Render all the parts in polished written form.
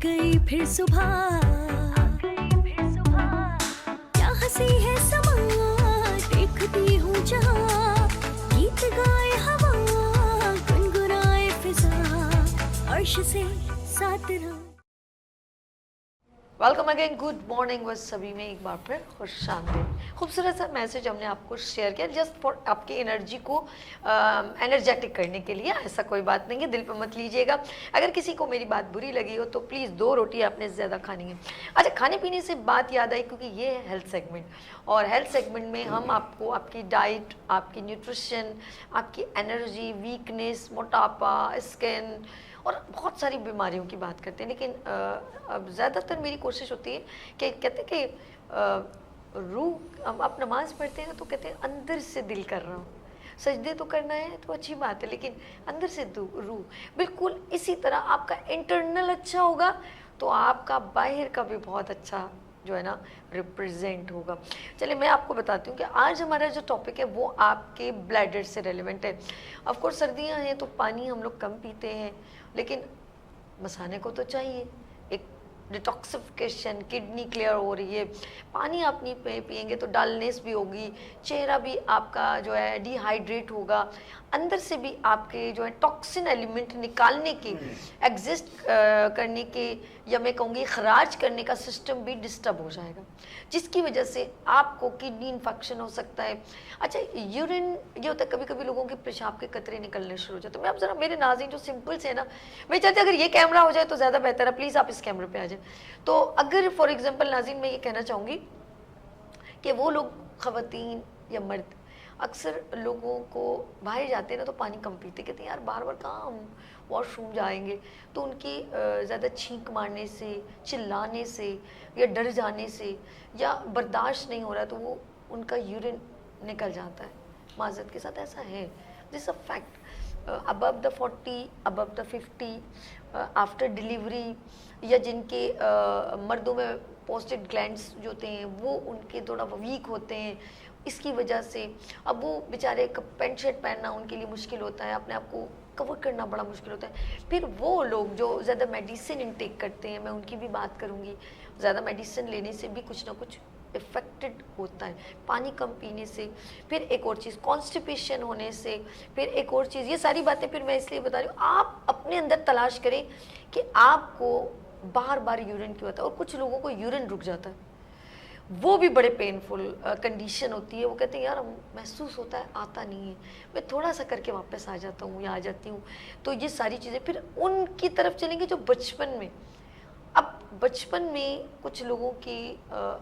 गई फिर सुबह, क्या हंसी है समा, देखती हूँ जहाँ, गीत गाए हवा, गुनगुनाए फिजा, अर्श से साथ रहा। वेलकम अगेन, गुड मॉर्निंग बस सभी में एक बार फिर खुश आमदीद। खूबसूरत सा मैसेज हमने आपको शेयर किया जस्ट फॉर आपकी एनर्जी को एनर्जेटिक करने के लिए। ऐसा कोई बात नहीं है, दिल पे मत लीजिएगा। अगर किसी को मेरी बात बुरी लगी हो तो प्लीज़ 2 रोटी आपने ज़्यादा खानी है। अच्छा, खाने पीने से बात याद आई क्योंकि ये है हेल्थ सेगमेंट, और हेल्थ सेगमेंट में हम आपको आपकी डाइट, आपकी न्यूट्रिशन, आपकी एनर्जी, वीकनेस, मोटापा, स्किन और बहुत सारी बीमारियों की बात करते हैं। लेकिन अब ज़्यादातर मेरी कोशिश होती है कि कहते हैं कि रूह, हम आप नमाज़ पढ़ते हैं ना तो कहते हैं अंदर से दिल कर रहा हूँ। सजदे तो करना है तो अच्छी बात है, लेकिन अंदर से रूह, बिल्कुल इसी तरह आपका इंटरनल अच्छा होगा तो आपका बाहर का भी बहुत अच्छा जो है ना रिप्रेजेंट होगा। चलिए मैं आपको बताती हूँ कि आज हमारा जो टॉपिक है वो आपके ब्लैडर से रेलिवेंट है। ऑफ कोर्स सर्दियाँ हैं तो पानी हम लोग कम पीते हैं, लेकिन मसाने को तो चाहिए। एक डिटॉक्सिफिकेशन, किडनी क्लियर हो रही है, पानी आप नहीं पिएंगे तो डलनेस भी होगी, चेहरा भी आपका जो है डिहाइड्रेट होगा, अंदर से भी आपके जो है टॉक्सिन एलिमेंट निकालने के, एग्जिस्ट करने के, या मैं कहूँगी खराज करने का सिस्टम भी डिस्टर्ब हो जाएगा, जिसकी वजह से आपको किडनी इन्फेक्शन हो सकता है। अच्छा, यूरिन ये होता है कभी कभी लोगों के पेशाब के कतरे निकलने शुरू हो जाते हैं। मैं आप ज़रा मेरे नाज़रीन जो सिंपल से है ना, मैं चाहती अगर ये कैमरा हो जाए तो ज़्यादा बेहतर है, प्लीज़ आप इस कैमरे पे आ जाए। तो अगर फॉर एग्जांपल नाज़रीन मैं ये कहना चाहूँगी कि वो लोग, ख़वातीन या मर्द, अक्सर लोगों को बाहर जाते हैं ना तो पानी कम पीते, कहते हैं यार बार बार कहाँ हम वॉशरूम जाएंगे, तो उनकी ज़्यादा छींक मारने से, चिल्लाने से, या डर जाने से, या बर्दाश्त नहीं हो रहा तो वो उनका यूरिन निकल जाता है। माज़रत के साथ ऐसा है, this a fact. Above the 40, above the 50, after delivery, या जिनके मर्दों में पोस्टेड ग्लैंड्स जो होते हैं वो उनके थोड़ा वीक होते हैं, इसकी वजह से अब वो बेचारे पैंट शर्ट पहनना उनके लिए मुश्किल होता है, अपने आप को कवर करना बड़ा मुश्किल होता है। फिर वो लोग जो ज़्यादा मेडिसिन इनटेक करते हैं, मैं उनकी भी बात करूँगी, ज़्यादा मेडिसिन लेने से भी कुछ ना कुछ इफ़ेक्टेड होता है, पानी कम पीने से। फिर एक और चीज़ कॉन्स्टिपेशन होने से, फिर एक और चीज़, ये सारी बातें फिर मैं इसलिए बता रही हूँ, आप अपने अंदर तलाश करें कि आपको बार बार यूरिन क्यों आता है। और कुछ लोगों को यूरिन रुक जाता है, वो भी बड़े पेनफुल कंडीशन होती है। वो कहते हैं यार महसूस होता है आता नहीं है, मैं थोड़ा सा करके वापस आ जाता हूँ या आ जाती हूँ। तो ये सारी चीज़ें फिर उनकी तरफ चलेंगे जो बचपन में, अब बचपन में कुछ लोगों की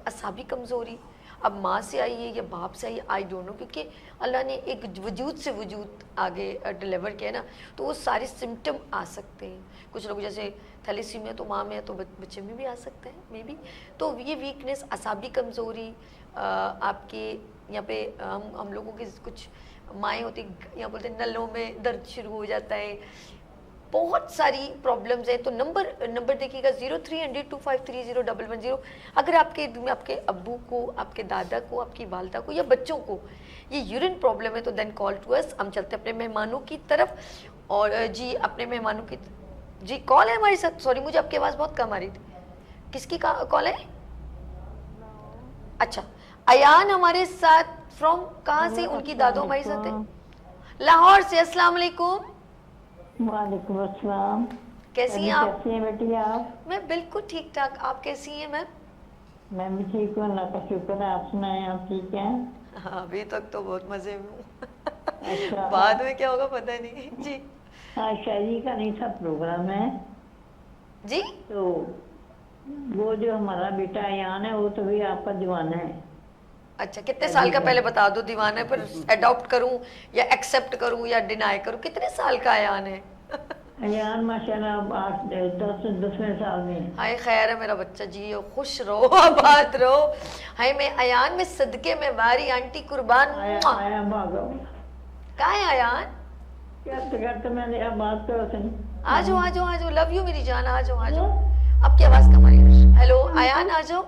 असाबी कमज़ोरी अब माँ से आई है या बाप से आई है, आई डोंट नो, क्योंकि अल्लाह ने एक वजूद से वजूद आगे डिलीवर किया है ना, तो वो सारे सिम्टम आ सकते हैं। कुछ लोग जैसे थैलेसीमिया तो माँ में है तो बच्चे में भी आ सकते हैं मे बी। तो ये वीकनेस, असाबी कमज़ोरी, आपके यहाँ पे हम लोगों की कुछ माएँ होती, यहाँ बोलते हैं नलों में दर्द शुरू हो जाता है, बहुत सारी प्रॉब्लम्स हैं। तो नंबर देखिएगा 0300253011। अगर आपके में आपके अब्बू को, आपके दादा को, आपकी वालदा को या बच्चों को ये यूरिन प्रॉब्लम है तो देन कॉल टू अस। हम चलते हैं अपने मेहमानों की तरफ। और जी अपने मेहमानों की जी कॉल है हमारे साथ। सॉरी मुझे आपकी आवाज़ बहुत कम आ रही थी। किसकी कॉल है? अच्छा, अयान हमारे साथ फ्रॉम कहाँ से? उनकी दादो हमारे साथ है लाहौर से। अस्सलाम वालेकुम। वालेकुम अस्सलाम। कैसी हैं आप? कैसी हैं बेटी आप? मैं बिल्कुल ठीक ठाक, आप कैसी हैं मैम? मैं भी ठीक हूँ, अल्लाह का शुक्र है। आप सुनाएं, आप ठीक हैं? हाँ, अभी तक तो बहुत मजे में हूँ। अच्छा, बाद में क्या होगा पता नहीं जी। हाँ, शादी का नहीं था प्रोग्राम है जी तो वो जो हमारा बेटा अयान है वो तो भी आपका दीवाना है। अच्छा, कितने साल का पहले बता दो, दीवाना पर अडॉप्ट करूं या एक्सेप्ट करूं या डिनाई करूं? कितने साल का अयान है? अयान माशाल्लाह 10वें साल में। हाय खैर है मेरा बच्चा, जियो खुश रहो आबाद रहो। हाय मैं अयान में सदके में वारी आंटी कुर्बान। आया भागो कहाँ है अयान? करते करते मैंने अब बात करो सुन। आ जाओ आ जाओ आ जाओ, लव यू मेरी जान, आ जाओ आ जाओ। आपकी आवाज़ कम आ रही है। हेलो अयान आ जाओ।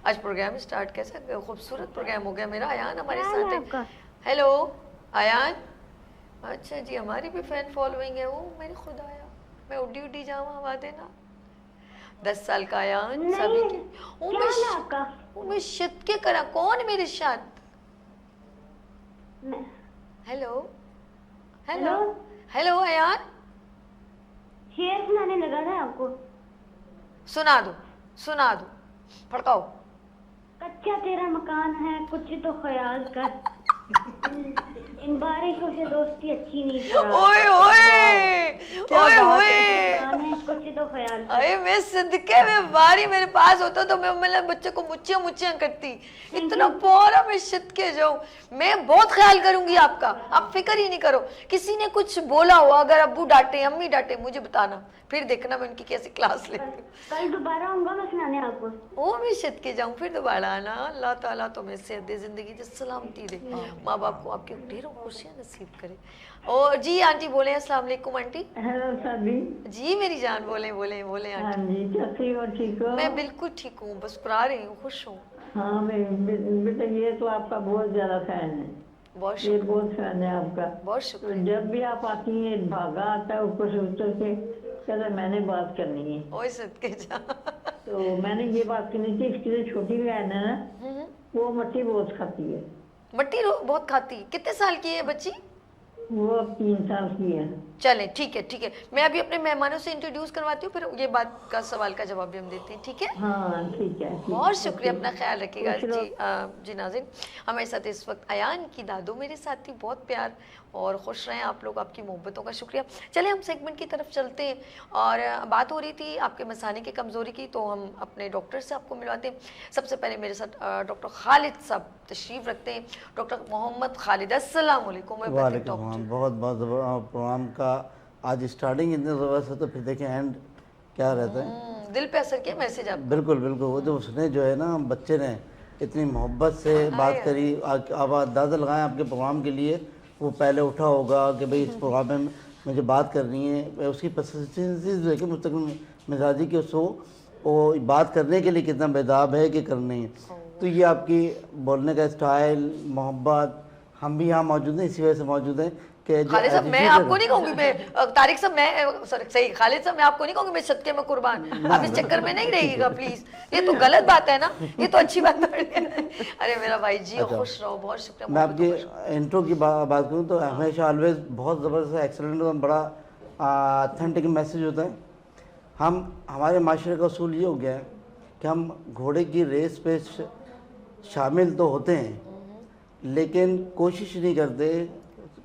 आज प्रोग्राम स्टार्ट कैसा खूबसूरत प्रोग्राम हो गया मेरा। अयान हमारे साथ है। हेलो अयान। अच्छा जी, हमारी भी फैन फॉलोइंग है। वो मेरे खुदाया, मैं उड्डी उड्डी जाऊँ हवा देना। 10 साल का आयान सभी की मैं शत के करा कौन मेरे साथ हेलो हेलो हेलो आयान शेर सुनाने लगा था आपको। सुना दो फड़काओ। कच्चा तेरा मकान है कुछ तो ख्याल कर, इन बारिशों से दोस्ती अच्छी नहीं खराब। ओए ओए मकान है कुछ तो ख्याल कर। अरे मैं सदके में बारी मेरे पास होता तो मैं मतलब बच्चे को मुच्चियां करती। इतना प्यारा मैं सदके जाऊं। मैं बहुत ख्याल करूंगी आपका, आप फिक्र ही नहीं करो। किसी ने कुछ बोला हो, अगर अब्बू डांटे अम्मी डांटे मुझे बताना, फिर देखना मैं उनकी कैसी क्लास लेती हूँ। कल दोबारा आऊंगा मैं सुनाने आपको। ओ मैं सदके जाऊं फिर दोबारा आना। अल्लाह ताला तुम्हें सेहत दे, जिंदगी दे, सलामती दे, माँ बाप को आपके ढेरों खुशियां नसीब करे। और जी आंटी बोले अस्सलाम वालेकुम आंटी। हेलो सभी। जी मेरी जान बोले हाँ आंटी। जी, कैसी हो? ठीक हो? मैं बिल्कुल ठीक हूँ, बस पढ़ा रही हूँ, खुश हूँ। हाँ बेटा, ये तो आपका बहुत ज्यादा फैन है, बहुत ये शुक्रिया, बहुत फैन है आपका। बहुत तो शुक्रिया। जब भी आप आती हैं भागा आता है ऊपर से उतर के, कहता है मैंने बात करनी है। ओए सदके जा। तो मैंने ये बात करनी थी, इसकी जो छोटी बहन है ना, हम्म, वो मट्टी बहुत खाती है। मट्टी बहुत खाती। कितने साल की है बच्ची? वो अब 3 साल की है। चले ठीक है। मैं अभी अपने मेहमानों से इंट्रोड्यूस करवाती हूँ, फिर ये बात का सवाल का जवाब भी हम देते हैं, ठीक है? हाँ ठीक है। बहुत शुक्रिया, अपना ख्याल रखिएगा। खुश रहो। जी नाज़रीन, हमारे साथ इस वक्त अयान की दादू मेरे साथ थी। बहुत प्यार और खुश रहें आप लोग, आपकी मोहब्बतों का शुक्रिया। चले हम सेगमेंट की तरफ चलते हैं। और बात हो रही थी आपके मसाने की कमज़ोरी की, तो हम अपने डॉक्टर से आपको मिलवाते हैं। सबसे पहले मेरे साथ डॉक्टर खालिद साहब तशरीफ़ रखते हैं। डॉक्टर मोहम्मद खालिद, अस्सलाम वालेकुम। वालेकुम, बहुत बहुत प्रोग्राम का आज स्टार्टिंग इतनी ज़बरदस्त है, तो फिर देखें एंड क्या रहता है। दिल पे असर किया मैसेज आप। बिल्कुल वो जो उसने जो है ना, बच्चे ने इतनी मोहब्बत से बात करी, अब अंदाज़ा लगाएं आपके प्रोग्राम के लिए वो पहले उठा होगा कि भाई इस प्रोग्राम में मुझे बात करनी है। उसकी परसिस्टेंसी देखें मुस्तकिल मिजाजी की, उसको वो बात करने के लिए कितना बेदाब है कि करनी है। तो ये आपकी बोलने का स्टाइल, मोहब्बत, हम भी यहाँ मौजूद हैं इसी वजह से मौजूद हैं कि खालिद साहब मैं आपको नहीं कहूँगी, मैं तारिक साहब मैं सही खालिद साहब मैं आपको नहीं कहूँगी मैं सदके में कुर्बान। आप इस चक्कर में नहीं रहिएगा प्लीज, ये तो गलत बात है ना, ये तो अच्छी बात है। अरे मेरा भाई जी खुश रहो, बहुत शुक्रिया। मैं आपकी इंट्रो की बात करूँ तो हमेशा ऑलवेज बहुत ज़बरदस्त एक्सेलेंट और बड़ा ऑथेंटिक मैसेज होता है। हमारे माशरे का उसूल ये हो गया है कि हम घोड़े की रेस पे शामिल तो होते हैं, लेकिन कोशिश नहीं करते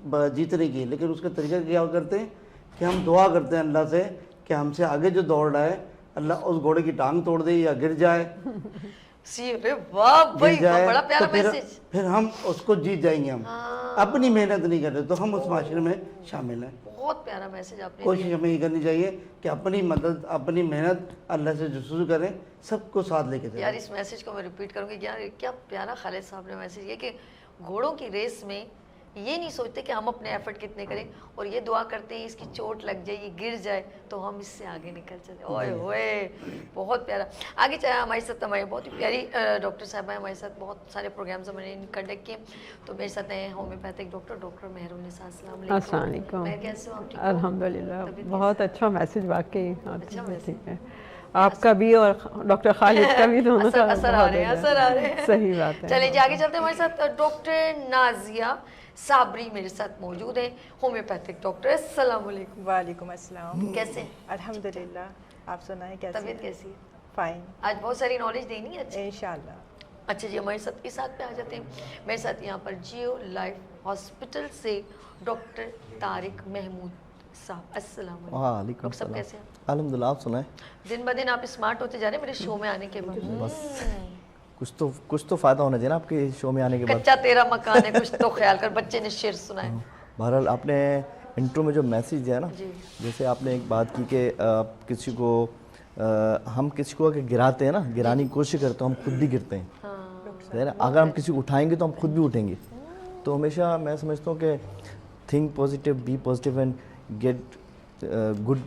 जीतने की। लेकिन उसका तरीका क्या करते हैं कि हम दुआ करते हैं अल्लाह से कि हमसे आगे जो दौड़ रहा है अल्लाह उस घोड़े की टांग तोड़ दे या गिर जाए, अरे वाह भाई, बड़ा प्यारा तो मैसेज। फिर हम उसको जीत जाएंगे। हम अपनी मेहनत नहीं करते तो हम उस माशरे में शामिल हैं। बहुत प्यारा मैसेज आपने कोशिश हमें ये करनी चाहिए कि अपनी मदद, अपनी मेहनत अल्लाह से जुस्तजू करें, सबको साथ लेके चलें। यार इस मैसेज को मैं रिपीट करूंगी यार, क्या प्यारा खालिद साहब ने मैसेज किया कि घोड़ों की रेस में ये नहीं सोचते कि हम अपने एफर्ट कितने करें, और ये दुआ करते हैं इसकी चोट लग जाए, ये गिर जाए तो हम इससे आगे निकल चले। ओए होए, बहुत प्यारा। आगे चाहे हमारे साथ हमारी बहुत ही प्यारी डॉक्टर साहब हैं, हमारे साथ बहुत सारे प्रोग्राम्स हमने कंडक्ट किए। तो मेरे साथ हैं होम्योपैथिक डॉक्टर मेहरुन्निसा। अस्सलाम वालेकुम। मैं कैसे हूँ? आप ठीक हो? अल्हम्दुलिल्लाह, बहुत अच्छा मैसेज वाकई। अच्छा मैसेज। ठीक है, आपका भी और डॉक्टर खालिद का भी दोनों का असर आ रहे हैं। सही बात है। चलिए जी आगे चलते हैं। हमारे साथ डॉक्टर नाजिया साबरी मेरे साथ मौजूद है, होम्योपैथिक डॉक्टर। अस्सलाम वालेकुम। वालेकुम अस्सलाम। कैसे हैं? अल्हम्दुलिल्लाह, आप सुनाएं कैसे? तबीयत कैसी है? फाइन आज बहुत सारी नॉलेज देनी है। अच्छा इंशाल्लाह। अच्छा जी, हमारे साथ के साथ पे आ जाते हैं। मेरे साथ यहाँ पर जियो लाइफ हॉस्पिटल से डॉक्टर तारिक महमूद साहब। अस्सलाम वालेकुम। वालेकुम डॉक्टर साहब सलाम। कैसे हैं? अल्हम्दुलिल्लाह, आप सुनाएं। दिन ब दिन आप स्मार्ट होते जा रहे हैं मेरे शो में आने के बाद। बस कुछ तो फ़ायदा होना चाहिए ना आपके शो में आने के बाद। कच्चा तेरा मकान है, कुछ तो ख्याल कर। बच्चे ने शेर सुनाए। बहरहाल आपने इंट्रो में जो मैसेज दिया ना, जी। जैसे आपने एक बात की कि किसी को हम किसी को अगर गिराते हैं ना, गिराने की कोशिश करते हैं, हम खुद भी गिरते हैं, है ना। अगर हम किसी को उठाएंगे तो हम खुद भी उठेंगे। तो हमेशा मैं समझता हूँ कि think positive, be positive and get good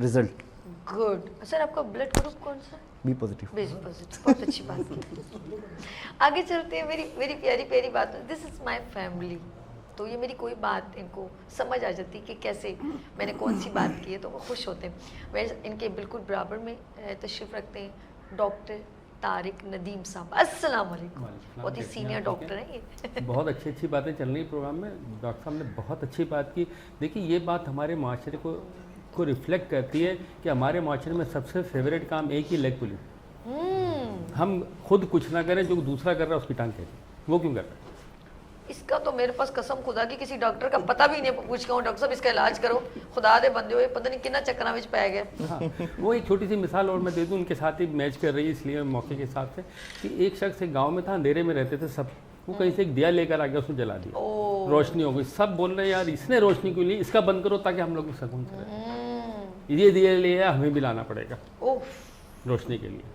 result. Good. Sir आपका ब्लड ग्रुप कौन सा? B positive. बहुत अच्छी बात की। आगे चलते हैं। मेरी प्यारी प्यारी बात, दिस इज माय फैमिली। तो ये मेरी कोई बात इनको समझ आ जाती कि कैसे मैंने कौन सी बात की है, तो वो खुश होते हैं। वैसे इनके बिल्कुल बराबर में तशरीफ़ रखते हैं डॉक्टर तारिक नदीम साहब। अस्सलाम वालेकुम। बहुत ही सीनियर डॉक्टर हैं ये। बहुत अच्छी बातें चल रही प्रोग्राम में। डॉक्टर साहब ने बहुत अच्छी बात की। देखिए ये बात हमारे माशरे को रिफ्लेक्ट करती है कि हमारे माशरे में सबसे फेवरेट काम एक ही लेग पुलिंग। हम खुद कुछ ना करें, जो दूसरा कर रहा है उसकी टांग खींचे। वो क्यों कर रहा है? इसका तो मेरे पास कसम खुदा की किसी डॉक्टर का पता भी नहीं पूछ के डॉक्टर साहब इसका इलाज करो, खुदा दे बंदे हो पता नहीं कितना चक्करा में पाया गया। हाँ, वो एक छोटी सी मिसाल और मैं दे दूं, उनके साथ ही मैच कर रही है इसलिए मौके के हिसाब से, कि एक शख्स एक गांव में था, अंधेरे में रहते थे सब, वो कहीं से एक दिया लेकर आ गया, उसने जला दिया, रोशनी हो गई। सब बोल रहे हैं यार इसने रोशनी क्यों ली, इसका बंद करो ताकि हम लोग सुकून से रहें। ये दिया लिया हमें भी लाना पड़ेगा रोशनी के लिए।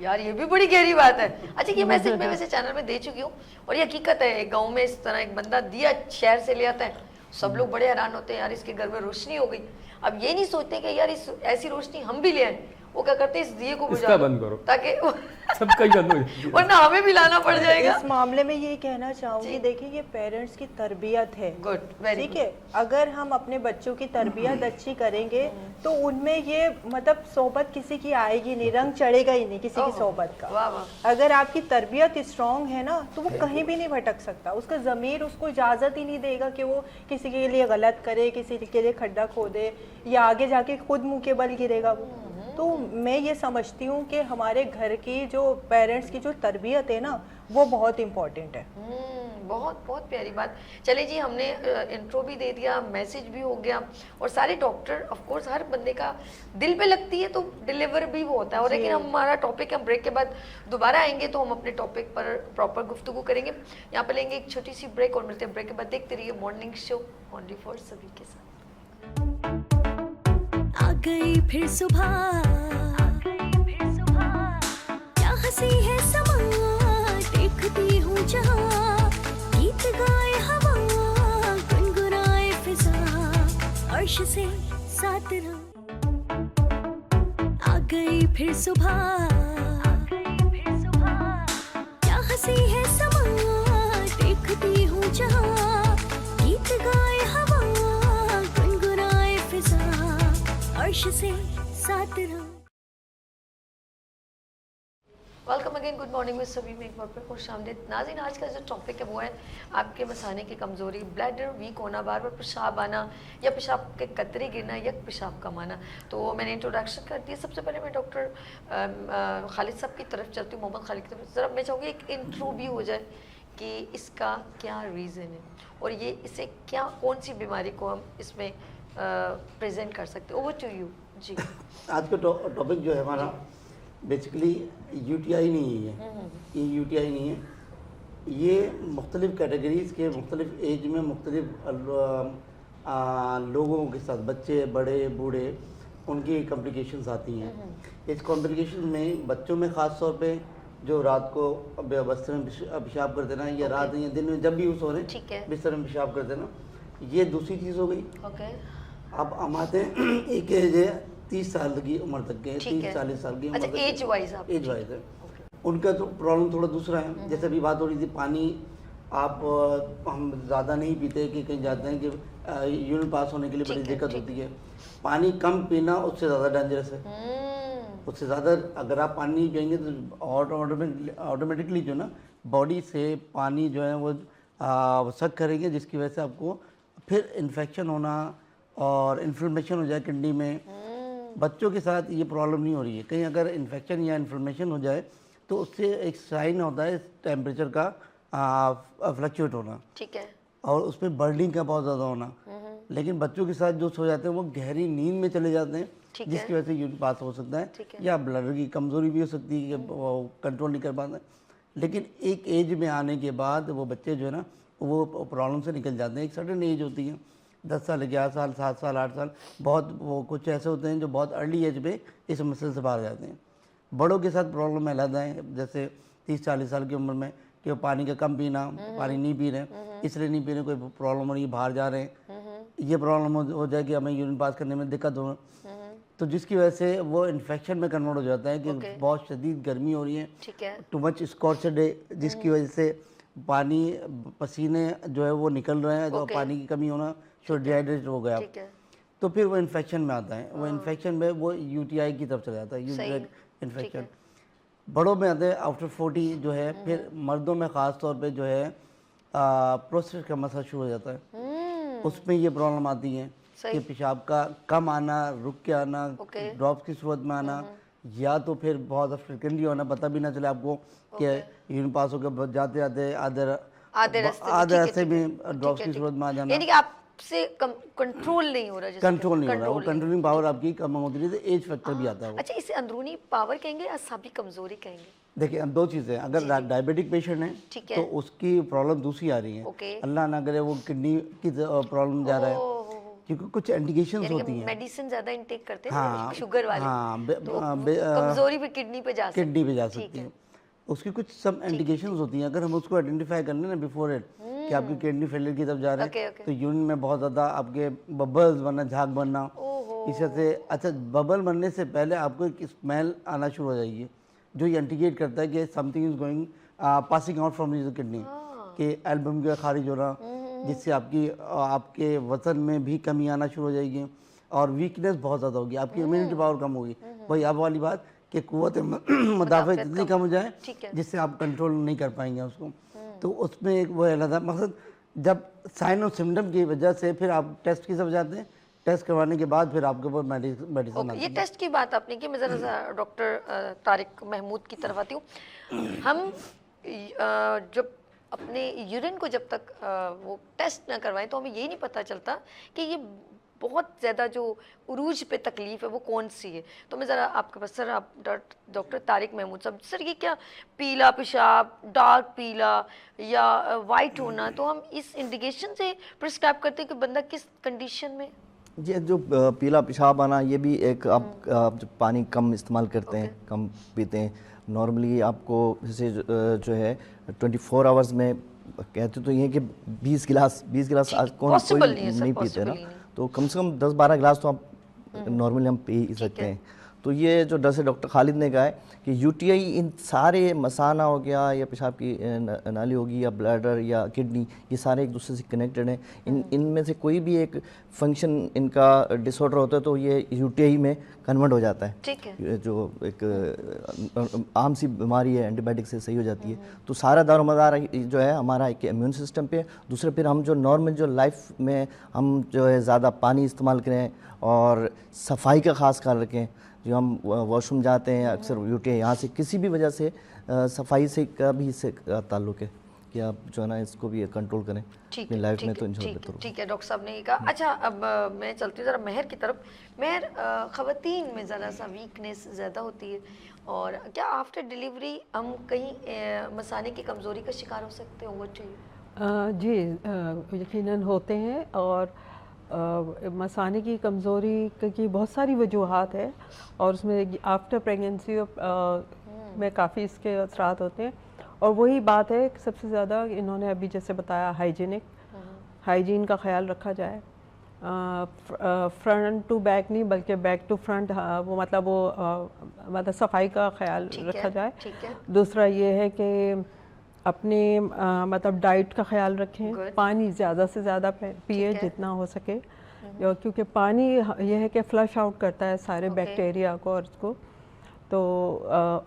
यार ये भी बड़ी गहरी बात है। अच्छा ये मैसेज मैं वैसे चैनल में दे चुकी हूँ, और ये हकीकत है। एक गांव में इस तरह एक बंदा दिया शहर से ले आता है, सब लोग बड़े हैरान होते हैं यार इसके घर में रोशनी हो गई। अब ये नहीं सोचते कि यार इस ऐसी रोशनी हम भी ले आए, वो क्या करते हैं इस दिए को बुझा बंद करो ताकि सबका ही बंद हो जाए, वरना हमें भी लाना पड़ जाएगा। इस मामले में ये कहना चाहूंगी, देखिए ये पेरेंट्स की तरबियत है। गुड, वेरी ठीक है। अगर हम अपने बच्चों की तरबियत अच्छी करेंगे तो उनमें ये मतलब सोबत किसी की आएगी नहीं, रंग चढ़ेगा ही नहीं किसी की सोबत का। वाह वाह। अगर आपकी तरबियत स्ट्रांग है ना तो वो कहीं भी नहीं भटक सकता। उसका ज़मीर उसको इजाज़त ही नहीं देगा कि वो किसी के लिए गलत करे, किसी के लिए खड्डा खोदे, या आगे जाके खुद मुंह के बल गिरेगा वो। तो मैं ये समझती हूँ कि हमारे घर की जो पेरेंट्स की जो तरबियत है ना वो बहुत इम्पोर्टेंट है। बहुत बहुत प्यारी बात। चले जी, हमने इंट्रो भी दे दिया, मैसेज भी हो गया, और सारे डॉक्टर ऑफ कोर्स हर बंदे का दिल पे लगती है तो डिलीवर भी वो होता है। और लेकिन हमारा टॉपिक हम ब्रेक के बाद दोबारा आएंगे तो हम अपने टॉपिक पर प्रॉपर गुफ्तगू करेंगे। यहाँ पे लेंगे एक छोटी सी ब्रेक और मिलते हैं ब्रेक के बाद। देखते रहिए मॉर्निंग शो ओनली फॉर सभी के साथ। आ गई फिर सुबह, क्या हंसी है समा, देखती हूँ जहाँ, गीत गाए हवा, गुनगुनाए फिजा, अर्श से साथ रहो। आ गई फिर सुबह, क्या हंसी है समा, देखती हूँ जहाँ, गीत गाए हवा, गुनगुनाए फिजा, अर्श से साथ रहो। वेलकम अगेन, गुड मॉर्निंग में सभी में एक बार फिर खुश आमदीद। नाज़रीन, आज का जो टॉपिक है वो है आपके मसाने की कमज़ोरी, ब्लैडर वीक होना, बार बार पेशाब आना या पेशाब के कतरे गिरना या पेशाब कम आना। तो मैंने इंट्रोडक्शन कर दिया। सबसे पहले मैं डॉक्टर खालिद साहब की तरफ चलती हूँ, मोहम्मद खालिद की तरफ। ज़रा मैं चाहूँगी एक इंट्रो भी हो जाए कि इसका क्या रीज़न है और ये इसे क्या कौन सी बीमारी को हम इसमें प्रेजेंट कर सकते। ओवर टू यू जी। आज का टॉपिक जो है हमारा बेसिकली यूटीआई नहीं है, ये यूटीआई नहीं है, ये मुख्तलिफ़ कैटेगरीज़ के मुख्तलिफ़ एज में मुख्तलिफ़ लोगों के साथ, बच्चे बड़े बूढ़े, उनकी कॉम्प्लिकेशंस आती हैं। इस कॉम्प्लिकेशन में बच्चों में ख़ास तौर पे जो रात को बिस्तर में पेशाब कर देना, या रात या दिन में जब भी यूज़ हो रहे हैं बिस्तर में पेशाब कर देना, ये दूसरी चीज़ हो गई। अब हम आते हैं एक एज है 30 साल की उम्र तक के, 30-40 साल की उम्र तक, एज वाइज है। उनका तो प्रॉब्लम थोड़ा दूसरा है। जैसे अभी बात हो रही थी पानी, आप हम ज़्यादा नहीं पीते कि कहीं जाते हैं कि यूरिन पास होने के लिए बड़ी दिक्कत होती है। पानी कम पीना उससे ज़्यादा डेंजरस है। उससे ज़्यादा अगर आप पानी नहीं पिएंगे तो ऑटोमेटिकली जो ना बॉडी से पानी जो है वो सक करेंगे, जिसकी वजह से आपको फिर इन्फेक्शन होना और इन्फ्लेमेशन हो जाए किडनी में। बच्चों के साथ ये प्रॉब्लम नहीं हो रही है। कहीं अगर इन्फेक्शन या इन्फ्लेमेशन हो जाए तो उससे एक साइन होता है टेम्परेचर का फ्लक्चुएट होना, ठीक है, और उसमें बर्निंग का बहुत ज़्यादा होना। लेकिन बच्चों के साथ जो सो जाते हैं वो गहरी नींद में चले जाते हैं, जिसकी वजह से यूरिन पास हो सकता है, या ब्लड की कमज़ोरी भी हो सकती है कि वो कंट्रोल नहीं कर पाते। लेकिन एक एज में आने के बाद वो बच्चे जो है ना वो प्रॉब्लम से निकल जाते हैं। एक सर्टेन एज होती है, 10 साल, 11 साल, 7 साल, 8 साल, बहुत वो कुछ ऐसे होते हैं जो बहुत अर्ली एज पे इस मसले से बाहर जाते हैं। बड़ों के साथ प्रॉब्लम अलग है, जैसे 30-40 साल की उम्र में कि वो पानी का कम पीना, पानी नहीं पी रहे, इसलिए नहीं पी रहे, कोई प्रॉब्लम हो रही है, बाहर जा रहे हैं, ये प्रॉब्लम हो जाए कि हमें यूरिन पास करने में दिक्कत हो, तो जिसकी वजह से वो इन्फेक्शन में कन्वर्ट हो जाता है कि बहुत शदीद गर्मी हो रही है, टू मच स्कॉर्च्ड डे, जिसकी वजह से पानी पसीने जो है वो निकल रहे हैं, जो Okay. पानी की कमी होना, जो डिहाइड्रेट हो गया, ठीक है। तो फिर वो इन्फेक्शन में आता है। वो इन्फेक्शन में वो यूटीआई की तरफ चला जाता है, यूरिनरी इन्फेक्शन। बड़ों में आते हैं आफ्टर 40 जो है, फिर मर्दों में ख़ास तौर पे जो है प्रोस्टेट का मसला शुरू हो जाता है। उसमें ये प्रॉब्लम आती है कि पेशाब का कम आना, रुक के आना, ड्रॉप्स की सूरत में आना, या तो फिर बहुत फ्रिक्वेंटली होना, पता भी ना चले आपको कि यूरिन पास होकर जाते जाते आधे रास्ते में ड्रॉप्स की सूरत में आ जाना। यानी कि आपसे कंट्रोल नहीं हो रहा, जैसे कंट्रोल नहीं हो रहा, वो कंट्रोलिंग पावर आपकी कम होती है, एज फैक्टर भी आता है वो। अच्छा, इसे अंदरूनी पावर कहेंगे या असाबी कमजोरी कहेंगे? देखिए दो चीज़ें, अगर डायबिटिक पेशेंट है ठीक है। तो उसकी प्रॉब्लम दूसरी आ रही है। ओके। अल्लाह ना करे वो किडनी की प्रॉब्लम जा रहा है, क्योंकि कुछ इंडिकेशंस होती हैं। मेडिसिन ज्यादा इंटेक करते हैं हाँ, ना, शुगर वाले, हाँ, तो कमजोरी भी किडनी पे जा सकती है। किडनी पे जा सकती है। उसकी कुछ सब इंडिकेशंस होती हैं, अगर हम उसको आइडेंटिफाई कर लें ना बिफोर इट कि आपकी किडनी फेलियर की तरफ जा रहा है, तो यूरिन में बहुत ज़्यादा आपके बबल्स बनना, झाग बनना, इस तरह से। अच्छा, बबल बनने से पहले आपको एक स्मेल आना शुरू हो जाएगी, जो ये इंडिकेट करता है कि something is going passing out from your kidney, कि एल्बम का खारिज होना, जिससे आपके वजन में भी कमी आना शुरू हो जाएगी और वीकनेस बहुत ज़्यादा होगी, आपकी इम्यूनिटी पावर कम होगी। वही अब वाली बात कि कुव्वत मुदाफ़त इतनी कम हो जाए जिससे आप कंट्रोल नहीं कर पाएंगे उसको। तो उसमें एक वो अलग मकसद, जब साइन और सिम्टम की वजह से फिर आप टेस्ट की तरफ जाते हैं, टेस्ट करवाने के बाद फिर आपके ऊपर मेडिसिन आती ये है। टेस्ट की बात आपने की, मैं जरा डॉक्टर तारिक महमूद की तरफ आती हूँ। हम जब अपने यूरिन को जब तक वो टेस्ट ना करवाएं तो हमें यही नहीं पता चलता कि ये बहुत ज़्यादा जो उरूज पे तकलीफ़ है वो कौन सी है। तो मैं ज़रा आपके पास, सर आप डॉक्टर तारिक महमूद साहब, सर ये क्या पीला पेशाब, डार्क पीला या वाइट होना, तो हम इस इंडिकेशन से प्रिस्क्राइब करते हैं कि बंदा किस कंडीशन में? ये जो पीला पेशाब आना, ये भी एक आप जब पानी कम इस्तेमाल करते हैं, कम पीते हैं, नॉर्मली आपको जैसे जो है 24 आवर्स में कहते तो ये है कि 20 गिलास आज कोई नहीं पीते ना, तो कम से कम 10-12 गिलास तो आप नॉर्मली हम पी ही सकते हैं। तो ये जो जैसे डॉक्टर खालिद ने कहा है कि यूटीआई इन सारे मसाना हो गया या पेशाब की नाली होगी या ब्लैडर या किडनी, ये सारे एक दूसरे से कनेक्टेड हैं। इनमें से कोई भी एक फंक्शन इनका डिसऑर्डर होता है तो ये यूटीआई में कन्वर्ट हो जाता है। ठीक है। जो एक आम सी बीमारी है, एंटीबायोटिक से सही हो जाती है। तो सारा दारोमदार जो है हमारा एक इम्यून सिस्टम पे। दूसरे फिर हम जो नॉर्मल जो लाइफ में हम जो है ज़्यादा पानी इस्तेमाल करें और सफाई का ख़ास ख्याल रखें। जो हम वॉशरूम जाते हैं अक्सर यूटीआई यहाँ से किसी भी वजह से सफाई से का भी इससे ताल्लुक़ है कि आप जो है ना इसको भी कंट्रोल करें अपनी लाइफ में, तो इंशाल्लाह बेहतर होगा। ठीक है, डॉक्टर साहब ने ये कहा। अच्छा, अब मैं चलती हूँ ज़रा मेहर की तरफ। मेहर, ख़वातीन में ज़रा सा वीकनेस ज़्यादा होती है, और क्या आफ्टर डिलीवरी हम कहीं मसाने की कमज़ोरी का शिकार हो सकते हैं? What do you? जी यकीनन होते हैं, और मसाने की कमज़ोरी की बहुत सारी वजूहात है, और उसमें आफ्टर प्रेगनेंसी में काफ़ी इसके असरात होते हैं। और वही बात है कि सबसे ज़्यादा इन्होंने अभी जैसे बताया, हाइजीन का ख्याल रखा जाए। फ्रंट टू बैक नहीं बल्कि बैक टू फ्रंट, वो मतलब सफाई का ख्याल रखा जाए। दूसरा ये है कि अपने मतलब डाइट का ख्याल रखें, पानी ज़्यादा से ज़्यादा पिए जितना हो सके, क्योंकि पानी यह है कि फ्लश आउट करता है सारे बैक्टीरिया को और उसको। तो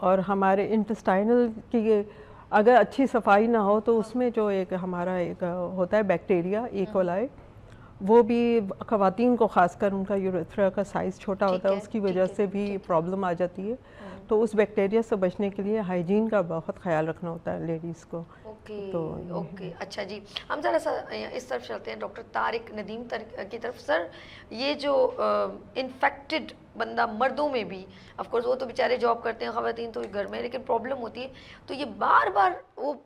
और हमारे इंटेस्टाइनल की अगर अच्छी सफाई ना हो तो उसमें जो एक हमारा एक होता है बैक्टीरिया ई कोलाई, वो भी ख़वातीन को ख़ासकर उनका यूरेथ्रा का साइज़ छोटा होता है, उसकी वजह से भी प्रॉब्लम आ जाती है। तो उस बैक्टीरिया से बचने के लिए हाइजीन का बहुत ख्याल रखना होता है लेडीज़ को। ओके। अच्छा जी, हम ज़रा सा इस तरफ चलते हैं, डॉक्टर तारिक नदीम की तरफ। सर, ये जो इन्फेक्टेड बंदा मर्दों में भी, ऑफ कोर्स वो तो बेचारे जॉब करते हैं, ख़वातीन तो घर में, लेकिन प्रॉब्लम होती है, तो ये बार बार वो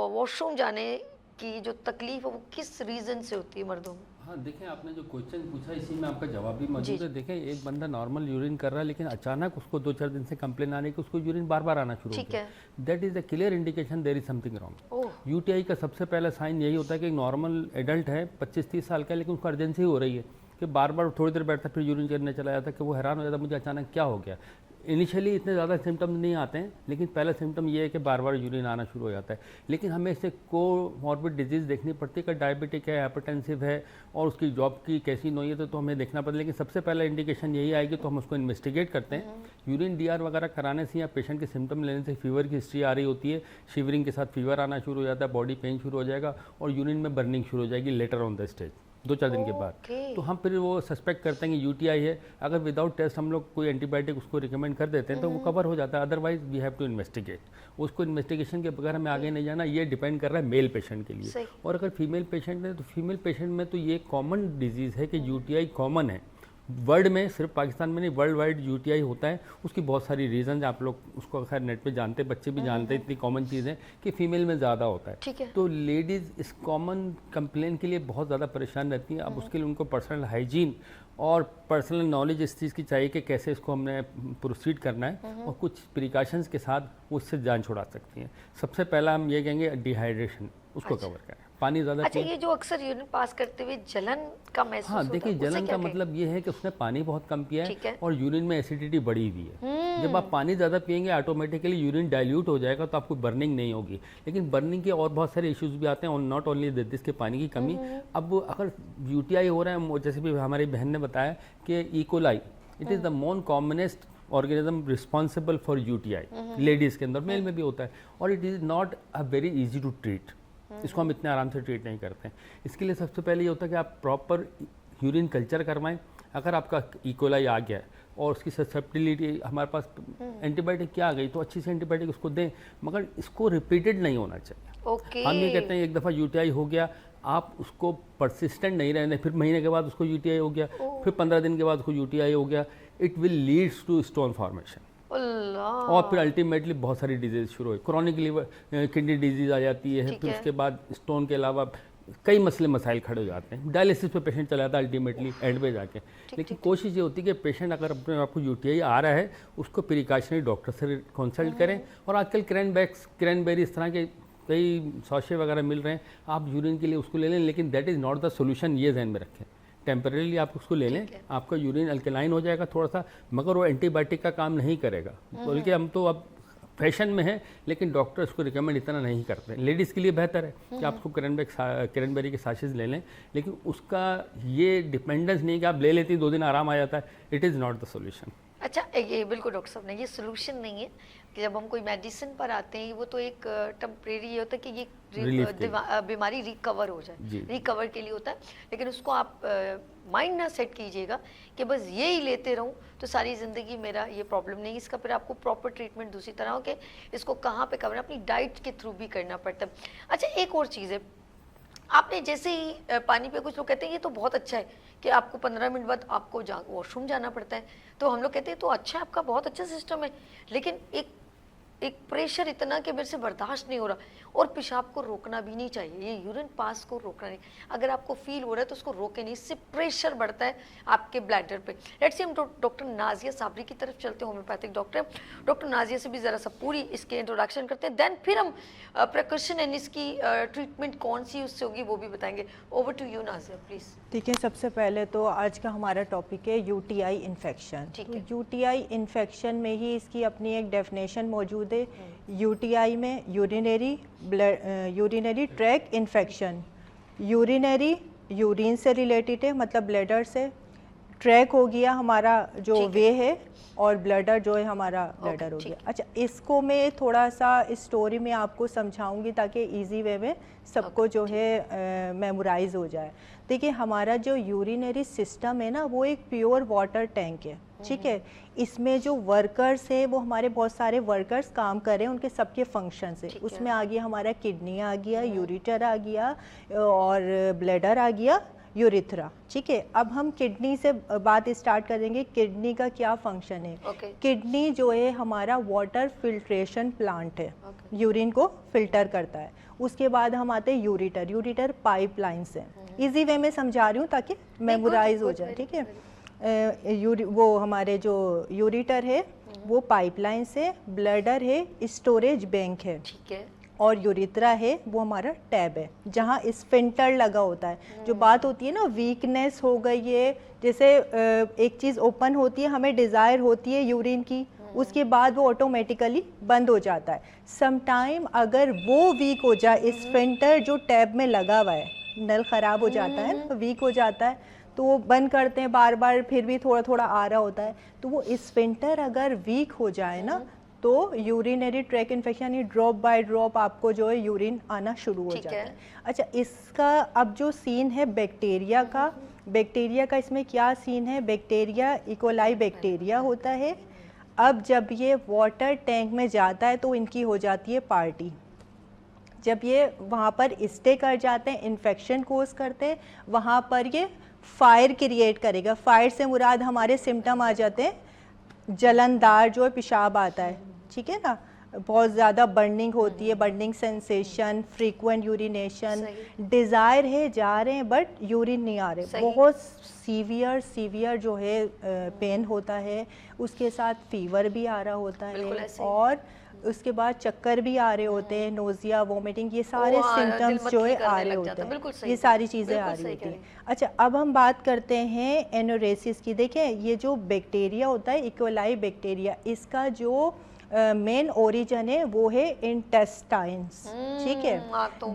वॉशरूम जाने की जो तकलीफ है वो किस रीज़न से होती है मर्दों में? हाँ, देखें आपने जो क्वेश्चन पूछा इसी में आपका जवाब भी मौजूद है। देखें, एक बंदा नॉर्मल यूरिन कर रहा है लेकिन अचानक उसको 2-4 दिन से कंप्लेन आने की उसको यूरिन बार बार आना शुरू हो गया, that is the clear indication there is something wrong. UTI का सबसे पहला साइन यही होता है कि एक नॉर्मल एडल्ट है 25-30 साल का, लेकिन उसको अर्जेंसी हो रही है कि बार बार थोड़ी देर बैठता फिर यूरिन करने चला जाता है, कि वो हैरान हो जाता है मुझे अचानक क्या हो गया। इनिशियली इतने ज़्यादा सिम्टम्स नहीं आते हैं, लेकिन पहला सिम्टम ये है कि बार बार यूरिन आना शुरू हो जाता है। लेकिन हमें इससे कोमॉर्बिड डिजीज़ देखनी पड़ती है कि डायबिटिक है, हाइपरटेंसिव है और उसकी जॉब की कैसी नौयत है, तो हमें देखना पड़ता है। लेकिन सबसे पहला इंडिकेशन यही आएगी तो हम उसको इन्वेस्टिगेट करते हैं। यूरिन DR वगैरह कराने से या पेशेंट के सिम्टम लेने से फीवर की हिस्ट्री आ रही होती है, शिवरिंग के साथ फीवर आना शुरू हो जाता है, बॉडी पेन शुरू हो जाएगा और यूरिन में बर्निंग शुरू हो जाएगी लेटर ऑन द स्टेज 2-4 दिन के बाद। तो हम फिर वो सस्पेक्ट करते हैं कि UTI है। अगर विदाउट टेस्ट हम लोग कोई एंटीबायोटिक उसको रिकमेंड कर देते हैं तो वो कवर हो जाता है। Otherwise we have to investigate. उसको इन्वेस्टिगेशन के बगैर हमें आगे नहीं जाना। ये डिपेंड कर रहा है मेल पेशेंट के लिए। और अगर फीमेल पेशेंट है तो फीमेल पेशेंट में तो ये कॉमन डिजीज़ है कि UTI कॉमन है वर्ल्ड में, सिर्फ पाकिस्तान में नहीं, वर्ल्ड वाइड UTI होता है। उसकी बहुत सारी रीज़न है, आप लोग उसको खैर नेट पे जानते हैं, बच्चे भी जानते हैं। इतनी कॉमन चीज़ है कि फीमेल में ज़्यादा होता है। ठीक है। तो लेडीज़ इस कॉमन कंप्लेन के लिए बहुत ज़्यादा परेशान रहती हैं। अब उसके लिए उनको पर्सनल हाइजीन और पर्सनल नॉलेज इस चीज़ की चाहिए कि कैसे इसको हमने प्रोसीड करना है और कुछ प्रिकॉशंस के साथ वो इससे जान छुड़ा सकती हैं। सबसे पहला हम ये कहेंगे डिहाइड्रेशन, उसको कवर करें, पानी ज़्यादा। अच्छा, ये जो अक्सर यूरिन पास करते हुए जलन का महसूस हाँ, देखिए जलन का मतलब ये है कि उसने पानी बहुत कम पिया है और यूरिन में एसिडिटी बढ़ी हुई है। जब आप पानी ज़्यादा पिएंगे ऑटोमेटिकली यूरिन डाइल्यूट हो जाएगा तो आपको बर्निंग नहीं होगी। लेकिन बर्निंग के और बहुत सारे इश्यूज भी आते हैं, और नॉट ओनली दिस के पानी की कमी। अब अगर UTI हो रहा है, जैसे भी हमारी बहन ने बताया कि E. coli it is the most commonest organism responsible for UTI ladies के अंदर, मेल में भी होता है। और it is not a very easy to treat. इसको हम इतने आराम से ट्रीट नहीं करते हैं। इसके लिए सबसे पहले ये होता है कि आप प्रॉपर यूरिन कल्चर करवाएं। अगर आपका E. coli आ गया है और उसकी ससेप्टिबिलिटी हमारे पास एंटीबायोटिक क्या आ गई तो अच्छी से एंटीबायोटिक उसको दें, मगर इसको रिपीटेड नहीं होना चाहिए। हम ये कहते हैं एक दफ़ा UTI हो गया, आप उसको परसिस्टेंट नहीं रहने, फिर महीने के बाद उसको UTI हो गया, फिर 15 दिन के बाद उसको UTI हो गया, it will leads to stone formation और फिर अल्टीमेटली बहुत सारी डिजीज शुरू हुई। क्रॉनिक लिवर किडनी डिजीज आ जाती है, फिर उसके बाद स्टोन के अलावा कई मसले मसाइल खड़े हो जाते हैं। डायलिसिस पे पेशेंट चला जाता है अल्टीमेटली एंड पे जाके। लेकिन कोशिश ये होती है कि पेशेंट अगर अपने आपको UTI आ रहा है उसको प्रिकॉशनरी डॉक्टर से कंसल्ट करें। और आजकल क्रैनबेरी इस तरह के कई सॉशे वगैरह मिल रहे हैं, आप यूरिन के लिए उसको ले लें। लेकिन that is not the solution, ये ध्यान में रखें। टेम्परेली आप उसको ले लें, आपका यूरिन अल्कलाइन हो जाएगा थोड़ा सा, मगर वो एंटीबायोटिक का काम नहीं करेगा। बल्कि हम तो अब फैशन में है, लेकिन डॉक्टर उसको रिकमेंड इतना नहीं करते। लेडीज़ के लिए बेहतर है कि आप उसको क्रैनबेरी के साशेज ले लें, लेकिन उसका ये डिपेंडेंस नहीं कि आप ले लेती 2 दिन आराम आ जाता है। It is not the solution. अच्छा, ये बिल्कुल डॉक्टर साहब ने, ये सोल्यूशन नहीं है कि जब हम कोई मेडिसिन पर आते हैं वो तो एक टेम्परेरी ये होता है कि ये बीमारी रिकवर हो जाए, रिकवर के लिए होता है। लेकिन उसको आप माइंड ना सेट कीजिएगा कि बस ये ही लेते रहूं तो सारी ज़िंदगी मेरा ये प्रॉब्लम नहीं। इसका फिर आपको प्रॉपर ट्रीटमेंट दूसरी तरह हो कि इसको कहाँ पे कवर, अपनी डाइट के थ्रू भी करना पड़ता है। अच्छा, एक और चीज़ है, आपने जैसे ही पानी पे, कुछ लोग कहते हैं ये तो बहुत अच्छा है कि आपको 15 मिनट बाद आपको वॉशरूम जाना पड़ता है, तो हम लोग कहते हैं तो अच्छा है, आपका बहुत अच्छा सिस्टम है। लेकिन एक प्रेशर इतना कि मेरे से बर्दाश्त नहीं हो रहा, और पेशाब को रोकना भी नहीं चाहिए, ये यूरिन पास को रोकना नहीं। अगर आपको फील हो रहा है तो उसको रोके नहीं, इससे प्रेशर बढ़ता है आपके ब्लैडर पे। लेट्स से हम डॉक्टर नाजिया साबरी की तरफ चलते हैं, होम्योपैथिक डॉक्टर नाजिया से भी ज़रा सा पूरी इसके इंट्रोडक्शन करते हैं, देन फिर हम प्रिकॉशन एंड इसकी ट्रीटमेंट कौन सी उससे होगी वो भी बताएंगे। Over to you Nazia please. ठीक है, सबसे पहले तो आज का हमारा टॉपिक है UTI इन्फेक्शन। तो UTI इन्फेक्शन में ही इसकी अपनी एक डेफिनेशन मौजूद है। UTI में urinary track infection, urinary urine से रिलेटेड है, मतलब ब्लैडर से। ट्रैक हो गया हमारा जो वे है, और ब्लडर जो है हमारा ब्लडर हो गया। अच्छा, इसको मैं थोड़ा सा इस स्टोरी में आपको समझाऊंगी ताकि इजी वे में सबको जो है मेमोराइज हो जाए। देखिए, हमारा जो यूरिनरी सिस्टम है ना, वो एक प्योर वाटर टैंक है, ठीक है। इसमें जो वर्कर्स है वो हमारे बहुत सारे वर्कर्स काम कर रहे हैं, उनके सबके फंक्शंस है। उसमें आ गया हमारा किडनी आ गया, यूरिटर आ गया, और ब्लैडर आ गया, यूरिथ्रा, ठीक है। अब हम किडनी से बात स्टार्ट करेंगे। किडनी का क्या फंक्शन है? किडनी जो है हमारा वाटर फिल्ट्रेशन प्लांट है, यूरिन को फिल्टर करता है। उसके बाद हम आते हैं यूरिटर। यूरिटर पाइपलाइन से, इजी वे में समझा रही हूँ ताकि मेमोराइज हो जाए, ठीक है। वो हमारे जो यूरिटर है वो पाइपलाइन से, ब्लैडर है स्टोरेज बैंक है, ठीक है, और यूरिथ्रा है वो हमारा टैब है जहाँ स्फिंक्टर लगा होता है। जो बात होती है ना, वीकनेस हो गई है, जैसे एक चीज़ ओपन होती है, हमें डिज़ायर होती है यूरिन की, उसके बाद वो ऑटोमेटिकली बंद हो जाता है। समटाइम अगर वो वीक हो जाए, स्फिंक्टर जो टैब में लगा हुआ है, नल ख़राब हो जाता है ना, वीक हो जाता है, तो वो बंद करते हैं बार बार, फिर भी थोड़ा थोड़ा आ रहा होता है, तो वो स्फिंक्टर अगर वीक हो जाए ना तो यूरिनरी ट्रैक इन्फेक्शन यानी ड्रॉप बाय ड्रॉप आपको जो है यूरिन आना शुरू हो जाता है। अच्छा, इसका अब जो सीन है बैक्टीरिया का इसमें क्या सीन है? बैक्टीरिया इकोलाई बैक्टीरिया होता है। अब जब ये वाटर टैंक में जाता है तो इनकी हो जाती है पार्टी। जब ये वहाँ पर स्टे कर जाते हैं, इन्फेक्शन कोज करते हैं, वहाँ पर ये फायर क्रिएट करेगा। फायर से मुराद हमारे सिम्टम आ जाते हैं, जलनदार जो है पेशाब आता है, ठीक है ना, बहुत ज़्यादा बर्निंग होती है, burning sensation, frequent urination, desire है जा रहे हैं बट यूरिन नहीं आ रहे, बहुत सीवियर जो है पेन होता है, उसके साथ फीवर भी आ रहा होता है और उसके बाद चक्कर भी आ रहे होते हैं, नोजिया, वोमिटिंग, ये सारे सिम्टम्स जो है आ रहे होते हैं, ये सारी चीज़ें आ रही होती हैं। अच्छा, अब हम बात करते हैं एनोरेसिस की। देखें, ये जो बैक्टीरिया होता है इकोलाई बैक्टीरिया, इसका जो मेन ओरिजिन है वो है इंटेस्टाइन्स, ठीक है।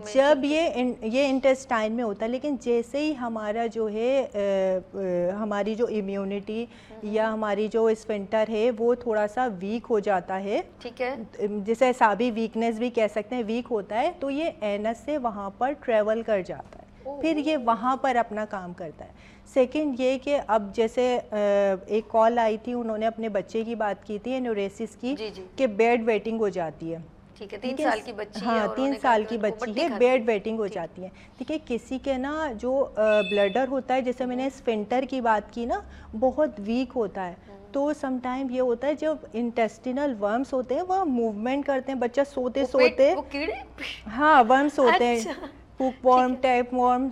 जब ये इंटेस्टाइन में होता है, लेकिन जैसे ही हमारा जो है हमारी जो इम्यूनिटी या हमारी जो स्फिंक्टर है वो थोड़ा सा वीक हो जाता है, ठीक है, जैसे असाबी वीकनेस भी कह सकते हैं, वीक होता है, तो ये एनस से वहाँ पर ट्रेवल कर जाता है, फिर ये वहाँ पर अपना काम करता है। सेकंड ये कि अब जैसे एक कॉल आई थी, उन्होंने अपने बच्चे की बात की थी एनोरेसिस की, कि बेड वेटिंग हो जाती है, ठीक है, 3 साल की बच्ची, हाँ, 3 साल की बच्ची है, बेड वेटिंग हो जाती है, ठीक है। किसी के ना जो ब्लडर होता है, जैसे मैंने स्फिंक्टर की बात की ना, बहुत वीक होता है, तो समटाइम ये होता है जब इंटेस्टिनल वर्म्स होते हैं वह मूवमेंट करते हैं, बच्चा सोते सोते, हाँ, वर्म्स होते हैं, हुक वर्म, टैप वर्म,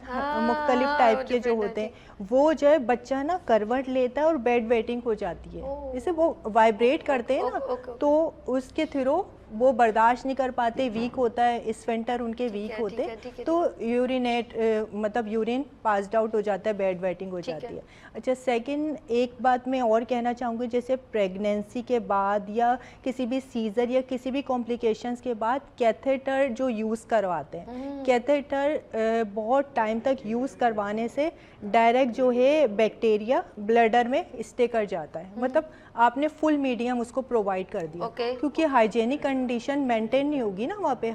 मुख्तलिफ टाइप के जो होते हैं, वो जो है बच्चा ना करवट लेता है और बेड वेटिंग हो जाती है, जैसे वो वाइब्रेट करते हैं ना, तो उसके थ्रू वो बर्दाश्त नहीं कर पाते, वीक होता है, स्फिंक्टर उनके वीक होते हैं, तो यूरिनेट मतलब यूरिन पास्ड आउट हो जाता है, बेड वेटिंग हो जाती है। अच्छा, सेकंड एक बात मैं और कहना चाहूँगी, जैसे प्रेगनेंसी के बाद या किसी भी सीजर या किसी भी कॉम्प्लिकेशंस के बाद कैथेटर जो यूज़ करवाते हैं, कैथेटर बहुत टाइम तक यूज़ करवाने से डायरेक्ट जो है बैक्टीरिया ब्लडर में स्टे कर जाता है, मतलब आपने फुल मीडियम उसको प्रोवाइड कर दिया, क्योंकि हाइजेनिक कंडीशन मेंटेन नहीं होगी ना वहाँ पे,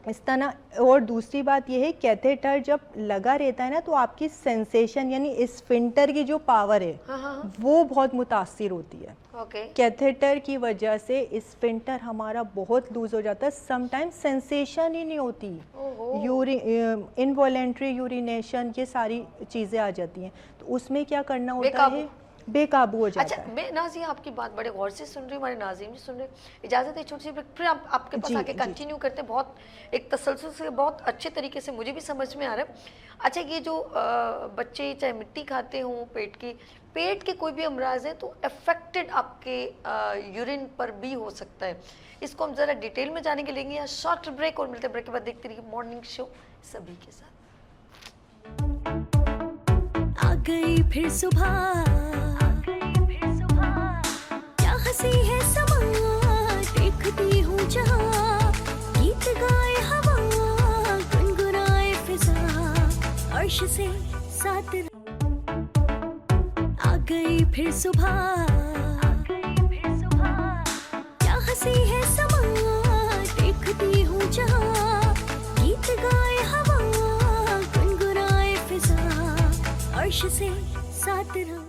इस तरह। और दूसरी बात यह है, कैथेटर जब लगा रहता है ना तो आपकी सेंसेशन यानी स्फिंक्टर की जो पावर है वो बहुत मुतासिर होती है। कैथेटर की वजह से स्फिंक्टर हमारा बहुत लूज हो जाता है, समटाइम्स सेंसेशन ही नहीं होती, इनवॉलेंट्री यूरिनेशन, ये सारी चीज़ें आ जाती हैं, तो उसमें क्या करना होता है, बेकाबू हो जाता है। मैं नाज़िया आपकी बात बड़े गौर से सुन रही हूँ, हमारे नाज़रीन भी सुन रहे हैं, इजाज़त है छोटी सी ब्रेक, फिर आपके पास आके कंटिन्यू करते हैं, बहुत एक तसल्सल से, बहुत अच्छे तरीके से मुझे भी समझ में आ रहा है। अच्छा, ये जो बच्चे चाहे मिट्टी खाते हों, पेट के कोई भी अमराज हैं तो अफेक्टेड आपके यूरिन पर भी हो सकता है, इसको हम ज़रा डिटेल में जाने के लेंगे या शॉर्ट ब्रेक, और मिलते ब्रेक के बाद देखते रहिए मॉर्निंग शो सभी के साथ। आ गई फिर सुबह, क्या हंसी है समा, देखती हूँ जहाँ, गीत गाए हवा, गुनगुनाए फिजा, अर्श से साथ आ गई फिर सुबह, क्या हंसी है समा, देखती हूँ जहाँ, गीत गाए हवा, गुनगुनाए फिजा, अर्श से साथ रहा।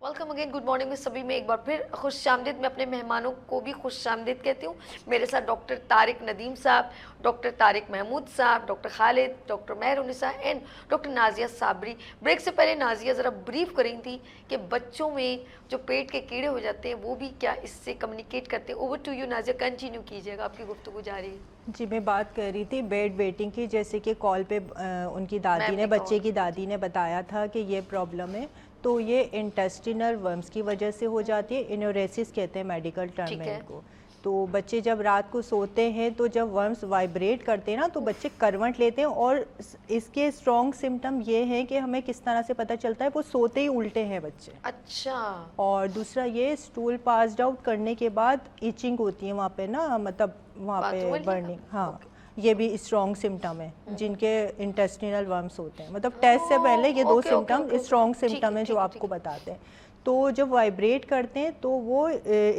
वेलकम अगेन, गुड मॉर्निंग में सभी में एक बार फिर खुश आमदीद। मैं अपने मेहमानों को भी खुश आमदीद कहती हूँ। मेरे साथ डॉक्टर तारिक नदीम साहब, डॉक्टर तारिक महमूद साहब, doctor Khalid, doctor Mehrunnisa and doctor Nazia Sabri. Break से पहले नाज़िया ज़रा ब्रीफ कर रही थी कि बच्चों में जो पेट के कीड़े हो जाते हैं वो भी क्या इससे कम्युनिकेट करते हैं। Over to you Nazia, continue कीजिएगा, आपकी गुफ्तगू जारी है। जी, मैं बात कर रही थी बेड वेटिंग की, जैसे कि कॉल पे उनकी दादी ने, बच्चे की दादी ने बताया था कि ये प्रॉब्लम है, तो ये इंटेस्टिनल वर्म्स की वजह से हो जाती है, एनोरेसिस कहते हैं मेडिकल टर्म में इनको। तो बच्चे जब रात को सोते हैं तो जब वर्म्स वाइब्रेट करते हैं ना तो बच्चे करवट लेते हैं, और इसके स्ट्रॉन्ग सिम्टम ये हैं कि हमें किस तरह से पता चलता है, वो सोते ही उल्टे हैं बच्चे। अच्छा। और दूसरा ये स्टूल पास्ड आउट करने के बाद इचिंग होती है वहाँ पे ना, मतलब वहाँ पे बर्निंग, हाँ ये भी स्ट्रॉन्ग सिम्टम है जिनके इंटेस्टिनल वर्म्स होते हैं। मतलब टेस्ट से पहले ये दो सिम्टम स्ट्रॉन्ग सिम्टम है जो आपको बताते हैं। तो जब वाइब्रेट करते हैं तो वो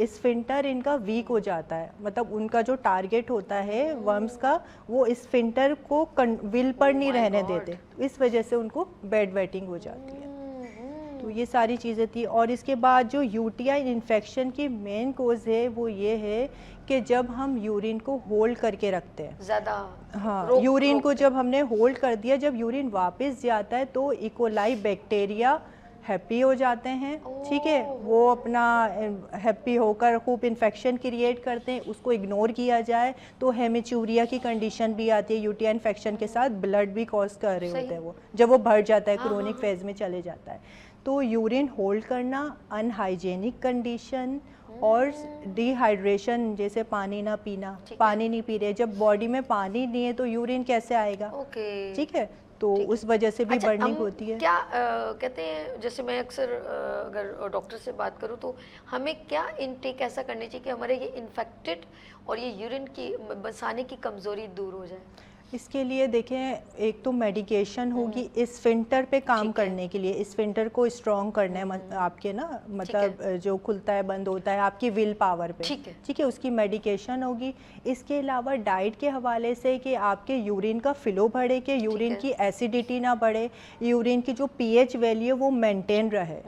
स्फिंक्टर इनका वीक हो जाता है, मतलब उनका जो टारगेट होता है वर्म्स का वो स्फिंक्टर को विल पर नहीं रहने देते, इस वजह से उनको बेड वेटिंग हो जाती है। तो ये सारी चीज़ें थी। और इसके बाद जो यूटीआई इन्फेक्शन की मेन कोज है वो ये है कि जब हम यूरिन को होल्ड करके रखते हैं ज़्यादा, हाँ यूरिन को जब हमने होल्ड कर दिया, जब यूरिन वापस जाता है तो इकोलाई बैक्टीरिया हैप्पी हो जाते हैं, ठीक है, वो अपना हैप्पी होकर खूब इन्फेक्शन क्रिएट करते हैं। उसको इग्नोर किया जाए तो हेमिचूरिया की कंडीशन भी आती है, यूटीआई इन्फेक्शन के साथ ब्लड भी कॉज कर रहे होते हैं वो, जब वो भर जाता है क्रोनिक फेज में चले जाता है। तो यूरिन होल्ड करना, अनहाइजेनिक कंडीशन और डिहाइड्रेशन, जैसे पानी ना पीना, पानी नहीं पी रहे, जब बॉडी में पानी नहीं है तो यूरिन कैसे आएगा, ठीक है, तो उस वजह से भी बर्निंग होती है। क्या कहते हैं, जैसे मैं अक्सर अगर डॉक्टर से बात करूं तो हमें क्या इनटेक ऐसा करनी चाहिए कि हमारे ये इन्फेक्टेड और ये यूरिन की बसाने की कमज़ोरी दूर हो जाए? इसके लिए देखें, एक तो मेडिकेशन होगी स्फिंक्टर पे काम करने के लिए, स्फिंक्टर को स्ट्रॉन्ग करना है आपके ना, मतलब जो खुलता है बंद होता है आपकी विल पावर पे, ठीक है, उसकी मेडिकेशन होगी। इसके अलावा डाइट के हवाले से कि आपके यूरिन का फ्लो बढ़े, कि यूरिन की एसिडिटी ना बढ़े, यूरिन की जो पीएच वैल्यू है वो मेंटेन रहे,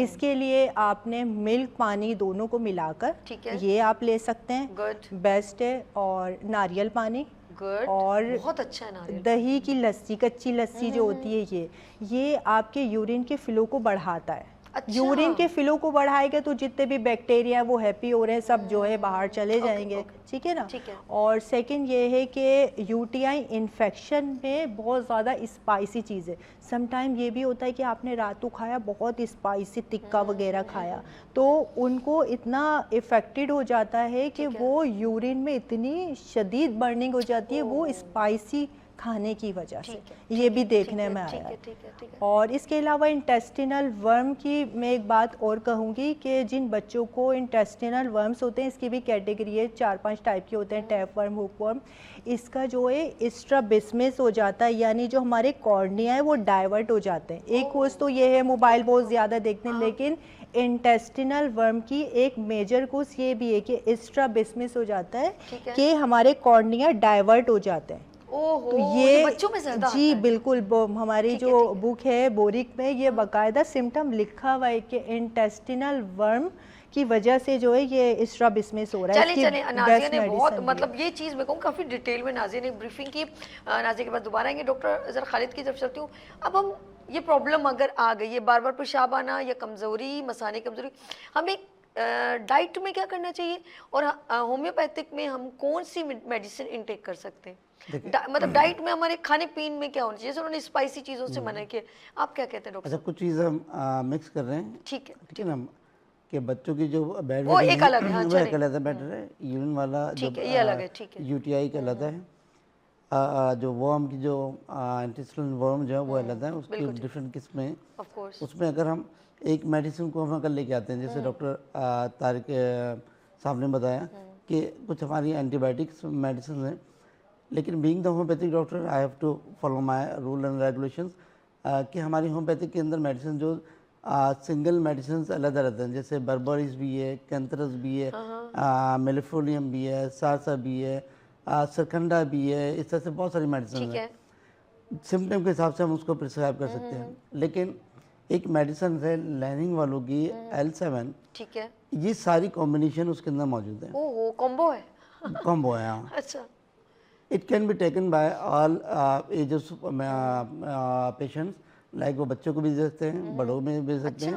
इसके लिए आपने मिल्क पानी दोनों को मिलाकर ये आप ले सकते हैं, बेस्ट है। और नारियल पानी और बहुत अच्छा है नारियल, दही की लस्सी, कच्ची लस्सी जो होती है ये आपके यूरिन के फ्लो को बढ़ाता है। यूरिन के फ्लो को बढ़ाएगा तो जितने भी बैक्टीरिया वो हैप्पी हो रहे हैं सब जो है बाहर चले जाएंगे, ठीक है ना। और सेकंड ये है कि यूटीआई इन्फेक्शन में बहुत ज़्यादा स्पाइसी चीज़ है। समटाइम ये भी होता है कि आपने रात को खाया बहुत स्पाइसी टिक्का वगैरह खाया, तो उनको इतना इफेक्टेड हो जाता है कि वो यूरिन में इतनी शदीद बर्निंग हो जाती है वो स्पाइसी खाने की वजह से, ये भी देखने में आया है। और इसके अलावा इंटेस्टिनल वर्म की मैं एक बात और कहूँगी कि जिन बच्चों को इंटेस्टिनल वर्म्स होते हैं, इसकी भी कैटेगरी है, 4-5 टाइप के होते हैं, टैप वर्म, हुक वर्म। इसका जो है स्ट्राबिस्मस हो जाता है, यानी जो हमारे कॉर्निया है वो डाइवर्ट हो जाते हैं। एक कोर्स तो ये है मोबाइल बहुत ज़्यादा देखते हैं, लेकिन इंटेस्टिनल वर्म की एक मेजर कोर्स ये भी है कि स्ट्राबिस्मस हो जाता है कि हमारे कॉर्निया डाइवर्ट हो जाते हैं। तो ये बच्चों में ज़्यादा जी बिल्कुल, हमारी जो बुक है बोरिक में ये बाकायदा सिम्टम लिखा हुआ है कि इंटेस्टिनल वर्म की वजह से जो है ये स्ट्राबिस्मस हो रहा है। चलिए नाज़िया ने बहुत, मतलब ये चीज़ मैं कहूँ काफ़ी डिटेल में नाज़िया ने ब्रीफिंग की। नाज़िया के बाद दोबारा आएंगे, डॉक्टर ज़रा खालिद की तरफ चलती हूँ। अब हम ये प्रॉब्लम अगर आ गई है, बार बार पेशाब आना या कमज़ोरी, मसाने की कमज़ोरी, हमें डाइट में क्या करना चाहिए और होम्योपैथिक में हम कौन सी मेडिसिन इनटेक कर सकते हैं? मतलब डाइट में हमारे खाने पीने में क्या होना चाहिए? जैसे उन्होंने स्पाइसी चीज़ों से मना किया, आप क्या कहते हैं डॉक्टर? अच्छा, कुछ चीज़ हम मिक्स कर रहे हैं, ठीक है ना, कि बच्चों की जो बेड वो एक अलग है, वो एक अलग बेटर है, यूरिन वाला जो ये अलग है, ठीक है, यूटीआई का अलग है, जो वर्म की जो इंटेस्टिनल वर्म जो है वो अलग है, उसकी डिफरेंट किस्में हैं। उसमें अगर हम एक मेडिसिन को हम अगर लेके आते हैं, जैसे डॉक्टर तारिक साहब ने बताया कि कुछ हमारी एंटीबायोटिक्स मेडिसिन हैं, लेकिन being the homeopathic doctor I have to follow my rule and regulations, कि हमारी होम्योपैथिक के अंदर मेडिसिन जो सिंगल मेडिसिन अलग अलग हैं, जैसे बर्बरीज भी है, कैंथरस भी है, मेलिफोलियम भी है, सारसा भी है, सरकंडा भी है, इस तरह से बहुत सारी मेडिसिन है। सिम्टम के हिसाब से हम उसको प्रिस्क्राइब कर सकते हैं। लेकिन एक मेडिसिन है लैनिंग वालों की L7, ठीक है, ये सारी कॉम्बिनेशन उसके अंदर मौजूद है। ओह, कॉम्बो है, कॉम्बो है, हाँ। अच्छा, it can be taken by all ages patients, like वो बच्चों को भी दे सकते हैं, बड़ों में भी दे सकते हैं,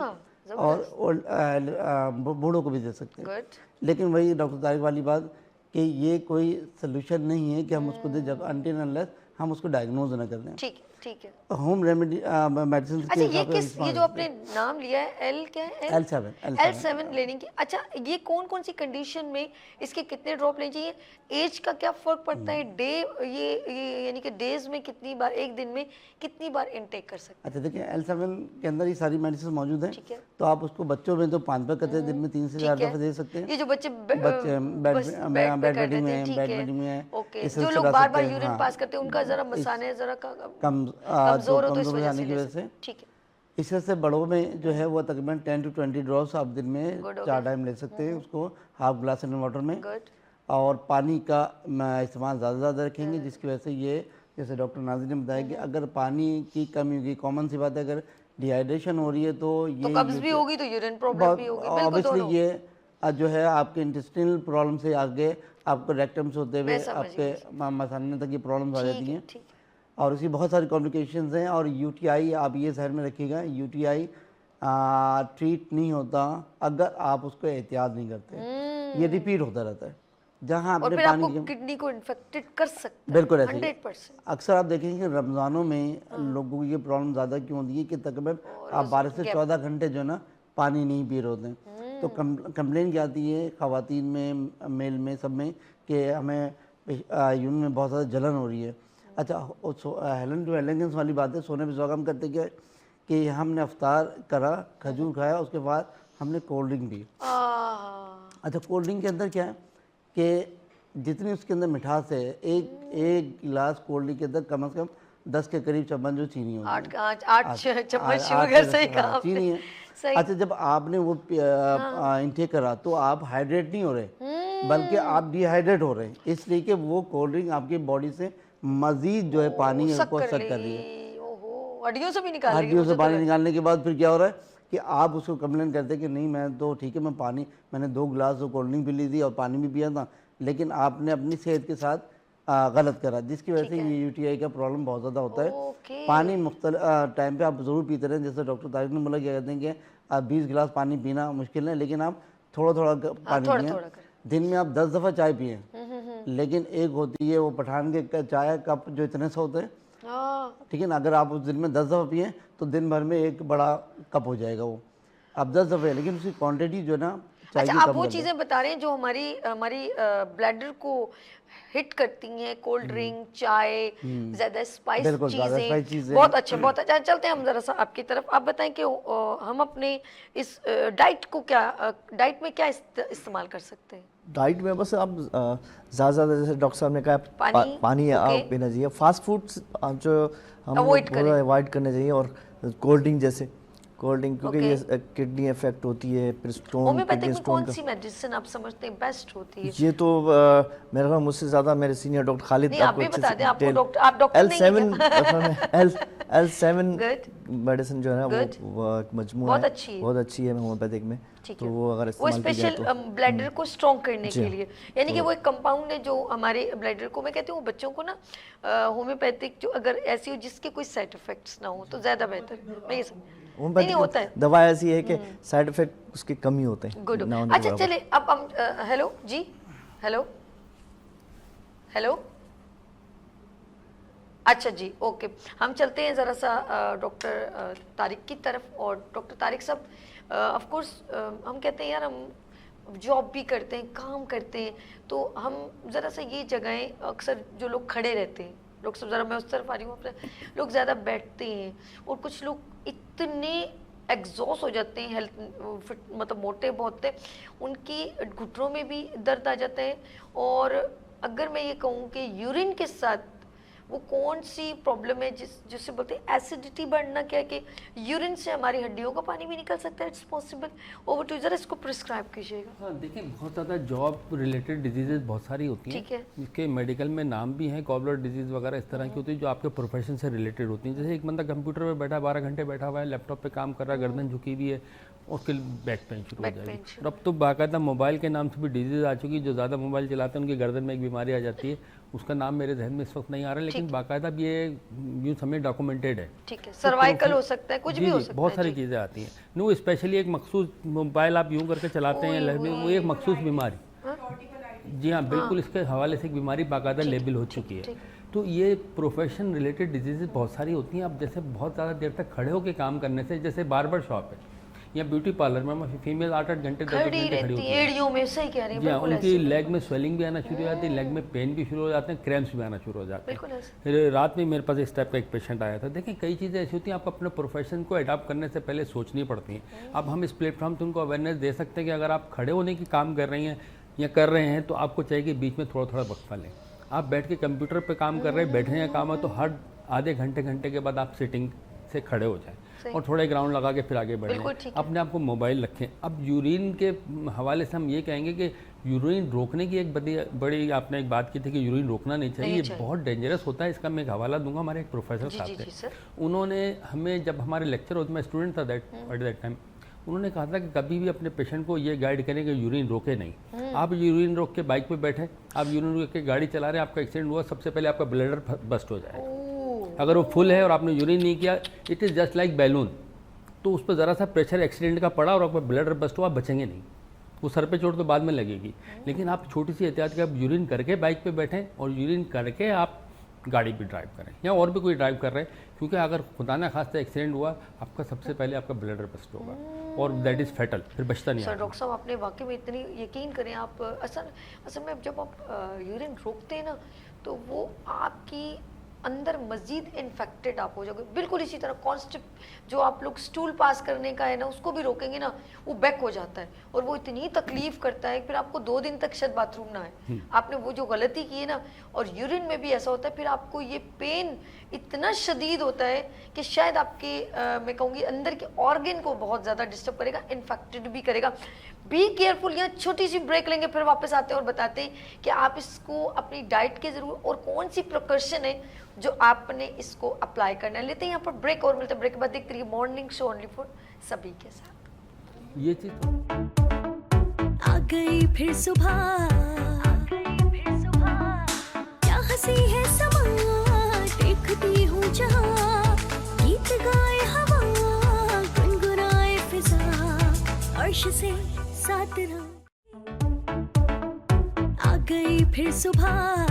और बूढ़ों को भी दे सकते हैं। लेकिन वही डॉक्टर तारिक वाली बात कि ये कोई सोल्यूशन नहीं है कि हम उसको दें जब अनटिल अनलेस हम उसको डायग्नोज ना कर दें। ठीक है। होम रेमेडी मेडिसिन अच्छा, ये जो आपने नाम लिया है एल क्या है? L7 लेने की। अच्छा, ये कौन कौन सी कंडीशन में इसके कितने ड्रॉप लेने चाहिए? एज का क्या फर्क पड़ता है? डे ये यानी कि डेज में कितनी बार, एक दिन में कितनी बार इनटेक कर सकते हैं? अच्छा देखिए, L7 के अंदर ये सारी मेडिसिन मौजूद है। ठीक है। तो आप उसको बच्चों में तो 5 बार कहते हैं, दिन में 3 से 4 दफे दे सकते हैं। ये जो बच्चे बेड में है, ओके, जो लोग बार बार यूरिन पास करते हैं उनका जरा मसाने जरा कमजोर हो तो इस वजह से। ठीक है। इससे से बड़ों में जो है वो तकरीबन 10 to 20 ड्रॉप्स आप दिन में 4 टाइम ले सकते हैं उसको, हाफ ग्लास इन वाटर में। और पानी का इस्तेमाल ज़्यादा रखेंगे, जिसकी वजह से ये, जैसे डॉक्टर नाज़िर ने बताया कि अगर पानी की कमी होगी, कॉमन सी बात है, अगर डिहाइड्रेशन हो रही है तो ये कब्ज भी होगी, तो यूरिन प्रॉब्लम भी होगी। ऑब्वियसली ये जो है आपके इंटेस्टिनल प्रॉब्लम से आगे आपको रेक्टम से होते हुए आपके मसाने तक ये प्रॉब्लम आ जाती हैं। और उसकी बहुत सारी कॉम्प्लिकेशंस हैं। और यूटीआई आप ये जहन में रखिएगा, यूटीआई ट्रीट नहीं होता अगर आप उसको एहतियात नहीं करते, ये रिपीट होता रहता है। जहाँ आपने पानी की किडनी को इन्फेक्टेड कर सकता है। बिल्कुल ऐसे 100%। अक्सर आप देखेंगे कि रमज़ानों में लोगों की ये प्रॉब्लम ज़्यादा क्यों होती है कि तकरीबन आप 12 से 14 घंटे जो है ना पानी नहीं पी रहे होते हैं। तो कंप्लेन क्या आती है ख़वातीन में, मेल में, सब में, कि हमें यूरिन में बहुत ज़्यादा जलन हो रही है। अच्छा, हेलन टू एलिगेंस वाली बात है, सोने पे सुहागा हम करते क्या कि हमने अफ्तार करा, खजूर खाया, उसके बाद हमने कोल्ड ड्रिंक पी। अच्छा, कोल्ड ड्रिंक के अंदर क्या है कि जितनी उसके अंदर मिठास है, एक गिलास कोल्ड ड्रिंक के अंदर कम से कम 10 के करीब चम्मच जो चीनी होती है, 8 चम्मच शुगर से चीनी है। अच्छा, जब आपने वो इंटेक करा तो आप हाइड्रेट नहीं हो रहे, बल्कि आप डिहाइड्रेट हो रहे हैं, इसलिए कि वो कोल्ड ड्रिंक आपकी बॉडी से मजीद जो है पानी को सक कर रही है। हड्डियों से भी निकाल रही है। हड्डियों से पानी निकालने के बाद फिर क्या हो रहा है कि आप उसको कंप्लेन करते हैं कि नहीं, मैं तो ठीक है, मैंने 2 गिलास कोल्ड ड्रिंक पी ली थी और पानी भी पिया था, लेकिन आपने अपनी सेहत के साथ गलत करा, जिसकी वजह से ये यूटीआई का प्रॉब्लम बहुत ज़्यादा होता है। पानी मुख्तलिफ टाइम पे आप ज़रूर पीते रहें, जैसे डॉक्टर तारिक ने बोला, क्या कहते हैं कि 20 गिलास पानी पीना मुश्किल है, लेकिन आप थोड़ा थोड़ा पानी पिए। दिन में आप 10 दफ़ा चाय पिए, लेकिन एक होती है वो पठान के चाय कप जो इतने से होते हैं, ठीक है ना, अगर आप उस दिन में 10 दफ़ा पिए तो दिन भर में एक बड़ा कप हो जाएगा वो। अब 10 दफ़े, लेकिन उसकी क्वांटिटी जो है ना चाहिए। अच्छा, आप वो चीज़ें बता रहे हैं जो हमारी ब्लैडर को हिट करती हैं, कोल्ड ड्रिंक, चाय, ज़्यादा स्पाइस चीज़ें। बहुत अच्छा। चलते हैं हम ज़रा सा आपकी तरफ। आप बताएं कि हम अपने इस डाइट में क्या इस्तेमाल कर सकते हैं? डाइट में बस आप ज़्यादा जैसे डॉक्टर साहब ने कहा पानी आप पीना चाहिए, फास्ट फूड्स जो हम अवॉइड करने चाहिए, और कोल्ड ड्रिंक जैसे कोल्ड ड्रिंक, क्योंकि ये किडनी इफेक्ट होती है, फिर स्टोन, होम्योपैथिक में कौन सी मेडिसिन आप समझते हैं बेस्ट होती है? ये तो मेरे ख्याल मुझसे ज़्यादा मेरे सीनियर डॉक्टर खालिद आपको बता दें, आपको डॉक्टर, आप डॉक्टर नहीं हैं। L7 मेडिसिन जो है ना वो मजमू है, बहुत अच्छी है होम्योपैथिक में। तो वो अगर वो स्पेशल ब्लैडर को स्ट्रॉन्ग करने के लिए, यानी कि वो एक कंपाउंड है जो हमारे ब्लैडर को, मैं कहती हूँ बच्चों को ना होम्योपैथिक जो अगर ऐसी हो जिसके कोई साइड इफेक्ट्स ना हो तो ज़्यादा बेहतर। मैं नहीं होता है, दवा ऐसी है कि साइड इफेक्ट उसके कम ही होते हैं। गुड। अच्छा, चले अब हम हेलो जी, हेलो। अच्छा जी, ओके, हम चलते हैं ज़रा सा डॉक्टर तारिक की तरफ। और डॉक्टर तारिक साहब, ऑफ कोर्स हम कहते हैं यार, हम जॉब भी करते हैं, काम करते हैं, तो हम ज़रा सा ये जगहें, अक्सर जो लोग खड़े रहते हैं, लोग सब, ज़रा मैं उस तरफ आ रही हूँ अपने, लोग ज़्यादा बैठते हैं, और कुछ लोग इतने एग्जॉस्ट हो जाते हैं, हेल्थ मतलब मोटे बहुत थे, उनकी घुटनों में भी दर्द आ जाता है। और अगर मैं ये कहूँ कि यूरिन के साथ वो कौन सी प्रॉब्लम है जिससे बोलते हैं एसिडिटी बढ़ना, क्या है कि यूरिन से हमारी हड्डियों का पानी भी निकल सकता है? It's possible. ओवर टू ज़रा इसको प्रिस्क्राइब कीजिएगा। हाँ, देखिए, बहुत ज़्यादा जॉब रिलेटेड डिजीजेज बहुत सारी होती हैं, ठीक है, जिसके मेडिकल में नाम भी हैं, गॉल ब्लैडर डिजीज़ वगैरह इस तरह की होती है जो आपके प्रोफेशन से रिलेटेड होती हैं। जैसे एक बंदा कंप्यूटर पर बैठा 12 घंटे बैठा हुआ है, लैपटॉप पे काम कर रहा है, गर्दन झुकी हुई है, उसके बैक पेन शुरू हो जाएगी। और अब तो बाकायदा मोबाइल के नाम से भी डिजीज़ आ चुकी है, जो ज़्यादा मोबाइल चलाते हैं उनकी गर्दन में एक बीमारी आ जाती है, उसका नाम मेरे जहन में इस वक्त नहीं आ रहा है, लेकिन बाकायदा ये यूँ समझ डॉक्यूमेंटेड है। ठीक है, सर्वाइकल हो सकता है, कुछ भी हो सकता है, बहुत सारी चीज़ें आती हैं। नो, स्पेशली एक मखसूस मोबाइल आप यूँ करके चलाते हैं, वो एक मखसूस बीमारी, जी हाँ, बिल्कुल, इसके हवाले से एक बीमारी बाकायदा लेबल हो चुकी है। तो तो ये प्रोफेशन रिलेटेड डिजीज़ बहुत सारी होती हैं। अब जैसे बहुत ज़्यादा देर तक खड़े होकर काम करने से, जैसे बार्बर शॉप है या ब्यूटी पार्लर में फीमेल 8-8 घंटे 10 घंटे खड़ी होती है, एड़ियों में, सही कह रही हैं, जी हाँ, बिल्कुल उनकी ऐसे। लेग में स्वेलिंग भी आना शुरू हो जाती है, लेग में पेन भी शुरू हो जाते हैं, क्रैम्प्स भी आना शुरू हो जाते हैं। बिल्कुल ऐसे। फिर रात में मेरे पास इस टाइप का एक पेशेंट आया था। देखिए कई चीज़ें ऐसी होती हैं, आपको अपने प्रोफेशन को अडॉप्ट करने से पहले सोचनी पड़ती हैं। अब हम इस प्लेटफॉर्म से उनको अवेयरनेस दे सकते हैं कि अगर आप खड़े होने की काम कर रही हैं या कर रहे हैं तो आपको चाहिए कि बीच में थोड़ा थोड़ा वक्फा लें। आप बैठ के कंप्यूटर पे काम कर रहे हैं, बैठने का काम है, तो हर आधे घंटे के बाद आप सिटिंग से खड़े हो जाएं और थोड़ा ग्राउंड लगा के फिर आगे बढ़ें। अपने आप को मोबाइल रखें। अब यूरिन के हवाले से हम ये कहेंगे कि यूरिन रोकने की एक बड़ी आपने एक बात की थी कि यूरिन रोकना नहीं चाहिए, ये बहुत डेंजरस होता है। इसका मैं एक हवाला दूंगा, हमारे एक प्रोफेसर साहब थे, उन्होंने हमें जब हमारे लेक्चर होते, मैं स्टूडेंट था एट दैट टाइम, उन्होंने कहा था कि कभी भी अपने पेशेंट को ये गाइड करें कि यूरिन रोके नहीं। आप यूरिन रोक के बाइक पे बैठे, आप यूरिन रोक के गाड़ी चला रहे हैं, आपका एक्सीडेंट हुआ, सबसे पहले आपका ब्लडर बस्ट हो जाएगा। अगर वो फुल है और आपने यूरिन नहीं किया, it is just like balloon, तो उस पर ज़रा सा प्रेशर एक्सीडेंट का पड़ा और आपका ब्लडर बस्ट हुआ, आप बचेंगे नहीं। वो सर पे चोट तो बाद में लगेगी, लेकिन आप छोटी सी एहतियात के आप यूरिन करके बाइक पे बैठें और यूरिन करके आप गाड़ी भी ड्राइव करें या और भी कोई ड्राइव कर रहे हैं, क्योंकि अगर खुदा ना खास्ता एक्सीडेंट हुआ, आपका सबसे पहले आपका ब्लडर बस्ट होगा और दैट इज़ फैटल, फिर बचता नहीं। सर डॉक्टर साहब, आपने वाकई में इतनी यकीन करें, आप असल में जब आप यूरिन रोकते हैं ना, तो वो आपकी अंदर मजीद इन्फेक्टेड आप हो जाओगे। बिल्कुल इसी तरह कॉन्स्टिप जो आप लोग स्टूल पास करने का है ना, उसको भी रोकेंगे ना, वो बैक हो जाता है और वो इतनी तकलीफ करता है, फिर आपको 2 दिन तक शायद बाथरूम ना आए। आपने वो जो गलती की है ना, और यूरिन में भी ऐसा होता है, फिर आपको ये पेन इतना शदीद होता है कि शायद आपके मैं कहूँगी अंदर के ऑर्गन को बहुत ज़्यादा डिस्टर्ब करेगा, इन्फेक्टेड भी करेगा। Be careful. यहाँ छोटी सी ब्रेक लेंगे, फिर वापस आते हैं और बताते हैं कि आप इसको अपनी डाइट के जरूर और कौन सी प्रिकॉशन है जो आपने इसको अप्लाई करना है। लेते हैं यहाँ पर ब्रेक और मिलते हैं ब्रेक के बाद। देखते रहिए मॉर्निंग शो ओनली फॉर सभी के साथ। ये चीज़ आ गई फिर सुबह, क्या हंसी है समा, देखती हूँ जहाँ, गीत गाए हवा, गुनगुनाए फिजा, अर्श से साथ रहो। आ गई फिर सुबह,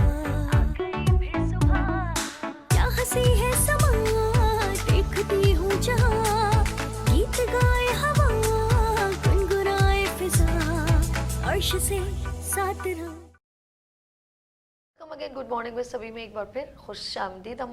क्या हंसी है समा, देखती हूँ जहाँ, गीत गाए हवा, गुनगुनाए फिजा, अर्श से साथ रहो। अगेन गुड मॉर्निंग में सभी में एक बार फिर खुश आमदीद। हम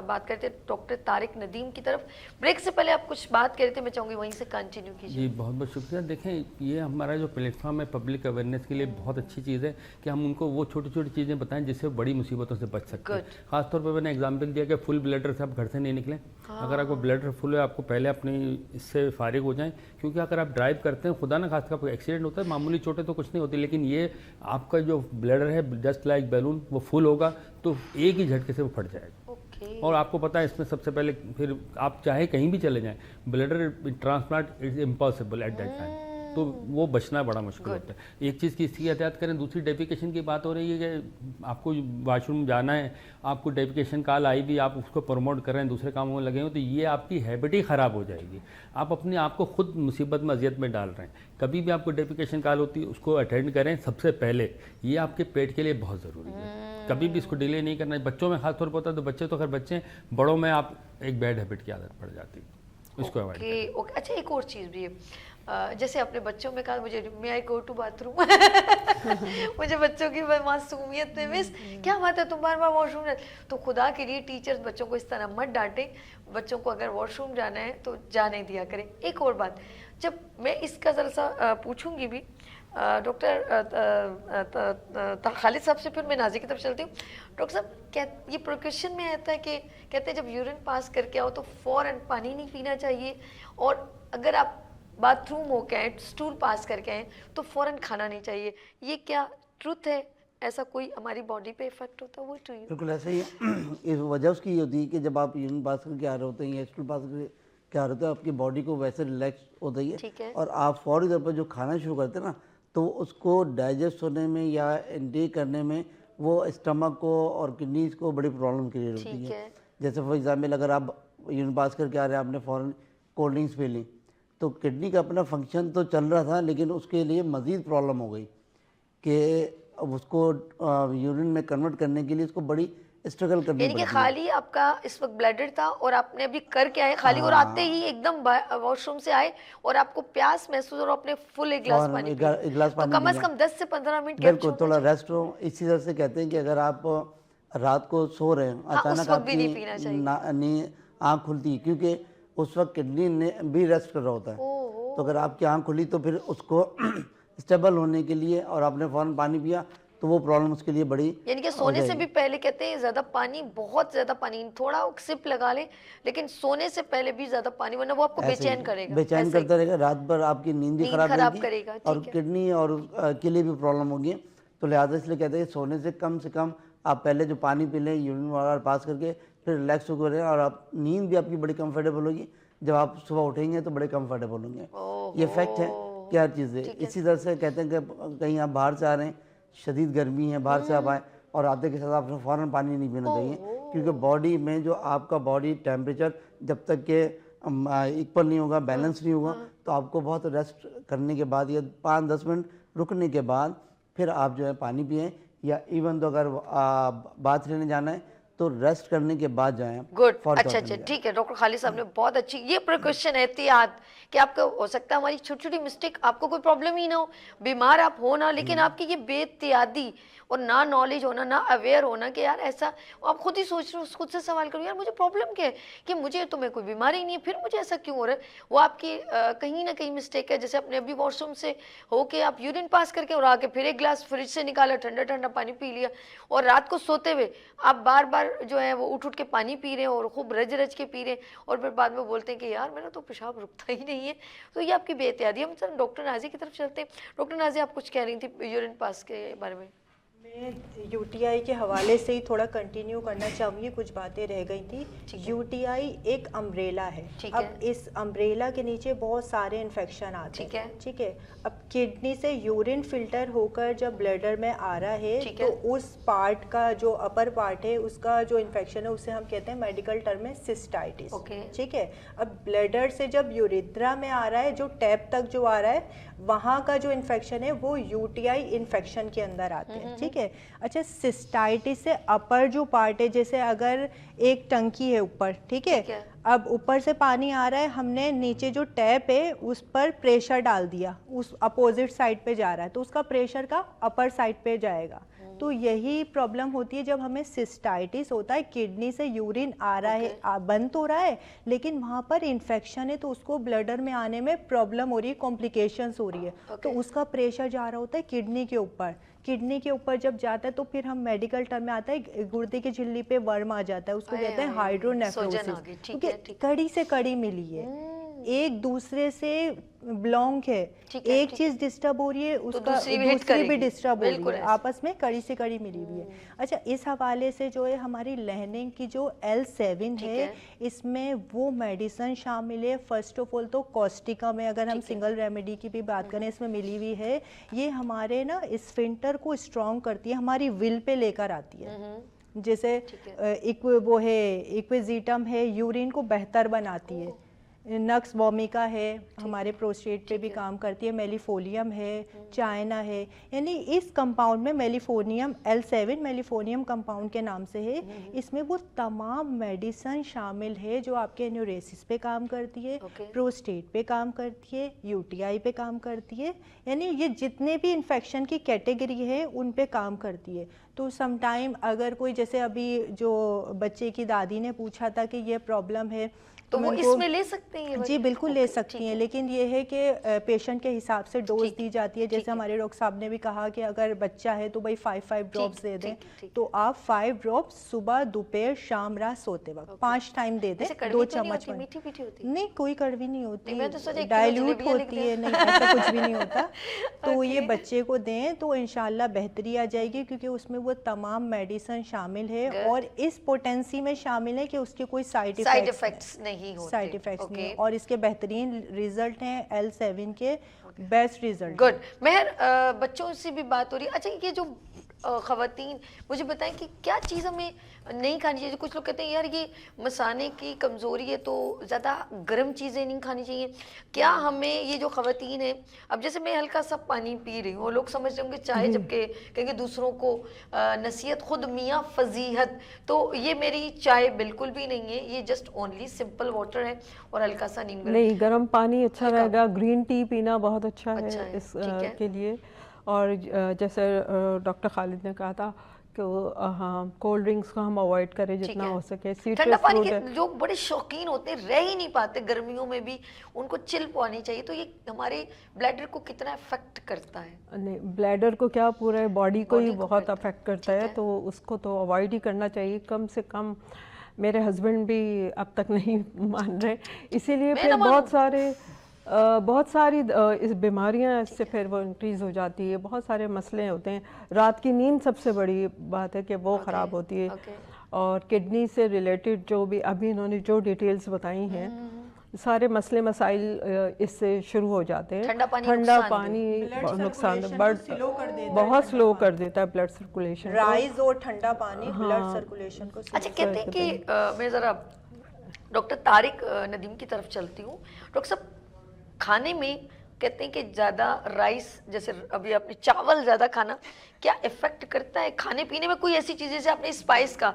बात करते हैं डॉक्टर तारिक नदीम की तरफ। ब्रेक से पहले आप कुछ बात कर रहे थे, मैं चाहूँगी वहीं से कंटिन्यू कीजिए। जी बहुत बहुत शुक्रिया। देखें, ये हमारा जो प्लेटफॉर्म है पब्लिक अवेयरनेस के लिए बहुत अच्छी चीज़ है कि हम उनको वो छोटी छोटी चीज़ें बताएं जिससे वो बड़ी मुसीबतों से बच सकते हैं। खासतौर पर मैंने एग्जाम्पल दिया कि फुल ब्लडर से आप घर से नहीं निकलें। अगर आपको ब्लडर फुल है, आपको पहले अपनी इससे फारिग हो जाएं, क्योंकि अगर आप ड्राइव करते हैं, खुदा ना खास्ता आपको एक्सीडेंट होता है, मामूली चोटें तो कुछ नहीं होती, लेकिन ये आपका जो ब्लडर है जस्ट लाइक बैलून, वो फुल होगा तो एक ही झटके से वो फट जाएगा। और आपको पता है इसमें सबसे पहले, फिर आप चाहे कहीं भी चले जाएं, bladder transplant is impossible at that time, तो वो बचना बड़ा मुश्किल होता है। एक चीज़ की इसकी एहतियात करें। दूसरी डेफिकेशन की बात हो रही है कि आपको वाशरूम जाना है, आपको डेफिकेशन कॉल आई भी, आप उसको प्रमोट कर रहे हैं, दूसरे कामों में लगे हो, तो ये आपकी हैबिट ही ख़राब हो जाएगी। आप अपने आप को खुद मुसीबत में, अजियत में डाल रहे हैं। कभी भी आपको डेफिकेशन कॉल होती है, उसको अटेंड करें सबसे पहले। ये आपके पेट के लिए बहुत ज़रूरी है, कभी भी इसको डिले नहीं करना है। बच्चों में खासतौर पर होता है, तो बच्चे तो खैर बच्चे हैं, बड़ों में आप एक बैड हैबिट की आदत पड़ जाती है, इसको अवॉइड करें। ओके। अच्छा, एक और चीज़ भी है, जैसे अपने बच्चों में कहा, मुझे मे आई गो टू बाथरूम मुझे बच्चों की मासूमियत में मिस, क्या बात है तुम बार बार वॉशरूम जाते, तो खुदा के लिए टीचर्स बच्चों को इस तरह मत डांटें। बच्चों को अगर वॉशरूम जाना है तो जाने दिया करें। एक और बात, जब मैं इसका ज़रा सा पूछूंगी भी डॉक्टर खालिद साहब से, फिर मैं नाज़ी की तरफ चलती हूँ। डॉक्टर साहब, ये प्रिकॉशन में आता है कि कहते हैं जब यूरिन पास करके आओ तो फ़ौरन पानी नहीं पीना चाहिए, और अगर आप बाथरूम हो के आए, स्टूल पास करके आए, तो फ़ौरन खाना नहीं चाहिए। ये क्या ट्रुथ है? ऐसा कोई हमारी बॉडी पे इफेक्ट होता है? वो टू यू बिल्कुल ऐसे ही इस वजह उसकी ये होती है कि जब आप यूरिन पास करके आ रहे होते हैं या स्टूल पास करके क्या होता है, आपकी बॉडी को वैसे रिलैक्स होता ही है, और आप फौरी तौर पर जो खाना शुरू करते हैं ना, तो उसको डाइजेस्ट होने में या इनटेक करने में वो स्टमक को और किडनीज को बड़ी प्रॉब्लम क्रिएट होती है। जैसे फॉर एग्जाम्पल, अगर आप यूरिन पास करके आ रहे हैं, आपने फ़ौरन कोल्ड ड्रिंक्स पी ली, तो किडनी का अपना फंक्शन तो चल रहा था, लेकिन उसके लिए मज़ीद प्रॉब्लम हो गई कि अब उसको यूरिन में कन्वर्ट करने के लिए उसको बड़ी स्ट्रगल करनी यानी कि पड़ती है। खाली आपका इस वक्त ब्लैडर था और आपने अभी करके आए खाली, और आते ही एकदम वॉशरूम से आए और आपको प्यास महसूस और आपने फुल एक गिलास पानी पिया, एक गिलास तो पानी कम से पिया। कम 10 से 15 मिनट गैप बिल्कुल, थोड़ा रेस्ट हो। इसी तरह से कहते हैं कि अगर आप रात को सो रहे हैं, हाँ, उस अचानक वक्त भी नहीं पीना आपकी आँख खुलती है, क्योंकि उस वक्त किडनी ने भी रेस्ट कर रहा होता है। तो अगर आपकी आँख खुली तो फिर उसको स्टेबल होने के लिए और आपने फ़ौरन पानी पिया तो वो प्रॉब्लम उसके लिए बड़ी। यानी कि सोने से भी पहले कहते हैं ज्यादा पानी, बहुत ज्यादा पानी, थोड़ा सिप लगा लें लेकिन सोने से पहले भी ज्यादा पानी, वरना वो आपको बेचैन करेगा, बेचैन करता रहेगा, रात भर आपकी नींद भी खराब करेगा और किडनी और के लिए भी प्रॉब्लम होगी। तो लिहाजा इसलिए कहते हैं सोने से कम आप पहले जो पानी पी लें, यूरिन वगैरह पास करके फिर रिलैक्स हो रहे हैं, और आप नींद भी आपकी बड़ी कंफर्टेबल होगी। जब आप सुबह उठेंगे तो बड़े कंफर्टेबल होंगे। ये फैक्ट है कि हर चीज़ है। इसी तरह से कहते हैं कि कहीं आप बाहर से आ रहे हैं, शदीद गर्मी है, बाहर से आप आए और आते के साथ आपने फ़ौरन पानी नहीं पीना चाहिए, क्योंकि बॉडी में जो आपका बॉडी टेम्परेचर जब तक के इक्वल नहीं होगा, बैलेंस नहीं होगा, तो आपको बहुत रेस्ट करने के बाद या 5-10 मिनट रुकने के बाद फिर आप जो है पानी पिएं, या इवन तो अगर बाथ लेने जाना है तो रेस्ट करने के बाद जाएं। गुड, अच्छा, ठीक है डॉक्टर खालिद साहब ने बहुत अच्छी ये प्रिकॉशन एहतियात कि आपका हो सकता है हमारी छोटी छोटी मिस्टेक, आपको कोई प्रॉब्लम ही ना हो, बीमार आप हो ना, लेकिन आपकी ये बेइत्यादी और ना नॉलेज होना, ना अवेयर होना कि यार ऐसा, आप खुद ही सोच रहे हो, खुद से सवाल करो यार मुझे प्रॉब्लम क्या है, कि मुझे तो मैं कोई बीमारी नहीं है, फिर मुझे ऐसा क्यों हो रहा है। वो आपकी कहीं ना कहीं मिस्टेक है। जैसे अपने अभी वॉशरूम से होके आप यूरिन पास करके और आके फिर एक गिलास फ्रिज से निकाला, ठंडा ठंडा पानी पी लिया, और रात को सोते हुए आप बार बार जो है वो उठ के पानी पी रहे हैं और खूब रज रज के पी रहे हैं, और फिर बाद में बोलते हैं कि यार मेरा तो पेशाब रुकता ही नहीं है। तो ये आपकी बेहतियाती। हम सर डॉक्टर नाजी की तरफ चलते हैं। डॉक्टर नाजी आप कुछ कह रही थी यूरिन पास के बारे में। मैं यूटीआई के हवाले से ही थोड़ा कंटिन्यू करना चाहूँगी, कुछ बातें रह गई थी। यूटीआई एक अम्ब्रेला है। अब इस अम्ब्रेला के नीचे बहुत सारे इन्फेक्शन आते हैं, ठीक है। अब किडनी से यूरिन फिल्टर होकर जब ब्लैडर में आ रहा है तो उस पार्ट का जो अपर पार्ट है उसका जो इन्फेक्शन है उसे हम कहते हैं मेडिकल टर्म में सिस्टाइटिस, ठीक है। अब ब्लैडर से जब यूरिथ्रा में आ रहा है, जो टैप तक जो आ रहा है, वहाँ का जो इन्फेक्शन है वो यूटीआई इन्फेक्शन के अंदर आते हैं, ठीक है। अच्छा, सिस्टाइटिस से अपर जो पार्ट है, जैसे अगर एक टंकी है ऊपर, ठीक है, अब ऊपर से पानी आ रहा है, हमने नीचे जो टैप है उस पर प्रेशर डाल दिया, उस अपोजिट साइड पे जा रहा है तो उसका प्रेशर का अपर साइड पे जाएगा। तो यही प्रॉब्लम होती है जब हमें सिस्टाइटिस होता है, किडनी से यूरिन आ रहा है, बंद तो रहा है लेकिन वहाँ पर इन्फेक्शन है, तो उसको ब्लडर में आने में प्रॉब्लम हो रही है, कॉम्प्लिकेशंस हो रही है, तो उसका प्रेशर जा रहा होता है किडनी के ऊपर। किडनी के ऊपर जब जाता है तो फिर हम मेडिकल टर्म में आता है गुर्दे की झिल्ली पे वर्म आ जाता है, उसको कहते हैं हाइड्रोनेफ्रोसिस, क्योंकि कड़ी से कड़ी मिली है, एक दूसरे से बिलोंग है, एक चीज डिस्टर्ब हो रही है उसका दूसरी भी डिस्टर्ब हो रही है, आपस में कड़ी से कड़ी मिली हुई है। अच्छा, इस हवाले से जो है हमारी लहनिंग की जो L7 है, इसमें वो मेडिसिन शामिल है। फर्स्ट ऑफ ऑल तो कॉस्टिका में, अगर हम सिंगल रेमेडी की भी बात करें, इसमें मिली हुई है, ये हमारे ना स्फिंक्टर को स्ट्रॉन्ग करती है, हमारी विल पे लेकर आती है। जैसे वो है इक्विजिटम है, यूरिन को बेहतर बनाती है। नक्स वोमिका है, हमारे प्रोस्टेट पे भी काम करती है। मेलिफोलियम है, चाइना है, यानी इस कंपाउंड में मेलिफोनियम L7 मेलिफोनियम कंपाउंड के नाम से है, इसमें वो तमाम मेडिसिन शामिल है जो आपके न्यूरेसिस पे काम करती है, प्रोस्टेट पे काम करती है, यूटीआई पे काम करती है, यानी ये जितने भी इन्फेक्शन की कैटेगरी है उन पे काम करती है। तो समटाइम अगर कोई, जैसे अभी जो बच्चे की दादी ने पूछा था कि ये प्रॉब्लम है, तो वो इसमें ले सकते हैं? जी बिल्कुल ले सकती हैं, लेकिन ये है कि पेशेंट के हिसाब से डोज दी जाती है। जैसे हमारे डॉक्टर साहब ने भी कहा कि अगर बच्चा है तो भाई 5 ड्रॉप्स दे दें, तो आप 5 ड्रॉप्स सुबह, दोपहर, शाम, रात सोते वक्त 5 टाइम दे दें। 2 चम्मच नहीं, कोई कड़वी नहीं होती, डाइल्यूट होती है, नहीं ऐसा कुछ भी नहीं होता। तो ये बच्चे को दें तो इंशाल्लाह बेहतरी आ जाएगी, क्योंकि उसमें वो तमाम मेडिसिन शामिल है और इस पोटेंसी में शामिल है कि उसके कोई साइड इफेक्ट्स नहीं, साइड इफेक्ट्स नहीं, और इसके बेहतरीन रिजल्ट हैं L7 के, बेस्ट रिजल्ट। गुड। मेहर, बच्चों से भी बात हो रही है। अच्छा, ये जो ख़वातीन मुझे बताएं कि क्या चीज़ हमें नहीं खानी चाहिए। कुछ लोग कहते हैं यार ये मसाने की कमज़ोरी है तो ज़्यादा गर्म चीज़ें नहीं खानी चाहिए। क्या हमें ये जो ख़वातीन है, अब जैसे मैं हल्का सा पानी पी रही हूँ, लोग समझ रहे होंगे चाय, जबकि कहेंगे दूसरों को नसीहत, खुद मियाँ फजीहत, तो ये मेरी चाय बिल्कुल भी नहीं है, ये जस्ट ओनली सिंपल वाटर है और हल्का सा नीम नहीं, गर्म पानी अच्छा रहेगा। ग्रीन टी पीना बहुत अच्छा है इस के लिए। और जैसे डॉक्टर खालिद ने कहा था कि हाँ, कोल्ड ड्रिंक्स को हम अवॉइड करें जितना हो सके। ठंडा पानी के जो बड़े शौकीन होते हैं, रह ही नहीं पाते गर्मियों में भी, उनको चिल पानी चाहिए। तो ये हमारे ब्लैडर को कितना अफेक्ट करता है? नहीं, ब्लैडर को क्या, पूरे बॉडी को ही बहुत अफेक्ट करता है, तो उसको तो अवॉइड ही करना चाहिए कम से कम। मेरे हस्बैंड भी अब तक नहीं मान रहे, इसीलिए फिर बहुत सारी इस बीमारियां इससे फिर वो इंक्रीज़ हो जाती है। बहुत सारे मसले होते हैं। रात की नींद सबसे बड़ी बात है कि वो ख़राब होती है। और किडनी से रिलेटेड जो भी अभी इन्होंने जो डिटेल्स बताई हैं, सारे मसले मसाइल इससे शुरू हो जाते हैं। ठंडा पानी नुकसान बहुत स्लो कर देता है ब्लड सर्कुलेशन। राइस और ठंडा पानी ब्लड सर्कुलेशन को। अच्छा, कहते हैं कि मैं ज़रा डॉक्टर तारिक नदीम की तरफ चलती हूँ। डॉक्टर साहब, खाने में कहते हैं कि ज़्यादा राइस, जैसे अभी आपने चावल ज़्यादा खाना, क्या इफ़ेक्ट करता है? खाने पीने में कोई ऐसी चीज़ें, जैसे आपने स्पाइस का,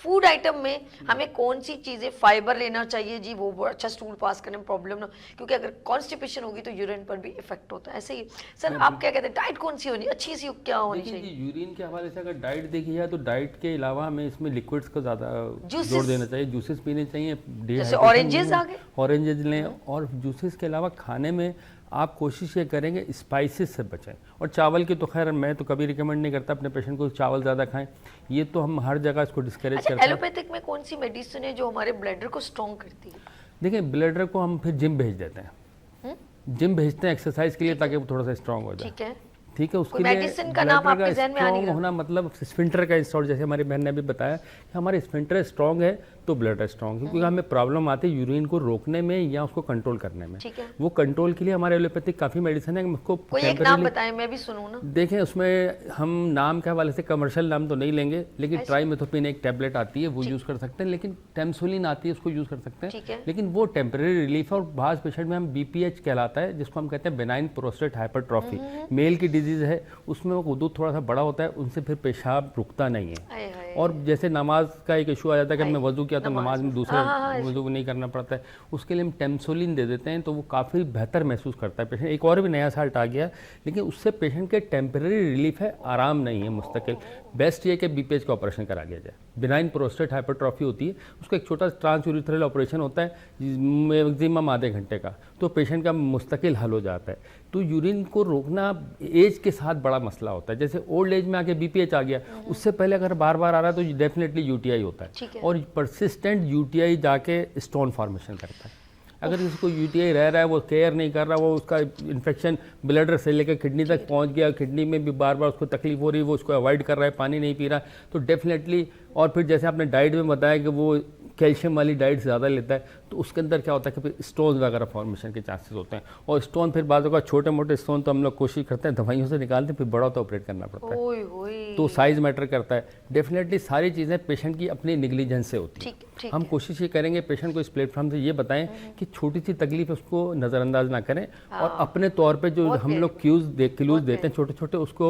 फूड आइटम में हमें कौन सी चीज़ें, फाइबर लेना चाहिए जी, वो अच्छा स्टूल पास करने में प्रॉब्लम ना, क्योंकि अगर कॉन्स्टिपेशन होगी तो यूरिन पर भी इफेक्ट होता है। ऐसे ही सर आप क्या कहते हैं, डाइट कौन सी होनी अच्छी सी, क्या होनी चाहिए? यूरिन के हवाले से अगर डाइट देखी जाए तो डाइट के अलावा हमें इसमें लिक्विड्स को ज़्यादा जोर देना चाहिए। जूसेस पीने चाहिए, जैसे ऑरेंजेस आ गए, ऑरेंजेस लें। और जूसेस के अलावा खाने में आप कोशिश ये करेंगे स्पाइसेस से बचें। और चावल की तो खैर मैं तो कभी रिकमेंड नहीं करता अपने पेशेंट को चावल ज़्यादा खाएं, ये तो हम हर जगह इसको डिस्करेज करते हैं। एलोपैथिक में कौन सी मेडिसिन है जो हमारे ब्लडर को स्ट्रॉन्ग करती है? देखिए, ब्लडर को हम फिर जिम भेज देते हैं, जिम भेजते हैं एक्सरसाइज के लिए, ताकि वो थोड़ा सा स्ट्रॉन्ग हो जाए। ठीक है, उसके लिए मेडिसिन का नाम आपके ज़हन में आ नहीं स्ट्रॉन्ग होना मतलब स्फिंक्टर का इंस्टॉल, जैसे हमारी बहन ने भी बताया कि हमारे स्फिंक्टर स्ट्रॉन्ग है तो ब्लडर स्ट्रॉन्ग है, क्योंकि हमें प्रॉब्लम आती है यूरिन को रोकने में या उसको कंट्रोल करने में। वो कंट्रोल के लिए हमारे एलोपैथिक काफ़ी मेडिसिन है, उसको कोई एक नाम बताएं, मैं भी सुनूं ना। देखें, उसमें हम नाम के हवाले से कमर्शियल नाम तो नहीं लेंगे, लेकिन ट्राइमेथोपिन एक टैबलेट आती है, वो यूज़ कर सकते हैं। लेकिन टेम्सोलिन आती है, उसको यूज़ कर सकते हैं, लेकिन वो टेम्परेरी रिलीफ है। और बाज़ पेशेंट में हम BPH कहलाता है, जिसको हम कहते हैं बेनाइन प्रोस्टेट हाइपरट्रॉफी, मेल की डिजीज़ है, उसमें वो दूध थोड़ा सा बड़ा होता है, उनसे फिर पेशाब रुकता नहीं है। और जैसे नमाज का एक इशू आ जाता है कि हमने वजू किया तो नमाज में दूसरा वजू नहीं करना पड़ता है, उसके लिए हम टेम्सोलिन दे देते हैं, तो वो काफ़ी बेहतर महसूस करता है पेशेंट। एक और भी नया साल्ट आ गया, लेकिन उससे पेशेंट के टेम्परेरी रिलीफ है, आराम नहीं है मुस्तकिल। बेस्ट ये कि BPH का ऑपरेशन करा लिया जाए। बिनाइन प्रोस्टेट हाइपरट्रॉफी होती है, उसका एक छोटा ट्रांसयूरिथ्रल ऑपरेशन होता है, मैक्सिमम आधे घंटे का, तो पेशेंट का मुस्तकिल हल हो जाता है। तो यूरिन को रोकना एज के साथ बड़ा मसला होता है। जैसे ओल्ड एज में आके BPH आ गया, उससे पहले अगर बार बार आ रहा है तो डेफिनेटली UTI होता है, और परसिस्टेंट UTI जाके स्टोन फॉर्मेशन करता है। अगर किसी को UTI रह रहा है, वो केयर नहीं कर रहा, वो उसका इन्फेक्शन ब्लडर से लेकर किडनी तक पहुंच गया, किडनी में भी बार बार उसको तकलीफ हो रही है, वो उसको अवॉइड कर रहा है, पानी नहीं पी रहा, तो डेफिनेटली। और फिर जैसे आपने डाइट में बताया कि वो कैल्शियम वाली डाइट ज़्यादा लेता है, तो उसके अंदर क्या होता है कि फिर स्टोन वगैरह फॉर्मेशन के चांसेस होते हैं। और स्टोन फिर बाज़ का छोटे मोटे स्टोन तो हम लोग कोशिश करते हैं दवाइयों से निकालते हैं, फिर बड़ा तो ऑपरेट करना पड़ता है, तो साइज़ मैटर करता है। डेफिनेटली सारी चीज़ें पेशेंट की अपनी निगलिजेंस से होती है। हम कोशिश ये करेंगे पेशेंट को इस प्लेटफॉर्म से ये बताएं कि छोटी सी तकलीफ उसको नज़रअंदाज ना करें, और अपने तौर पर जो हम लोग क्लूज़ देते हैं छोटे छोटे, उसको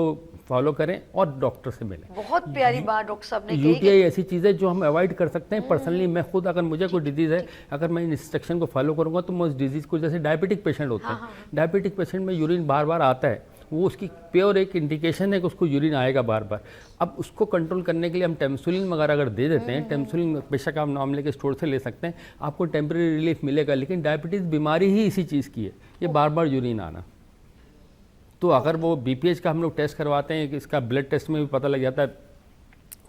फॉलो करें और डॉक्टर से मिलें। बहुत प्यारी बात डॉक्टर साहब ने कही। UTI ऐसी चीज़ है जो हम अवॉइड कर सकते हैं। पर्सनली मैं खुद, अगर मुझे कोई डिजीज़ है, अगर मैं इन इंस्ट्रक्शन को फॉलो करूंगा तो मैं उस डिजीज़ को, जैसे डायबिटिक पेशेंट होते हैं, डायबिटिक पेशेंट में यूरिन बार बार आता है, वो उसकी प्योर एक इंडिकेशन है कि उसको यूरिन आएगा बार बार। अब उसको कंट्रोल करने के लिए हम टेम्सोलिन वगैरह अगर दे देते हैं, टेम्सोलिन बेशक आप नाम लेके स्टोर से ले सकते हैं, आपको टेम्परेरी रिलीफ मिलेगा। लेकिन डायबिटीज़ बीमारी ही इसी चीज़ की है, ये बार बार यूरिन आना। तो अगर वो BPH का हम लोग टेस्ट करवाते हैं, कि इसका ब्लड टेस्ट में भी पता लग जाता है,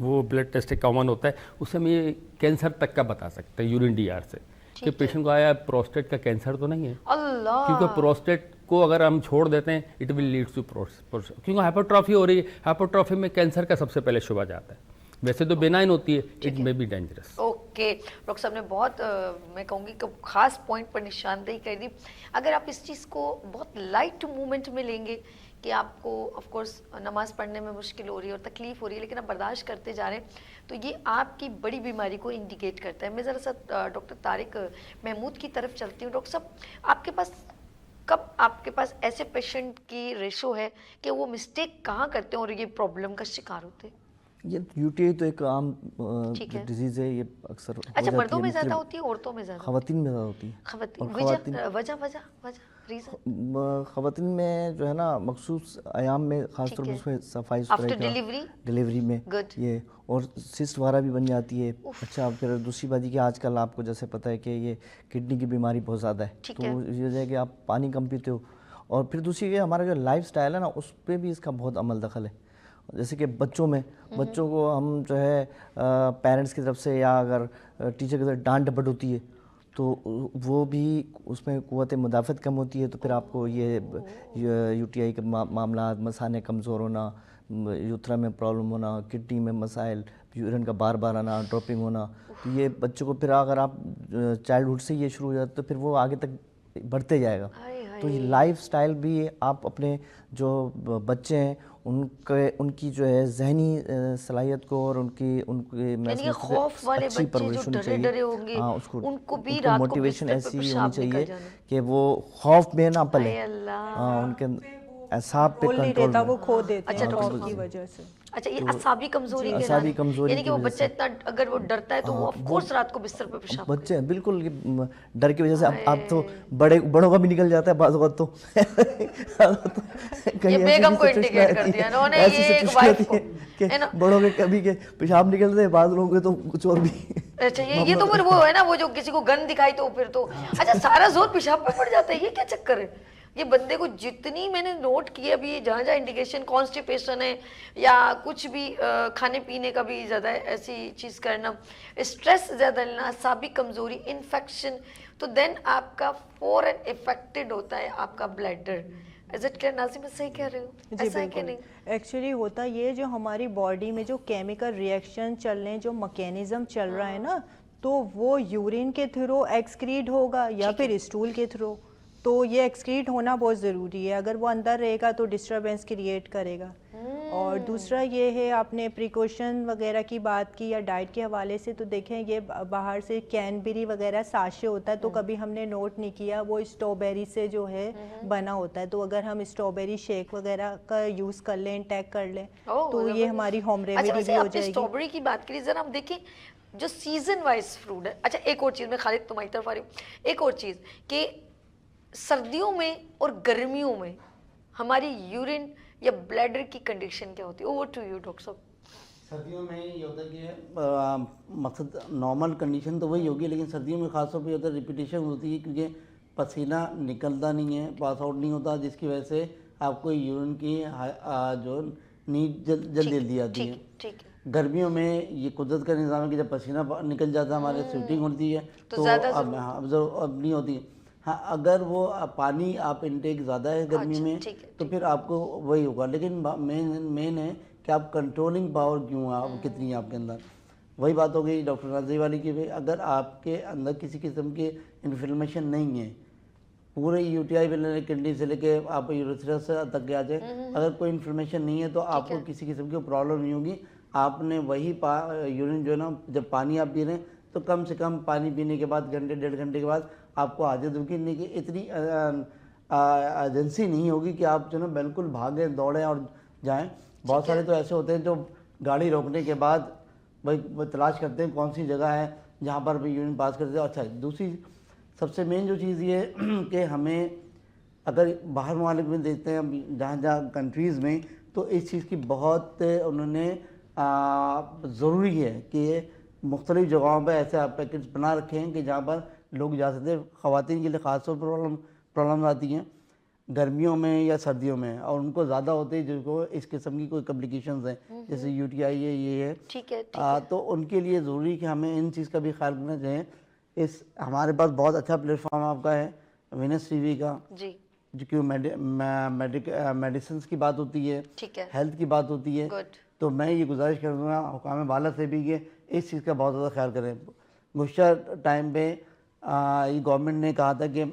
वो ब्लड टेस्ट एक कॉमन होता है, उससे हम ये कैंसर तक का बता सकते हैं यूरिन DR से, कि पेशेंट को आया प्रोस्टेट का कैंसर तो नहीं है। क्योंकि प्रोस्टेट को अगर हम छोड़ देते हैं, इट विल लीड टू क्योंकि हाइपरट्रॉफी हो रही है, हाइपरट्रॉफी में कैंसर का सबसे पहले शुबा जाता है। वैसे तो बेनाइन होती है, it may be dangerous. Okay, doctor साहब ने बहुत मैं कहूँगी कि खास पॉइंट पर निशानदेही कर दी। अगर आप इस चीज़ को बहुत लाइट मूवमेंट में लेंगे कि आपको ऑफ कोर्स नमाज पढ़ने में मुश्किल हो रही है और तकलीफ़ हो रही है, लेकिन आप बर्दाश्त करते जा रहे हैं, तो ये आपकी बड़ी बीमारी को इंडिकेट करता है। मैं ज़रा सा डॉक्टर तारिक महमूद की तरफ चलती हूँ। डॉक्टर साहब, आपके पास ऐसे पेशेंट की रेशो है कि वो मिस्टेक कहाँ करते हैं और ये प्रॉब्लम का शिकार होते हैं? ये यूटीआई तो एक आम डिजीज़ है, ये अक्सर अच्छा मर्दों में ज़्यादा होती है, औरतों में ज़्यादा? ख़वातीन में ज़्यादा होती है। ख़वातीन में जो है ना मखसूस आयाम में ख़ासतौर पर उसमें सफाई सुथराई डिलीवरी में ये और सिस्ट वगैरह भी बन जाती है। अच्छा, फिर दूसरी बात कि आजकल आपको जैसे पता है कि ये किडनी की बीमारी बहुत ज़्यादा है, तो ये वजह है कि आप पानी कम पीते हो। और फिर दूसरी ये हमारा जो लाइफ स्टाइल है ना, उस पर भी इसका बहुत अमल दखल है। जैसे कि बच्चों को हम जो है पेरेंट्स की तरफ से या अगर टीचर की तरफ डांट डपट होती है तो वो भी उसमें क़ुव्वत मुदाफ़त कम होती है, तो फिर आपको ये यूटीआई के मामला, मसाने कमज़ोर होना, यूथरा में प्रॉब्लम होना, किडनी में मसाइल, यूरिन का बार बार आना, ड्रॉपिंग होना, तो ये बच्चों को फिर अगर आप चाइल्डहुड से ये शुरू हो जाए तो फिर वो आगे तक बढ़ते जाएगा। तो ये लाइफ स्टाइल भी आप अपने जो बच्चे हैं उनकी जो है जहनी सलाहियत को और उनकी खौफ वाले अच्छी परवरिश होनी चाहिए। हाँ, उनको मोटिवेशन ऐसी होनी चाहिए कि वो खौफ में ना पले। हाँ, उनके एसाब पे कंट्रोल, वो खो देते हैं खौफ की वजह से। अच्छा, ये असाबी कमजोरी यानी कि वो बच्चा इतना अगर वो डरता है तो वो ऑफ कोर्स रात को बिस्तर पे पेशाब बच्चे बिल्कुल डर की वजह से अब तो बड़ों का भी निकल जाता है बाज़ वक़्त तो ये बेगम को इंडिकेट कर दिया इन्होंने, ये एक वाइफ को बड़ों के कभी के पेशाब निकलते हैं, बाज़ लोगों के तो कुछ और भी। अच्छा, ये तो फिर वो है ना, वो जो किसी को गंद दिखाई तो फिर तो अच्छा सारा जोर पेशाब पे पड़ जाता है। ये क्या चक्कर है? ये बंदे को जितनी मैंने नोट की है अभी, जहाँ जहाँ इंडिकेशन कॉन्स्टिपेशन है या कुछ भी खाने पीने का भी ज़्यादा ऐसी चीज़ करना, स्ट्रेस ज़्यादा लेना, असाबी कमज़ोरी, इन्फेक्शन, तो देन आपका फॉरन इफेक्टेड होता है आपका bladder. Is it clear Nazim, सही कह रहे हो? ऐसा है कि नहीं? एक्चुअली होता ये जो हमारी बॉडी में जो केमिकल रिएक्शन चल रहे हैं, जो मैकेनिज्म चल रहा है ना, तो वो यूरिन के थ्रू एक्सक्रीट होगा या फिर स्टूल के थ्रू। तो ये एक्सक्रीट होना बहुत ज़रूरी है, अगर वो अंदर रहेगा तो डिस्टर्बेंस क्रिएट करेगा। और दूसरा ये है, आपने प्रिकॉशन वगैरह की बात की या डाइट के हवाले से, तो देखें ये बाहर से कैनबेरी वगैरह साशे होता है, तो कभी हमने नोट नहीं किया, वो स्ट्रॉबेरी से जो है बना होता है। तो अगर हम स्ट्रॉबेरी शेक वगैरह का यूज़ कर लें, इंटेक कर लें, तो ये हमारी होम रेमेडी भी हो जाएगी। स्ट्रॉबेरी की बात करिए जरा, हम देखें जो सीजन वाइज फ्रूट है। अच्छा, एक और चीज़, मैं खालिद तुम्हारी तरफ आ रही हूँ, एक और चीज़ कि सर्दियों में और गर्मियों में हमारी यूरिन या ब्लैडर की कंडीशन क्या होती है? ओवर टू यू डॉक्टर साहब। सर्दियों में ये होता है कि मकसद नॉर्मल कंडीशन तो वही होगी, लेकिन सर्दियों में खासतौर पर होता है रिपीटेशन होती है, क्योंकि पसीना निकलता नहीं है, पास आउट नहीं होता, जिसकी वजह से आपको यूरिन की जो नीड जल्दी आती है। ठीक है। गर्मियों में ये कुदरत का निज़ाम है कि जब पसीना निकल जाता है, हमारे स्वेटिंग होती है, तो अब नहीं होती। हाँ, अगर वो पानी आप इनटेक ज़्यादा है गर्मी में तो फिर आपको वही होगा, लेकिन मेन है कि आप कंट्रोलिंग पावर क्यों आप कितनी है आपके अंदर। वही बात हो गई डॉक्टर नाज़ी वाली की, भाई अगर आपके अंदर किसी किस्म की इन्फ्लेमेशन नहीं है, पूरे यूटीआई किडनी से लेके आप यूरेथ्रस तक के आ जाए, अगर कोई इन्फ्लेमेशन नहीं है तो आपको किसी किस्म की प्रॉब्लम नहीं होगी। आपने वही यूरिन जो है ना, जब पानी आप पी रहे हैं तो कम से कम पानी पीने के बाद घंटे डेढ़ घंटे के बाद आपको आदत होगी, नहीं कि इतनी एजेंसी नहीं होगी कि आप जो ना बिल्कुल भागें दौड़ें और जाएं। बहुत सारे तो ऐसे होते हैं जो गाड़ी रोकने के बाद भाई तलाश करते हैं कौन सी जगह है जहाँ पर भी यूरिन पास करते हैं। अच्छा, दूसरी सबसे मेन जो चीज़ ये कि हमें अगर बाहर ममालिक में देखते हैं जहाँ जहाँ कंट्रीज़ में, तो इस चीज़ की बहुत उन्होंने ज़रूरी है कि मुख्तलिफ़ जगहों पर ऐसे आप पैकेट्स बना रखे हैं कि जहाँ पर लोग जा सकते हैं। ख़वातीन के लिए ख़ास तौर पर प्रॉब्लम आती हैं गर्मियों में या सर्दियों में, और उनको ज़्यादा होते हैं जिनको इस किस्म की कोई कम्प्लिकेशंस हैं, जैसे यूटीआई है, ये है। ठीक है। तो उनके लिए ज़रूरी कि हमें इन चीज़ का भी ख्याल रखना चाहिए। इस हमारे पास बहुत अच्छा प्लेटफॉर्म आपका है वीनस टीवी का जी, जो कि मेडिसिन की बात होती है, ठीक है, हेल्थ की बात होती है। तो मैं ये गुजारिश करूँगा हुकाम बाला से भी कि इस चीज़ का बहुत ज़्यादा ख्याल करें। गुज़श्ता टाइम पे ये गवर्नमेंट ने कहा था कि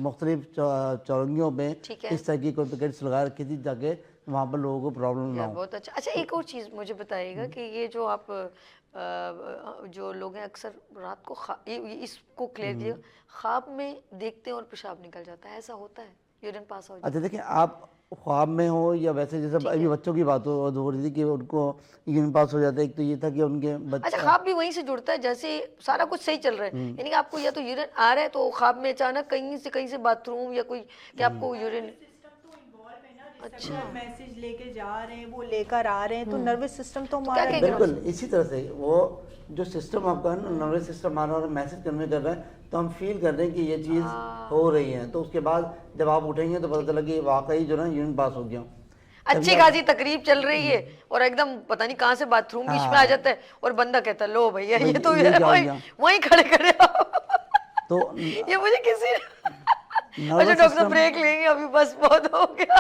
मुख्तलिफ चौरंगियों पे इस तरह की कोई पैकेट्स लगा रखी थी ताकि वहाँ पर लोगों को प्रॉब्लम ना हो। बहुत अच्छा। अच्छा, एक और चीज़ मुझे बताइएगा कि ये जो आप जो लोग हैं अक्सर रात को इसको क्लियर किया, ख्वाब में देखते हैं और पेशाब निकल जाता है, ऐसा होता है, यूरिन पास हो जाता है? अच्छा देखिए, आप ख्वाब में हो या वैसे जैसे अभी बच्चों की बात हो रही थी कि उनको यूरिन पास हो जाता है, एक तो ये था कि उनके अच्छा, ख्वाब भी वहीं से जुड़ता है, जैसे सारा कुछ सही चल रहा है, यानी कि आपको या तो यूरिन आ रहा है तो ख्वाब में अचानक कहीं से बाथरूम या कोई कि आपको यूरिन। अच्छा, मैसेज लेके जा रहे हैं, वो लेकर आ रहे हैं, तो नर्वस सिस्टम तो हमारा बिल्कुल इसी तरह से वो जो सिस्टम आपका है ना, नर्वस सिस्टम हमारा और मैसेज कन्वे कर रहा है, तो हम फील कर रहे हैं कि ये चीज़ हो रही है, तो उसके बाद जब आप उठेंगे तो पता चला कि वाकई जो ना यूरिन पास हो गया। अच्छी खासी तकरीब चल रही है और एकदम पता नहीं कहाँ से बाथरूम बीच में आ जाता है और बंदा कहता है लो भैया ये तो वहीं खड़े खड़े तो ये मुझे किसी अच्छा डॉक्टर ब्रेक लेंगे अभी, बस बहुत हो गया।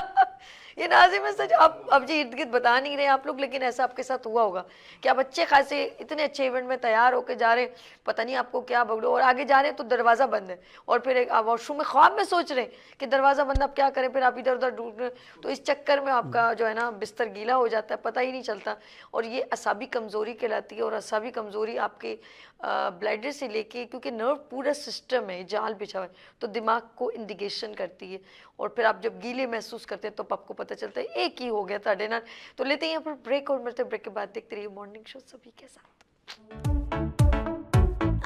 ये नाज़िम है सच, आप अब जी इर्द गिर्द बता नहीं रहे आप लोग, लेकिन ऐसा आपके साथ हुआ होगा कि आप अच्छे खासे इतने अच्छे इवेंट में तैयार होकर जा रहे हैं, पता नहीं आपको क्या बगड़ो, और आगे जा रहे हैं तो दरवाज़ा बंद है, और फिर एक वॉशरूम में ख्वाब में सोच रहे हैं कि दरवाज़ा बंद, आप क्या करें, फिर आप इधर उधर ढूंढ रहे, तो इस चक्कर में आपका जो है ना बिस्तर गीला हो जाता है, पता ही नहीं चलता, और ये असाबी कमज़ोरी कहलाती है। और असाबी कमज़ोरी आपके ब्लैडर से लेके, क्योंकि नर्व पूरा सिस्टम है, जाल बिछा हुआ है, तो दिमाग को इंडिकेशन करती है, और फिर आप जब गीले महसूस करते हैं तो आपको पता चलता है एक ही हो गया ताड़े नाल। तो लेते हैं यहाँ पर ब्रेक, और मिलते ब्रेक के बाद देखते रहिए मॉर्निंग शो सभी के साथ।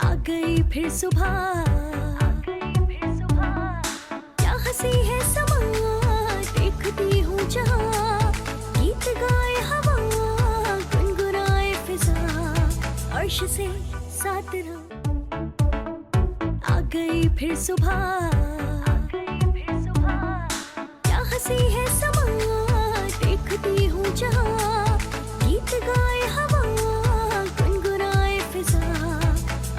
आ गई फिर सुबह, क्या हंसी है समा, देखती हूँ जहाँ, गीत गाए हवा, गुनगुनाए फिजा, अर्श से साथ रहो। आ गई फिर सुबह, क्या हंसी है समा, देखती हूँ जहाँ, गीत गाए हवा, गुनगुनाए फिजा,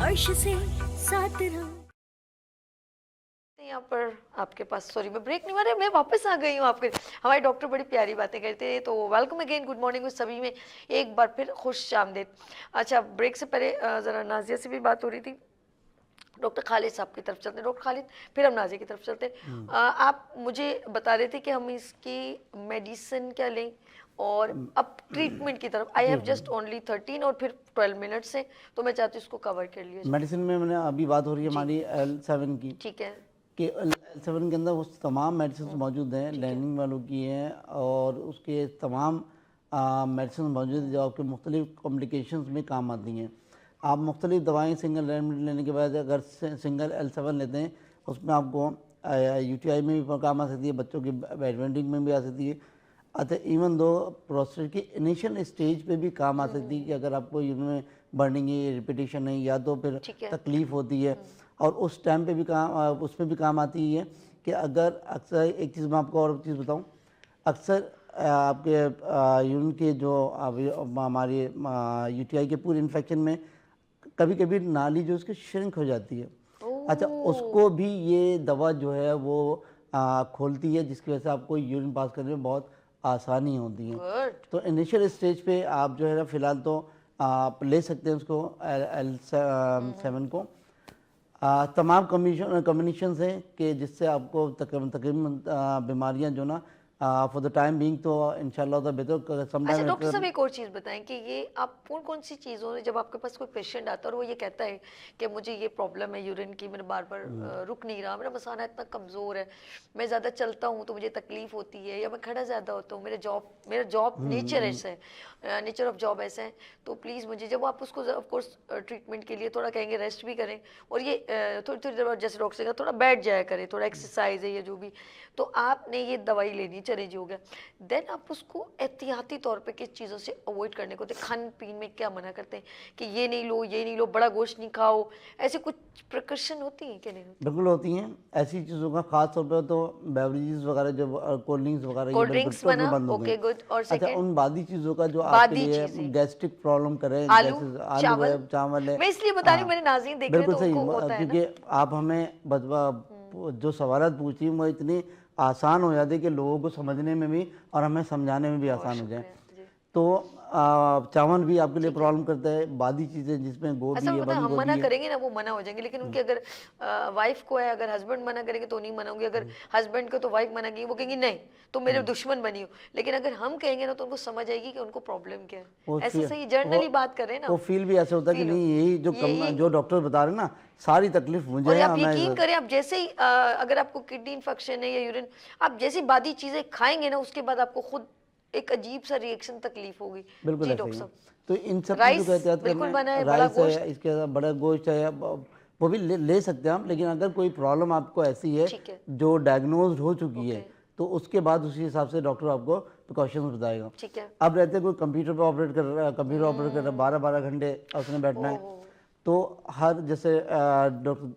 अर्श से साथ रहो। यहाँ पर आपके पास, सॉरी मैं ब्रेक नहीं मारे, मैं वापस आ गई हूँ आपके। हमारे डॉक्टर बड़ी प्यारी बातें करते हैं, तो वेलकम अगेन, गुड मॉर्निंग उस सभी में एक बार फिर खुश आमदीद। अच्छा, ब्रेक से पहले ज़रा नाजिया से भी बात हो रही थी, डॉक्टर खालिद साहब की तरफ चलते हैं, डॉक्टर खालिद फिर हम नाजिया की तरफ चलते हैं। आप मुझे बता रहे थे कि हम इसकी मेडिसिन क्या लें, और अब ट्रीटमेंट की तरफ। आई हैव जस्ट ओनली 13 और फिर 12 मिनट्स से, तो मैं चाहती हूँ इसको कवर कर लिया। मेडिसिन में मैंने अभी बात हो रही है हमारी L7 की, ठीक है, कि L7 के अंदर वो तमाम मेडिसिन मौजूद हैं, लैनिंग वालों की हैं, और उसके तमाम मेडिसिन मौजूद हैं जो आपके मुख्तलिफ कॉम्प्लिकेशंस में काम आती हैं। आप मुख्तलिफ दवाएँ सिंगल लेने के बाद अगर सिंगल L7 लेते हैं, उसमें आपको UTI में भी काम आ सकती है, बच्चों की बैडमिंटन में भी आ सकती है। अच्छा, इवन दो प्रोस्टेट की इनिशियल स्टेज पे भी काम आ सकती है कि अगर आपको यूरिन बर्निंग है, रिपीटेशन है, या तो फिर तकलीफ़ होती है, और उस टाइम पे भी काम, उसमें भी काम आती है कि अगर अक्सर एक चीज़ मैं आपको और चीज़ बताऊँ, अक्सर आपके यूरिन के जो हमारी UTI के पूरे इन्फेक्शन में कभी कभी नाली जो उसकी श्रिंक हो जाती है। अच्छा, उसको भी ये दवा जो है वो खोलती है, जिसकी वजह से आपको यूरिन पास करने में बहुत आसानी होती है। तो इनिशियल स्टेज पे आप जो है ना फ़िलहाल तो आप ले सकते हैं उसको L7 को। तमाम कम्बिनेशंस हैं कि जिससे आपको तकरीबन बीमारियां जो ना फॉर द टाइम बीइंग तो इंशाल्लाह तो बेहतर। अच्छा डॉक्टर साहब, एक और चीज़ बताएं कि ये आप कौन सी चीज़ों में, जब आपके पास कोई पेशेंट आता है और वो ये कहता है कि मुझे ये प्रॉब्लम है यूरिन की, मेरे बार बार रुक नहीं रहा, मेरा मसाना इतना कमज़ोर है, मैं ज़्यादा चलता हूँ तो मुझे तकलीफ़ होती है, या मैं खड़ा ज़्यादा होता हूँ, मेरा जॉब नेचर ऐसा है, नेचर ऑफ जॉब ऐसा है, तो प्लीज़ मुझे, जब आप उसको ऑफकोर्स ट्रीटमेंट के लिए थोड़ा कहेंगे रेस्ट भी करें, और ये थोड़ी थोड़ी देर जैसे डॉक्टर से थोड़ा बैठ जाया करें, थोड़ा एक्सरसाइज है या जो भी, तो आपने ये दवाई लेनी, चले जी हो गया, देन आप उसको एहतियाती तौर पे किस चीज़ों से अवॉइड करने को, खान पीन में क्या मना करते हैं कि ये नहीं लो, ये नहीं लो, बड़ा गोश्त नहीं खाओ, ऐसे कुछ प्रिकॉशन होती हैं कि नहीं होती? बिल्कुल होती हैं ऐसी चीज़ों का, खास तौर पे तो बेवरेजेस वगैरह, जो कोल्ड ड्रिंक्स वगैरह, कोल्ड ड्रिंक्स बना, ओके गुड, और अच्छा उन बादी चीज़ों का जो आपके लिए गैस्ट्रिक प्रॉब्लम करे, आलू चावल है, मैं इसलिए बता रही हूँ, मेरे नाज़रीन देख रहे हैं तो उनको होता है ना, क्योंकि आप हमें जो सवालात पूछी हैं वो इतनी आसान हो जाती है कि लोगों को समझने में भी और हमें समझाने में भी आसान हो जाए। तो चावल भी आपके लिए प्रॉब्लम करता है, बादी चीज़ें जिसमें गोभी असल है, में पता है, बंद हम गोभी मना है। करेंगे ना वो मना हो जाएंगे, लेकिन उनकी अगर वाइफ को है, अगर हस्बैंड मना करेंगे तो नहीं मना होंगे, अगर हस्बैंड को तो वाइफ मना करेंगी, वो कहेंगी नहीं तो मेरे दुश्मन बनी हो। लेकिन अगर हम कहेंगे ना तो उनको समझ आएगी कि उनको प्रॉब्लम क्या वो है। ऐसे फील- सही जनरली बात कर रहे हैं ना, वो फील भी ऐसे होता है कि फील नहीं, यही जो जो डॉक्टर बता रहे हैं ना, सारी तकलीफ मुझे और है। आप यकीन करें, आप जैसे ही अगर आपको किडनी इन्फेक्शन है या यूरिन, आप जैसी बादी चीजें खाएंगे ना, उसके बाद आपको खुद एक अजीब सा रिएक्शन तकलीफ होगी। बिल्कुल जी ऐसे डॉक्टर ही। साहब, तो इन सब राइस चीज़ों का एहतियात बिल्कुल बना करना है, है। बड़ा राइस गोश्त, है, इसके साथ बड़ा गोश्त है, वो भी ले सकते हैं आप। लेकिन अगर कोई प्रॉब्लम आपको ऐसी है ठीक है, जो डायग्नोज हो चुकी है, तो उसके बाद उसी हिसाब से डॉक्टर आपको प्रिकॉशंस बताएगा। ठीक है। अब रहते कोई कंप्यूटर पर ऑपरेट कर रहा है, कंप्यूटर ऑपरेट कर रहा है, 12-12 घंटे उसने बैठना है, तो हर जैसे डॉक्टर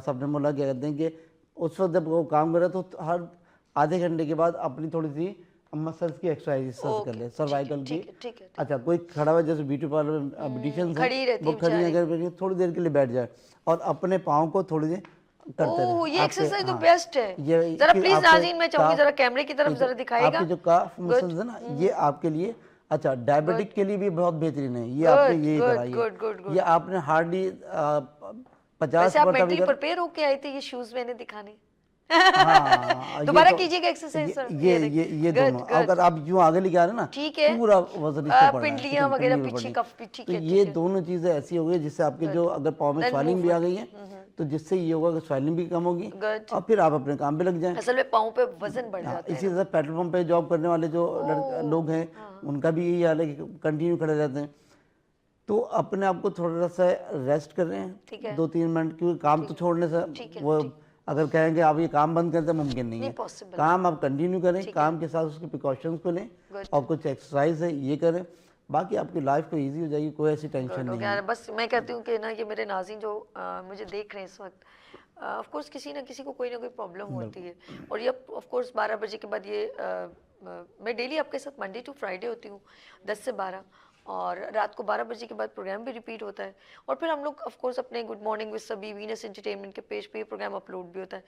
साहब ने बोला, क्या कहते हैं कि उस वक्त जब वो काम कर रहा है तो हर आधे घंटे के बाद अपनी थोड़ी सी मसल्स की एक्सरसाइज कर ले, सर्वाइकल की। ठीक है। अच्छा, कोई खड़ा हुआ जैसे ब्यूटी पार्लर ब्यूटिशियंस खड़ी रहती वो है खड़ी बेचारी। अगर थोड़ी देर के लिए बैठ जाए और अपने पाँव को थोड़ी देर करते रहे। ओह, ये आपके- एक्सरसाइज तो हाँ, बेस्ट है। ये जरा कि प्लीज आपके नाज़रीन, मैं चाहूंगी काफ- जरा कैमरे की तरफ जरा दिखाएगा। आपके जो काफ मसल्स है ना, ये आपके लिए, अच्छा डायबिटिक के लिए भी बहुत बेहतरीन है। ये आपने यही कराइए। गुड। ये आपने हार्डली 50 वैसे आप मिनट मेंटली अभी प्रिपेयर होके आए थे ये शूज मैंने दिखाने। हाँ, दोबारा ये तो- कीजिएगा एक्सरसाइज सर। ये दोनों अगर आप यूं आगे लेके आ रहे हैं ना, ठीक है, पूरा वजन इस पे पड़ रहा है, पिंडलियां ठीक है, वगैरह पिंडली पे पीछे पड़ कफ रही है। ठीक तो है, ये ठीक है। दोनों चीजें ऐसी हो गई जिससे आपके जो अगर पाँव में Then स्वेलिंग भी आ गई है, movement। तो जिससे ये होगा कि स्वेलिंग भी कम होगी Good। और फिर आप अपने काम पे लग जाएं। असल में पाँव पे वजन बढ़ जाता इसी है। तरह पेट्रोल पंप पे जॉब करने वाले जो लोग हैं, उनका भी यही हाल है कि कंटिन्यू खड़े रहते हैं। तो अपने आप को थोड़ा सा रेस्ट कर रहे ठीक हैं है। 2-3 मिनट, क्योंकि काम तो छोड़ने ठीक से है, वो अगर कहेंगे आप ये काम बंद करते, मुमकिन नहीं है। possible। काम आप कंटिन्यू करें, काम के साथ उसके प्रिकॉशंस को लें और कुछ एक्सरसाइज है ये करें, बाकी आपकी लाइफ को इजी हो जाएगी, कोई ऐसी टेंशन नहीं है। बस मैं कहती हूँ कि ना, ये मेरे नाज़रीन जो मुझे देख रहे हैं इस वक्त, ऑफ कोर्स किसी ना किसी को कोई ना कोई प्रॉब्लम होती है, और ये ऑफ कोर्स 12 बजे के बाद ये मैं डेली आपके साथ मंडे टू फ्राइडे होती हूँ 10 से 12, और रात को 12 बजे के बाद प्रोग्राम भी रिपीट होता है, और फिर हम लोग ऑफ कोर्स अपने गुड मॉर्निंग विद सभी वीनस एंटरटेनमेंट के पेज पे ये प्रोग्राम अपलोड भी होता है।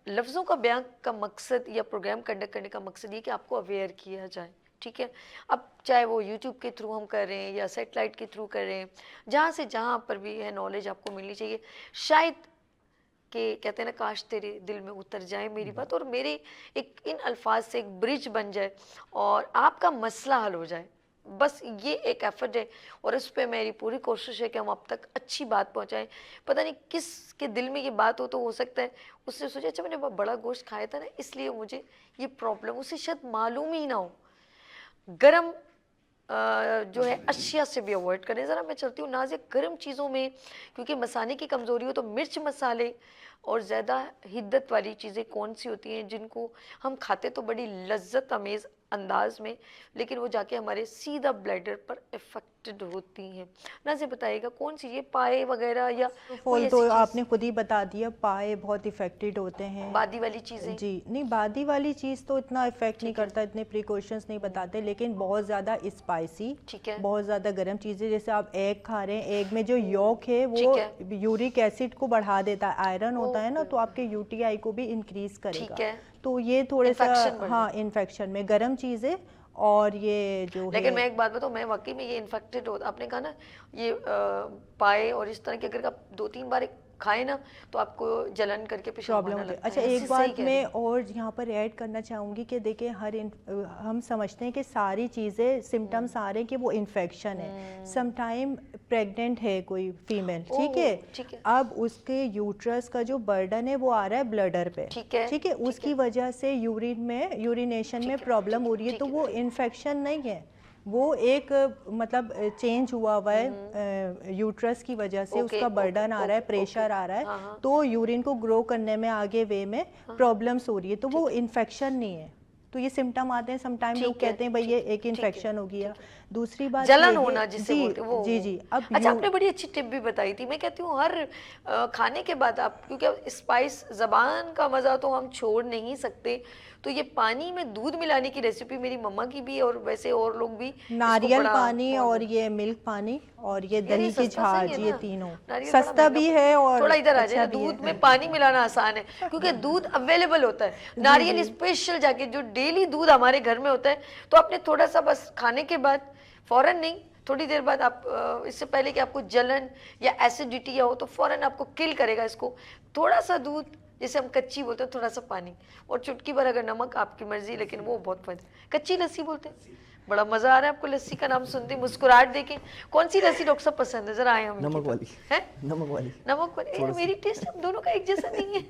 लफ्ज़ों का बयान का मकसद या प्रोग्राम कंडक्ट करने का मकसद ये कि आपको अवेयर किया जाए, ठीक है। अब चाहे वो यूट्यूब के थ्रू हम कर रहे हैं या सेटेलाइट के थ्रू कर रहे हैं, जहाँ से जहाँ पर भी है नॉलेज आपको मिलनी चाहिए। शायद कि कहते हैं ना, काश तेरे दिल में उतर जाए मेरी बात, और मेरे एक इन अल्फाज से एक ब्रिज बन जाए और आपका मसला हल हो जाए। बस ये एक एफर्ट है, और इस पे मेरी पूरी कोशिश है कि हम अब तक अच्छी बात पहुंचाएं। पता नहीं किस के दिल में ये बात हो सकता है उससे सोचे, अच्छा मैंने बड़ा गोश्त खाया था ना, इसलिए मुझे ये प्रॉब्लम, उसे शायद मालूम ही ना हो। गरम जो है अशिया से भी अवॉइड करें। ज़रा मैं चलती हूँ नाज़िया, गर्म चीज़ों में क्योंकि मसाले की कमज़ोरी हो, तो मिर्च मसाले और ज़्यादा हिद्दत वाली चीज़ें कौन सी होती हैं जिनको हम खाते तो बड़ी लज्जत अमेज़ अंदाज में, लेकिन वो जाके हमारे सीधा ब्लैडर पर इफेक्टेड होती हैं। नाज़िया बताइएगा कौन सी, ये पाए वगैरह या फॉल तो आपने खुद ही बता दिया, पाए बहुत इफेक्टेड होते हैं। बादी वाली चीज़ें जी नहीं, बादी वाली चीज़ तो इतना इफेक्ट नहीं करता, इतने प्रिकॉशंस नहीं बताते, लेकिन बहुत ज़्यादा स्पाइसी, ठीक है, बहुत ज़्यादा गर्म चीज़ें, जैसे आप एग खा रहे हैं, एग में जो यॉक है वो यूरिक एसिड को बढ़ा देता है, आयरन होता है ना, तो आपके यूटीआई को भी इंक्रीज करेगा। तो ये थोड़े सा हाँ इन्फेक्शन में गर्म चीज़ें, और ये जो लेकिन मैं एक बात बताऊँ, मैं वाकई में ये इन्फेक्टेड हो, आपने कहा ना ये पाए और इस तरह के अगर आप 2-3 बार खाए ना तो आपको जलन करके पेशाब आने लगता है। अच्छा एक बात मैं और यहाँ पर ऐड करना चाहूँगी कि देखिए हम समझते हैं कि सारी चीज़ें सिम्टम्स आ रहे हैं कि वो इन्फेक्शन है। समटाइम प्रेग्नेंट है कोई फीमेल, ठीक है, अब उसके यूट्रस का जो बर्डन है वो आ रहा है ब्लडर पे, ठीक है, उसकी वजह से यूरिनेशन में प्रॉब्लम हो रही है, तो वो इन्फेक्शन नहीं है, वो एक मतलब चेंज हुआ है यूट्रस की वजह से, उसका बर्डन आ रहा है, प्रेशर आ रहा है, तो यूरिन को ग्रो करने में आगे वे में प्रॉब्लम्स हो रही है, तो वो इन्फेक्शन नहीं है। तो ये सिम्टम आते हैं, समटाइम लोग कहते हैं भाई ये एक इन्फेक्शन हो गया। दूसरी बात जलन होना जिसे बोलते हैं वो। जी अब अच्छा आपने बड़ी अच्छी टिप भी बताई थी। मैं कहती हूँ हर खाने के बाद आप, क्योंकि स्पाइस ज़बान का मज़ा तो हम छोड़ नहीं सकते, तो ये पानी में दूध मिलाने की रेसिपी मेरी मम्मा की भी और वैसे और लोग भी नारियल पानी और ये मिल्क पानी और ये दही की छाछ, ये तीनों सस्ता भी है और थोड़ा इधर आ जाए। दूध में पानी मिलाना आसान है क्योंकि दूध अवेलेबल होता है। नारियल स्पेशल जाके जो डेली दूध हमारे घर में होता है, तो आपने थोड़ा सा बस खाने के बाद, फौरन नहीं, थोड़ी देर बाद आप इससे पहले कि आपको जलन या एसिडिटी या हो तो फौरन आपको किल करेगा इसको। थोड़ा सा दूध, जैसे हम कच्ची बोलते हैं, थोड़ा सा पानी और चुटकी भर अगर नमक, आपकी मर्जी, लेकिन वो बहुत फायदा। कच्ची लस्सी बोलते हैं। बड़ा मजा आ रहा है आपको लस्सी का नाम सुनते, मुस्कुराहट देखें। कौन सी लस्सी डॉक्टर साहब पसंद है? जरा आए हम। नमक वाली है, नमक वाली। नमक वाली मेरी टेस्ट हम दोनों का एक जैसा नहीं है।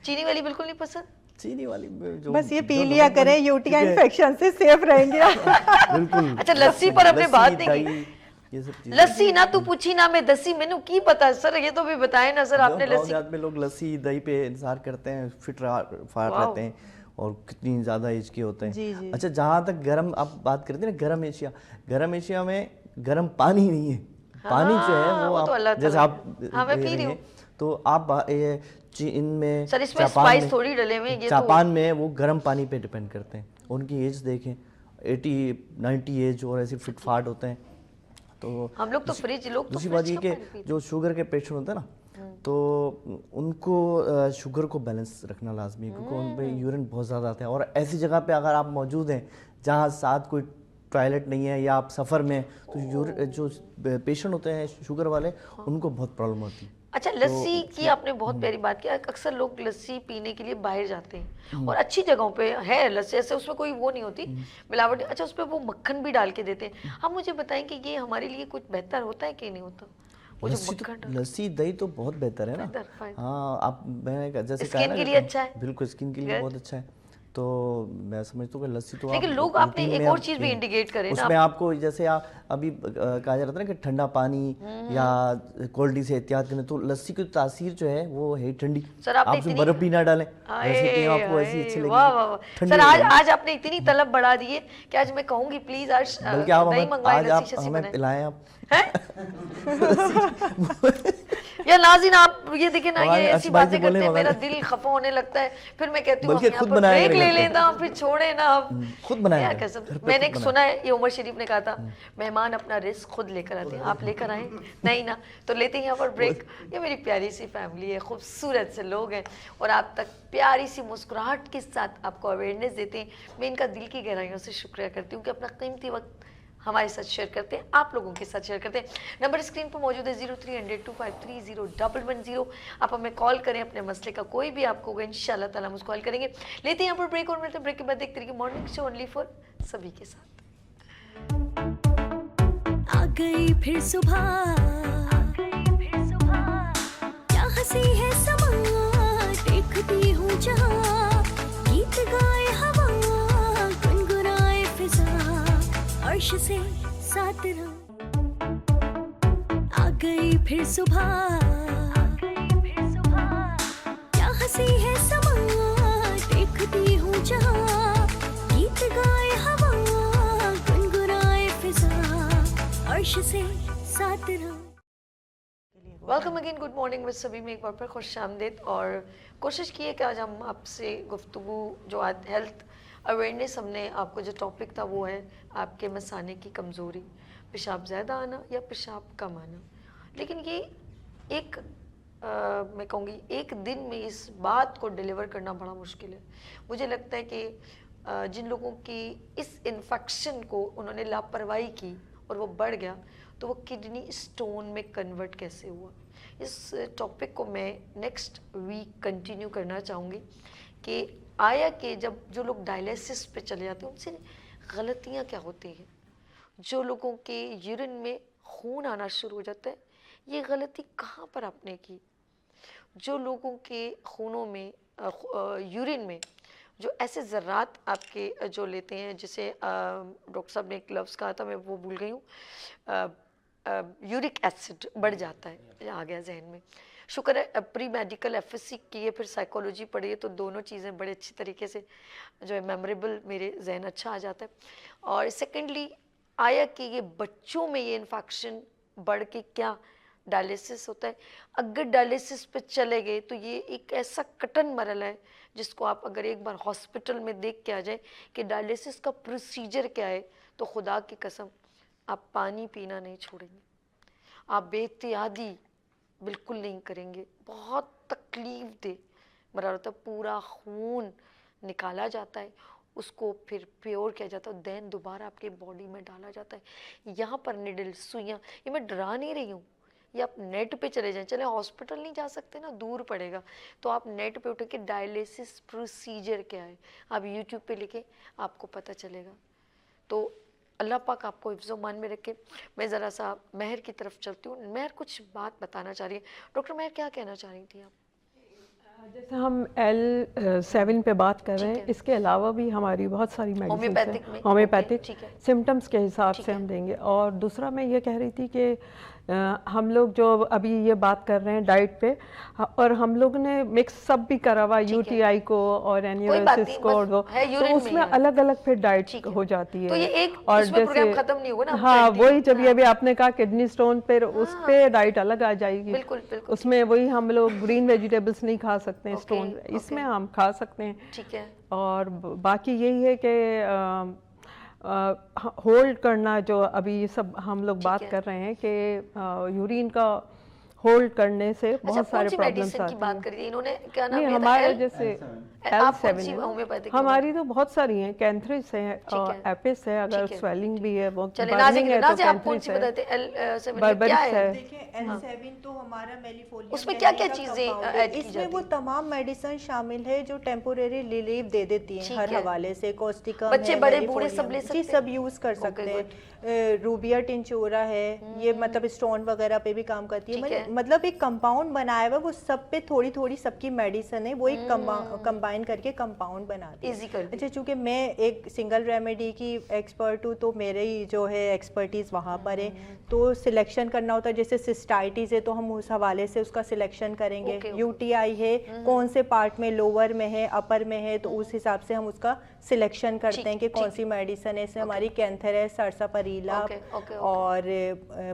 चीनी वाली बिल्कुल नहीं पसंद। चीनी वाली जो बस ये पी लिया करें, यूटीआई इन्फेक्शन से सेफ रहेंगे। बिल्कुल। अच्छा, लस्सी पर अपने बात नहीं की। ये सब चीजें, लस्सी ना तू पूछी ना मैं दसी, मैंने की पता सर, ये तो भी बताए ना सर आपने। लस्सी में लोग लस्सी दही पे इंतजार करते हैं, फिट फाट रहते हैं और कितनी ज़्यादा एज के होते हैं। जी, जी। अच्छा, जहाँ तक गर्म आप बात करते हैं ना, गर्म एशिया में गर्म पानी नहीं है। पानी जो है वो तो आप जैसे आप मैं पी रही हूँ, तो आप इनमें सर इसमें स्पाइस थोड़ी डले हुए हैं। जापान में वो गर्म पानी पे डिपेंड करते हैं। उनकी एज देखें 80-90 एज और ऐसे फिट फाट होते हैं। तो हम लोग तो फ्रिज, लोग तो दूसरी बात ये कि जो शुगर के पेशेंट होते हैं ना, तो उनको शुगर को बैलेंस रखना लाजमी है क्योंकि उन पे यूरिन बहुत ज़्यादा आता है। और ऐसी जगह पे अगर आप मौजूद हैं जहाँ साथ कोई टॉयलेट नहीं है या आप सफ़र में, तो जो पेशेंट होते हैं शुगर वाले, उनको बहुत प्रॉब्लम होती है। अच्छा, लस्सी की आपने बहुत प्यारी बात की। अक्सर लोग लस्सी पीने के लिए बाहर जाते हैं और अच्छी जगहों पे है लस्सी, ऐसे उसमें कोई वो नहीं होती मिलावट। अच्छा, उसमें वो मक्खन भी डाल के देते हैं। आप मुझे बताएं कि ये हमारे लिए कुछ बेहतर होता है कि नहीं होता? वो जो मक्खन, लस्सी दही तो बहुत बेहतर है ना। हाँ, आप मैंने जैसे स्किन के लिए अच्छा है। बिल्कुल, स्किन के लिए बहुत अच्छा है। तो मैं समझता हूँ कि लस्सी तो, लेकिन लोग आपने एक और चीज भी इंडिकेट करे ना, उसमें आपको जैसे अभी कहा जा रहा था ना कि ठंडा पानी या कोल्ड ड्रिंक से एहतियात करने, तो लस्सी की तासीर जो है वो है ठंडी। सर आप उसमें बर्फ भी ना डालें, ऐसे आपको ऐसी अच्छी लगेगी। वाह वाह सर, आज आपने इतनी तलब बढ़ा दी है कि आज मैं कहूंगी प्लीज आज बल्कि आप हमें पिलाएं आप। या नाज़रीन, आप ये देखें ना, ये ऐसी बातें करते हैं, मेरा दिल खफा होने लगता है। फिर मैं कहती हूँ यहाँ पर ब्रेक ले लेना, फिर छोड़े ना, आप खुद बनाए। मैंने सुना है, ये उमर शरीफ ने कहा था, मेहमान अपना रिस्क खुद लेकर आते हैं। आप लेकर आए नहीं ना, तो लेते हैं यहाँ पर ब्रेक। ये मेरी प्यारी सी फैमिली है, खूबसूरत से लोग हैं और आप तक प्यारी सी मुस्कुराहट के साथ आपको अवेयरनेस देते हैं। मैं इनका दिल की गहराइयों से शुक्रिया करती हूँ कि अपना कीमती वक्त हमारे साथ शेयर करते हैं, आप लोगों के साथ शेयर करते हैं। नंबर स्क्रीन पर मौजूद है 0300253010। आप हमें कॉल करें, अपने मसले का कोई भी आपको होगा, इंशाल्लाह ताला हम उसको कॉल करेंगे। लेते हैं यहाँ पर ब्रेक और मिलते हैं ब्रेक के बाद देखते रहिए मॉर्निंग शो ओनली फॉर सभी के साथ। आ गई फिर सुबह, क्या हंसी है समा, देखती हूँ जहाँ, गीत गाए हवा, गुनगुनाए फिजा, अर्श से साथ रहो। आ गई फिर सुबह, क्या हंसी है समा, देखती हूँ जहाँ, गीत गाए हवा, गुनगुनाए फिजा, अर्श से साथ रहो। Welcome again, good morning with सभी में एक बार फिर खुश आमदीद। और कोशिश की है कि आज हम आपसे गुफ्तगू, जो आज हेल्थ अवेयरनेस, हमने आपको जो टॉपिक था वो है आपके मसाने की कमज़ोरी, पेशाब ज़्यादा आना या पेशाब कम आना। लेकिन ये एक मैं कहूँगी एक दिन में इस बात को डिलीवर करना बड़ा मुश्किल है। मुझे लगता है कि जिन लोगों की इस इन्फेक्शन को उन्होंने लापरवाही की और वो बढ़ गया, तो वो किडनी स्टोन में कन्वर्ट कैसे हुआ, इस टॉपिक को मैं नेक्स्ट वीक कंटिन्यू करना चाहूँगी कि आया कि जब जो लोग डायलिसिस पे चले जाते हैं उनसे गलतियाँ क्या होती हैं। जो लोगों के यूरिन में खून आना शुरू हो जाता है, ये गलती कहाँ पर आपने की। जो लोगों के खूनों में यूरिन में जो ऐसे ज़र्रात आपके जो लेते हैं, जिसे डॉक्टर साहब ने एक लफ्ज़ कहा था, मैं वो भूल गई हूँ, यूरिक एसिड बढ़ जाता है, आ गया जहन में। शुक्र है प्री मेडिकल एफएससी की है, फिर साइकोलॉजी पढ़ी है, तो दोनों चीज़ें बड़े अच्छी तरीके से जो है मेमोरेबल, मेरे जहन अच्छा आ जाता है। और सेकेंडली आया कि ये बच्चों में ये इन्फेक्शन बढ़ के क्या डायलिसिस होता है। अगर डायलिसिस पे चले गए तो ये एक ऐसा कठिन मरहला है जिसको आप अगर एक बार हॉस्पिटल में देख के आ जाए कि डायलिसिस का प्रोसीजर क्या है, तो खुदा की कसम आप पानी पीना नहीं छोड़ेंगे, आप बेहतियाती बिल्कुल नहीं करेंगे। बहुत तकलीफ दे मरहला होता है, पूरा खून निकाला जाता है, उसको फिर प्योर किया जाता है, देन दोबारा आपके बॉडी में डाला जाता है। यहाँ पर निडल सुइयाँ, ये मैं डरा नहीं रही हूँ, ये आप नेट पे चले जाएं, चले हॉस्पिटल नहीं जा सकते ना, दूर पड़ेगा, तो आप नेट पे उठ के डायलिसिस प्रोसीजर क्या है आप यूट्यूब पे लिखे, आपको पता चलेगा। तो अल्लाह पाक आपको हिफ्ज़-ओ-मान में रखे। मैं ज़रा सा महर की तरफ चलती हूँ। महर कुछ बात बताना चाह रही है। डॉक्टर महर क्या कहना चाह रही थी आप? जैसे हम L7 पे बात कर रहे हैं, इसके अलावा भी हमारी बहुत सारी मेडिसिन हैं होम्योपैथिक सिम्टम्स के हिसाब से हम देंगे। और दूसरा मैं ये कह रही थी कि हम लोग जो अभी ये बात कर रहे हैं डाइट पे, और हम लोग ने मिक्स सब भी करा हुआ UTI को और एनियोसिस को, तो उसमें अलग अलग फिर डाइट हो जाती है। तो ये एक और जैसे प्रोग्राम खत्म नहीं होगा ना, हाँ वही जब ये अभी आपने कहा किडनी स्टोन पर उस पे डाइट अलग आ जाएगी। बिल्कुल बिल्कुल। उसमें वही हम लोग ग्रीन वेजिटेबल्स नहीं खा सकते हैं, स्टोन इसमें हम खा सकते हैं। ठीक है। और बाकी यही है कि होल्ड करना, जो अभी ये सब हम लोग बात कर रहे हैं कि यूरिन का होल्ड करने से बहुत सारे प्रॉब्लम्स आती हैं। बात करी इन्होंने, क्या नाम है हमारे जैसे L7 हमारी तो बहुत सारी हैं, कैंथरिस है और एपिस है, अगर स्वेलिंग भी है वो बर्निंग है तो कैंथरिस है, बर्बरिस है। देखिए L7 तो हमारा मेलिफोलियम, उसमें क्या क्या चीजें ऐड की जाती इसमें वो तमाम मेडिसिन शामिल है जो टेम्पोरेरी रिलीफ दे देती हैं हर हवाले से। कोस्टिकम, बच्चे बड़े बूढ़े सब ले सकते हैं, सब यूज कर सकते हैं। रूबिया टिंचोरा है, ये मतलब स्टोन वगैरह पे भी काम करती है। मतलब एक कंपाउंड बनाया हुआ, वो सब पे थोड़ी थोड़ी सबकी मेडिसिन है, वो एक कंबाइन करके कंपाउंड बनाती है। अच्छा, चूंकि मैं एक सिंगल रेमेडी की एक्सपर्ट हूँ तो मेरे ही जो है एक्सपर्टीज वहाँ पर है, तो सिलेक्शन करना होता है। जैसे सिस्टाइटिस है तो हम उस हवाले से उसका सिलेक्शन करेंगे। UTI है, कौन से पार्ट में, लोअर में है, अपर में है, तो उस हिसाब से हम उसका सिलेक्शन करते हैं कि कौन सी मेडिसिन है। इसमें हमारी कैंथर है, सरसापरीला और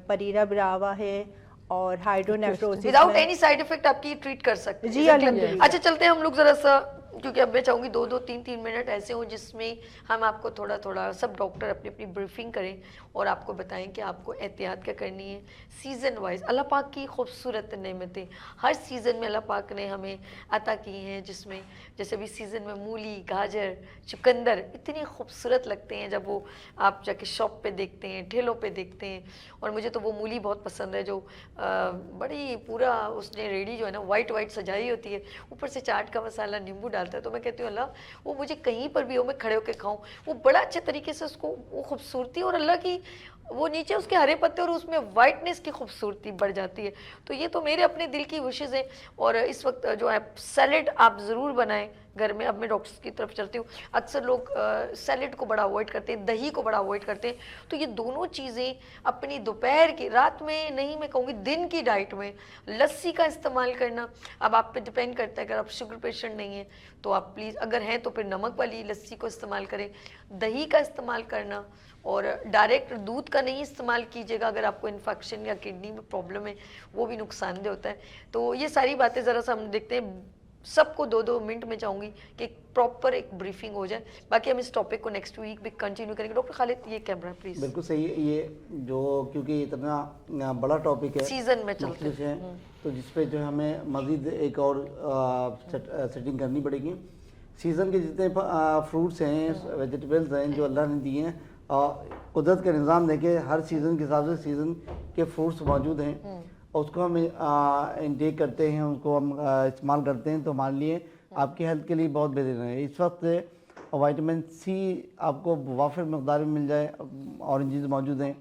परीरा ब्रावा है और hydronephrosis without any side effect आपकी ट्रीट कर सकते हैं। जी अल्हम्दुलिल्लाह। अच्छा चलते हैं हम लोग जरा सा, क्योंकि अब मैं चाहूँगी 2-2 3-3 मिनट ऐसे हों जिसमें हम आपको थोड़ा थोड़ा सब डॉक्टर अपनी अपनी ब्रीफिंग करें और आपको बताएं कि आपको एहतियात क्या करनी है सीज़न वाइज। अल्लाह पाक की खूबसूरत नेमतें हर सीज़न में अल्लाह पाक ने हमें अता की हैं, जिसमें जैसे भी सीज़न में मूली, गाजर, चुकंदर इतने खूबसूरत लगते हैं जब वो आप जाके शॉप पे देखते हैं, ठेलों पे देखते हैं। और मुझे तो वो मूली बहुत पसंद है जो बड़ी पूरा उसने रेडी जो है ना वाइट वाइट सजाई होती है, ऊपर से चाट का मसाला, नींबू डालता है, तो मैं कहती हूँ अल्लाह वो मुझे कहीं पर भी हो मैं खड़े होकर खाऊं, वो बड़ा अच्छे तरीके से उसको वो खूबसूरती और अल्लाह की वो नीचे उसके हरे पत्ते और उसमें वाइटनेस की खूबसूरती बढ़ जाती है। तो ये तो मेरे अपने दिल की विशेज़ हैं। और इस वक्त जो है सैलेड आप ज़रूर बनाएं घर में। अब मैं डॉक्टर्स की तरफ चलती हूँ, अक्सर लोग सैलेड को बड़ा अवॉइड करते हैं, दही को बड़ा अवॉइड करते हैं। तो ये दोनों चीज़ें अपनी दोपहर की, रात में नहीं, मैं कहूँगी दिन की डाइट में लस्सी का इस्तेमाल करना। अब आप पे डिपेंड करता है, अगर आप शुगर पेशेंट नहीं हैं तो आप प्लीज़, अगर हैं तो फिर नमक वाली लस्सी को इस्तेमाल करें, दही का इस्तेमाल करना, और डायरेक्ट दूध का नहीं इस्तेमाल कीजिएगा अगर आपको इन्फेक्शन या किडनी में प्रॉब्लम है, वो भी नुकसानदेह होता है। तो ये सारी बातें ज़रा सा हम देखते हैं, सबको 2-2 मिनट में चाहूँगी कि प्रॉपर एक ब्रीफिंग हो जाए। बाकी हम इस टॉपिक को नेक्स्ट वीक भी कंटिन्यू करेंगे। डॉक्टर खालिद ये कैमरा प्लीज़। बिल्कुल सही है, ये जो क्योंकि इतना बड़ा टॉपिक है, सीजन में चलते हैं, तो जिसपे जो हमें मज़ीद एक और सेटिंग करनी पड़ेगी। सीज़न के जितने फ्रूट्स हैं, वेजिटेबल्स हैं जो अल्लाह ने दिए हैं, कुदरत के निज़ाम देके हर सीज़न के हिसाब से सीज़न के फ्रूट्स मौजूद हैं और उसको हम इनटेक करते हैं, उनको हम इस्तेमाल करते हैं, तो हमारे लिए आपकी हेल्थ के लिए बहुत बेहतर है। इस वक्त विटामिन सी आपको वाफिर मकदार में मिल जाए, ऑरेंजेस मौजूद हैं।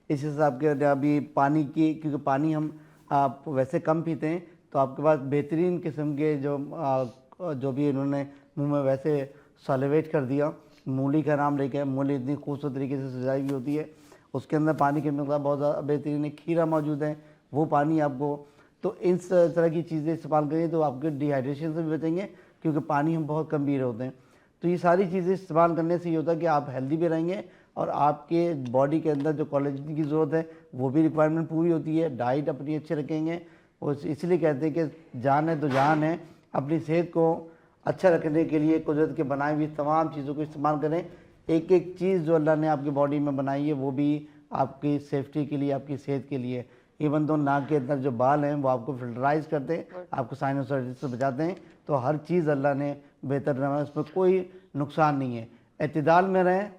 इस हिसाब के अभी पानी की, क्योंकि पानी हम आप वैसे कम पीते हैं, तो आपके पास बेहतरीन किस्म के जो भी इन्होंने मुँह में वैसे सॉलिवेट कर दिया, मूली का नाम लेके, मूली इतनी खूबसूरत तरीके से सजाई हुई होती है, उसके अंदर पानी की मकदार बहुत ज़्यादा बेहतरीन है। खीरा मौजूद है, वो पानी आपको, तो इन तरह की चीज़ें इस्तेमाल करें तो आपके डिहाइड्रेशन से भी बचेंगे, क्योंकि पानी हम बहुत कम पी रहे होते हैं। तो ये सारी चीज़ें इस्तेमाल करने से ये होता है कि आप हेल्दी भी रहेंगे और आपके बॉडी के अंदर जो कोलेजन की ज़रूरत है वो भी रिक्वायरमेंट पूरी होती है। डाइट अपनी अच्छे रखेंगे और इसलिए कहते हैं कि जान है तो जान है। अपनी सेहत को अच्छा रखने के लिए कुदरत के बनाई हुई तमाम चीज़ों को इस्तेमाल करें। एक एक चीज़ जो अल्लाह ने आपकी बॉडी में बनाई है वो भी आपकी सेफ्टी के लिए, आपकी सेहत के लिए। इवन तो नाक के अंदर जो बाल हैं वो आपको फिल्टराइज करते हैं, आपको साइनोसाइटिस से बचाते हैं। तो हर चीज़ अल्लाह ने बेहतर बनाया, उसमें कोई नुकसान नहीं है। एतदाल में रहें,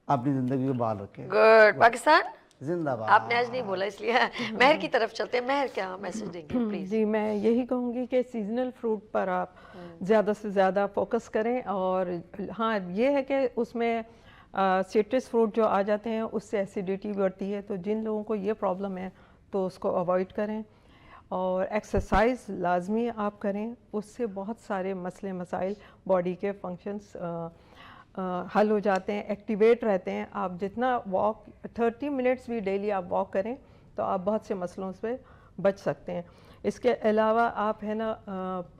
अपनी ज़िंदगी को बाल रखें। गुड। पाकिस्तान जिंदाबाद। आपने आज नहीं बोला इसलिए महर की तरफ चलते हैं। महर क्या मैसेज देंगे प्लीज? जी, मैं यही कहूँगी कि सीजनल फ्रूट पर आप ज़्यादा से ज़्यादा फोकस करें। और हाँ, ये है कि उसमें सिट्रस फ्रूट जो आ जाते हैं उससे एसिडिटी बढ़ती है, तो जिन लोगों को ये प्रॉब्लम है तो उसको अवॉइड करें। और एक्सरसाइज लाजमी आप करें, उससे बहुत सारे मसले मसाइल बॉडी के फंक्शंस हल हो जाते हैं, एक्टिवेट रहते हैं। आप जितना वॉक 30 मिनट्स भी डेली आप वॉक करें तो आप बहुत से मसलों से बच सकते हैं। इसके अलावा आप है ना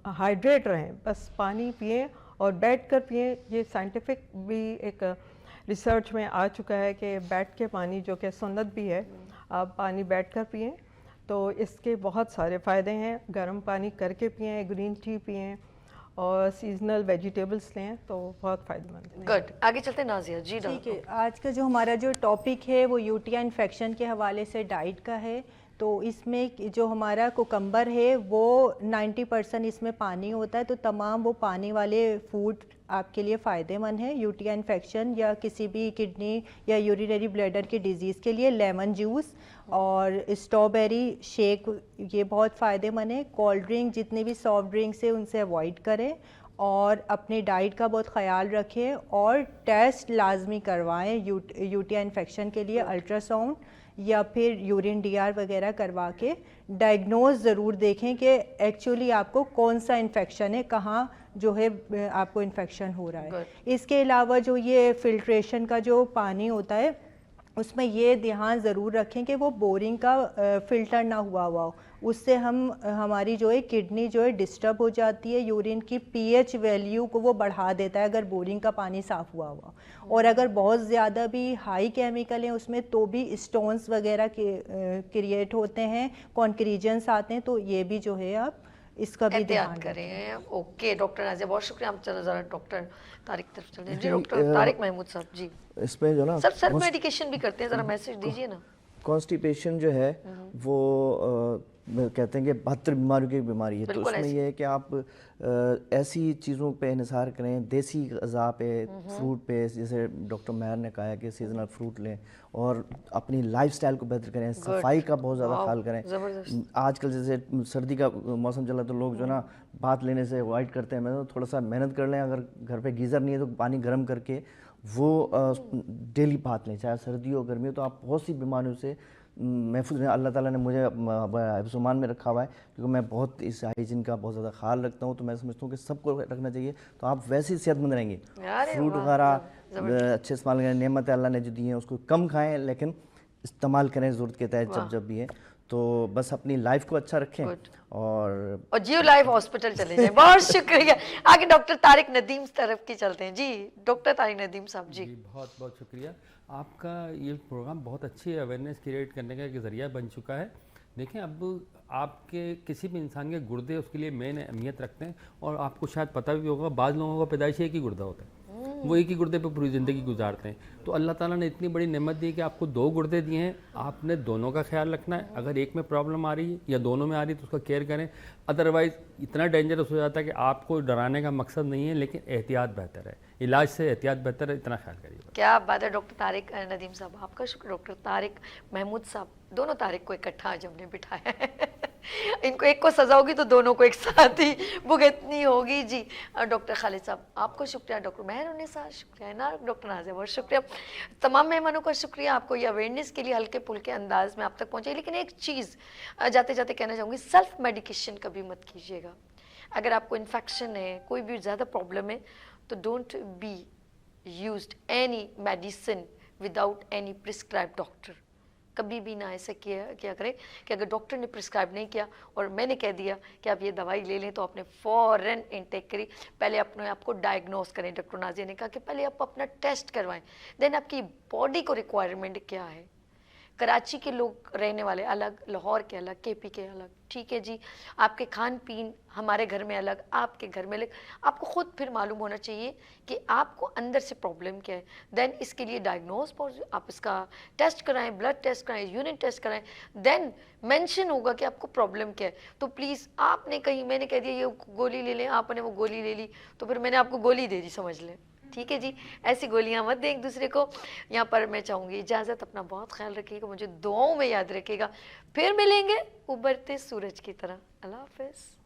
हाइड्रेट रहें, बस पानी पिएं और बैठ कर पिएं। ये साइंटिफिक भी एक रिसर्च में आ चुका है कि बैठ के पानी, जो कि सुन्नत भी है, आप पानी बैठ कर पिएं तो इसके बहुत सारे फ़ायदे हैं। गर्म पानी करके पिएं, ग्रीन टी पिएं और सीजनल वेजिटेबल्स लें तो बहुत फ़ायदेमंद है। गुड। आगे चलते हैं नाजिया जी। ठीक है, आज का जो हमारा जो टॉपिक है वो यूटीआई इन्फेक्शन के हवाले से डाइट का है। तो इसमें जो हमारा कुकम्बर है वो 90% इसमें पानी होता है, तो तमाम वो पानी वाले फूड आपके लिए फ़ायदेमंद है यूटीआई इन्फेक्शन या किसी भी किडनी या यूरिनरी ब्लैडर की डिज़ीज़ के लिए। लेमन जूस और स्ट्रॉबेरी शेक ये बहुत फ़ायदेमंद है। कोल्ड ड्रिंक, जितने भी सॉफ्ट ड्रिंक्स है उनसे अवॉइड करें और अपने डाइट का बहुत ख़याल रखें और टेस्ट लाजमी करवाएं यूटीआई इन्फेक्शन के लिए। अल्ट्रासाउंड या फिर यूरिन डीआर वगैरह करवा के डायग्नोज ज़रूर देखें कि एक्चुअली आपको कौन सा इन्फेक्शन है, कहाँ जो है आपको इन्फेक्शन हो रहा है। इसके अलावा जो ये फिल्ट्रेशन का जो पानी होता है उसमें ये ध्यान ज़रूर रखें कि वो बोरिंग का फ़िल्टर ना हुआ हो, उससे हमारी जो है किडनी जो है डिस्टर्ब हो जाती है। यूरिन की पीएच वैल्यू को वो बढ़ा देता है अगर बोरिंग का पानी साफ़ हुआ हुआ। और अगर बहुत ज़्यादा भी हाई केमिकल हैं उसमें तो भी स्टोन्स वगैरह क्रिएट होते हैं, कॉन्क्रीजन्स आते हैं, तो ये भी जो है आप इसका भी ध्यान करें। ओके डॉक्टर नाजिया, बहुत शुक्रिया। हम चलो ज़रा डॉक्टर तारिक तरफ चलते हैं जी। डॉक्टर तारिक महमूद साहब जी, इसमें जो ना सब सेल्फ मेडिकेशन भी करते हैं, ज़रा मैसेज दीजिए ना। कॉन्स्टिपेशन जो है वो कहते हैं कि 72 बीमारियों की एक बीमारी है। तो उसमें यह है कि आप ऐसी चीज़ों पे इंहिसार करें, देसी ग़िज़ा पे, फ्रूट पे, जैसे डॉक्टर महर ने कहा है कि सीजनल फ्रूट लें और अपनी लाइफस्टाइल को बेहतर करें, सफाई का बहुत ज़्यादा ख्याल करें। आजकल जैसे सर्दी का मौसम चला तो लोग जो ना बात लेने से अवॉइड करते हैं। मैं तो थोड़ा सा मेहनत कर लें, अगर घर पे गीज़र नहीं है तो पानी गर्म करके वो डेली बात लें, चाहे सर्दी हो गर्मी हो, तो आप बहुत सी बीमारियों से महफूज हैं। अल्लाह ताला ने मुझे हिफ्ज़-ओ-मान में रखा हुआ है क्योंकि मैं बहुत इस हाइजीन का बहुत ज़्यादा ख्याल रखता हूँ। तो मैं समझता हूँ कि सबको रखना चाहिए, तो आप वैसे ही सेहतमंद रहेंगे। फ्रूट वगैरह अच्छे इस्तेमाल करें, नेमत अल्लाह ने जो दी हैं उसको कम खाएँ लेकिन इस्तेमाल करें ज़रूरत के तहत जब भी है। तो बस अपनी लाइफ को अच्छा रखें और जियो लाइफ हॉस्पिटल चले जाएं। बहुत शुक्रिया। आगे डॉक्टर तारिक नदीम तरफ की चलते हैं जी। डॉक्टर तारिक नदीम साहब जी, बहुत बहुत शुक्रिया। आपका ये प्रोग्राम बहुत अच्छी अवेयरनेस क्रिएट करने का एक ज़रिया बन चुका है। देखें, अब आपके किसी भी इंसान के गुर्दे उसके लिए मेन अहमियत रखते हैं और आपको शायद पता भी होगा, बाद लोगों का पैदाइश एक ही गुर्दा होता है, वो एक ही गुर्दे पे पूरी ज़िंदगी गुजारते हैं। तो अल्लाह ताला ने इतनी बड़ी नेमत दी है कि आपको 2 गुर्दे दिए हैं, आपने दोनों का ख्याल रखना है। अगर एक में प्रॉब्लम आ रही है या दोनों में आ रही है तो उसका केयर करें, अदरवाइज़ इतना डेंजरस हो जाता है कि आपको डराने का मकसद नहीं है, लेकिन एहतियात बेहतर है, इलाज से एहतियात बेहतर है, इतना ख्याल करिए। क्या बात है डॉक्टर तारिक नदीम साहब, आपका शुक्र। डॉक्टर तारिक महमूद साहब, दोनों तारिक को इकट्ठा आज हमने बिठाया है। इनको एक को सजा होगी तो दोनों को एक साथ ही भुगतनी होगी जी। डॉक्टर खालिद साहब आपको शुक्रिया, डॉक्टर महर उन्नीसा शुक्रिया ना, डॉक्टर नाजिया बहुत शुक्रिया, तमाम मेहमानों का शुक्रिया। आपको ये अवेयरनेस के लिए हल्के फुल्के अंदाज में आप तक पहुँचाई। लेकिन एक चीज़ जाते जाते कहना चाहूँगी, सेल्फ मेडिकेशन कभी मत कीजिएगा। अगर आपको इन्फेक्शन है, कोई भी ज़्यादा प्रॉब्लम है, तो don't be used any medicine without any prescribe doctor. कभी भी ना ऐसे क्या करें कि अगर डॉक्टर ने प्रिस्क्राइब नहीं किया और मैंने कह दिया कि आप ये दवाई ले लें तो आपने फ़ौरन इनटेक करी। पहले अपने आप को डायग्नोस करें। डॉक्टर नाजिया ने कहा कि पहले आप अपना टेस्ट करवाएं, देन आपकी बॉडी को रिक्वायरमेंट क्या है। कराची के लोग रहने वाले अलग, लाहौर के अलग, केपी के अलग, ठीक है जी। आपके खान पीन हमारे घर में अलग, आपके घर में अलग। आपको खुद फिर मालूम होना चाहिए कि आपको अंदर से प्रॉब्लम क्या है। देन इसके लिए डायग्नोस आप इसका टेस्ट कराएं, ब्लड टेस्ट कराएं, यूरिन टेस्ट कराएं, देन मेंशन होगा कि आपको प्रॉब्लम क्या है। तो प्लीज़ आपने कहीं मैंने कह दिया ये गोली ले लें, आपने वो गोली ले ली तो फिर मैंने आपको गोली दे दी, समझ लें, ठीक है जी। ऐसी गोलियां मत दें एक दूसरे को। यहाँ पर मैं चाहूँगी इजाज़त, अपना बहुत ख्याल रखिएगा, मुझे दुआओं में याद रखिएगा। फिर मिलेंगे उभरते सूरज की तरह। अल्लाह हाफ़िज़।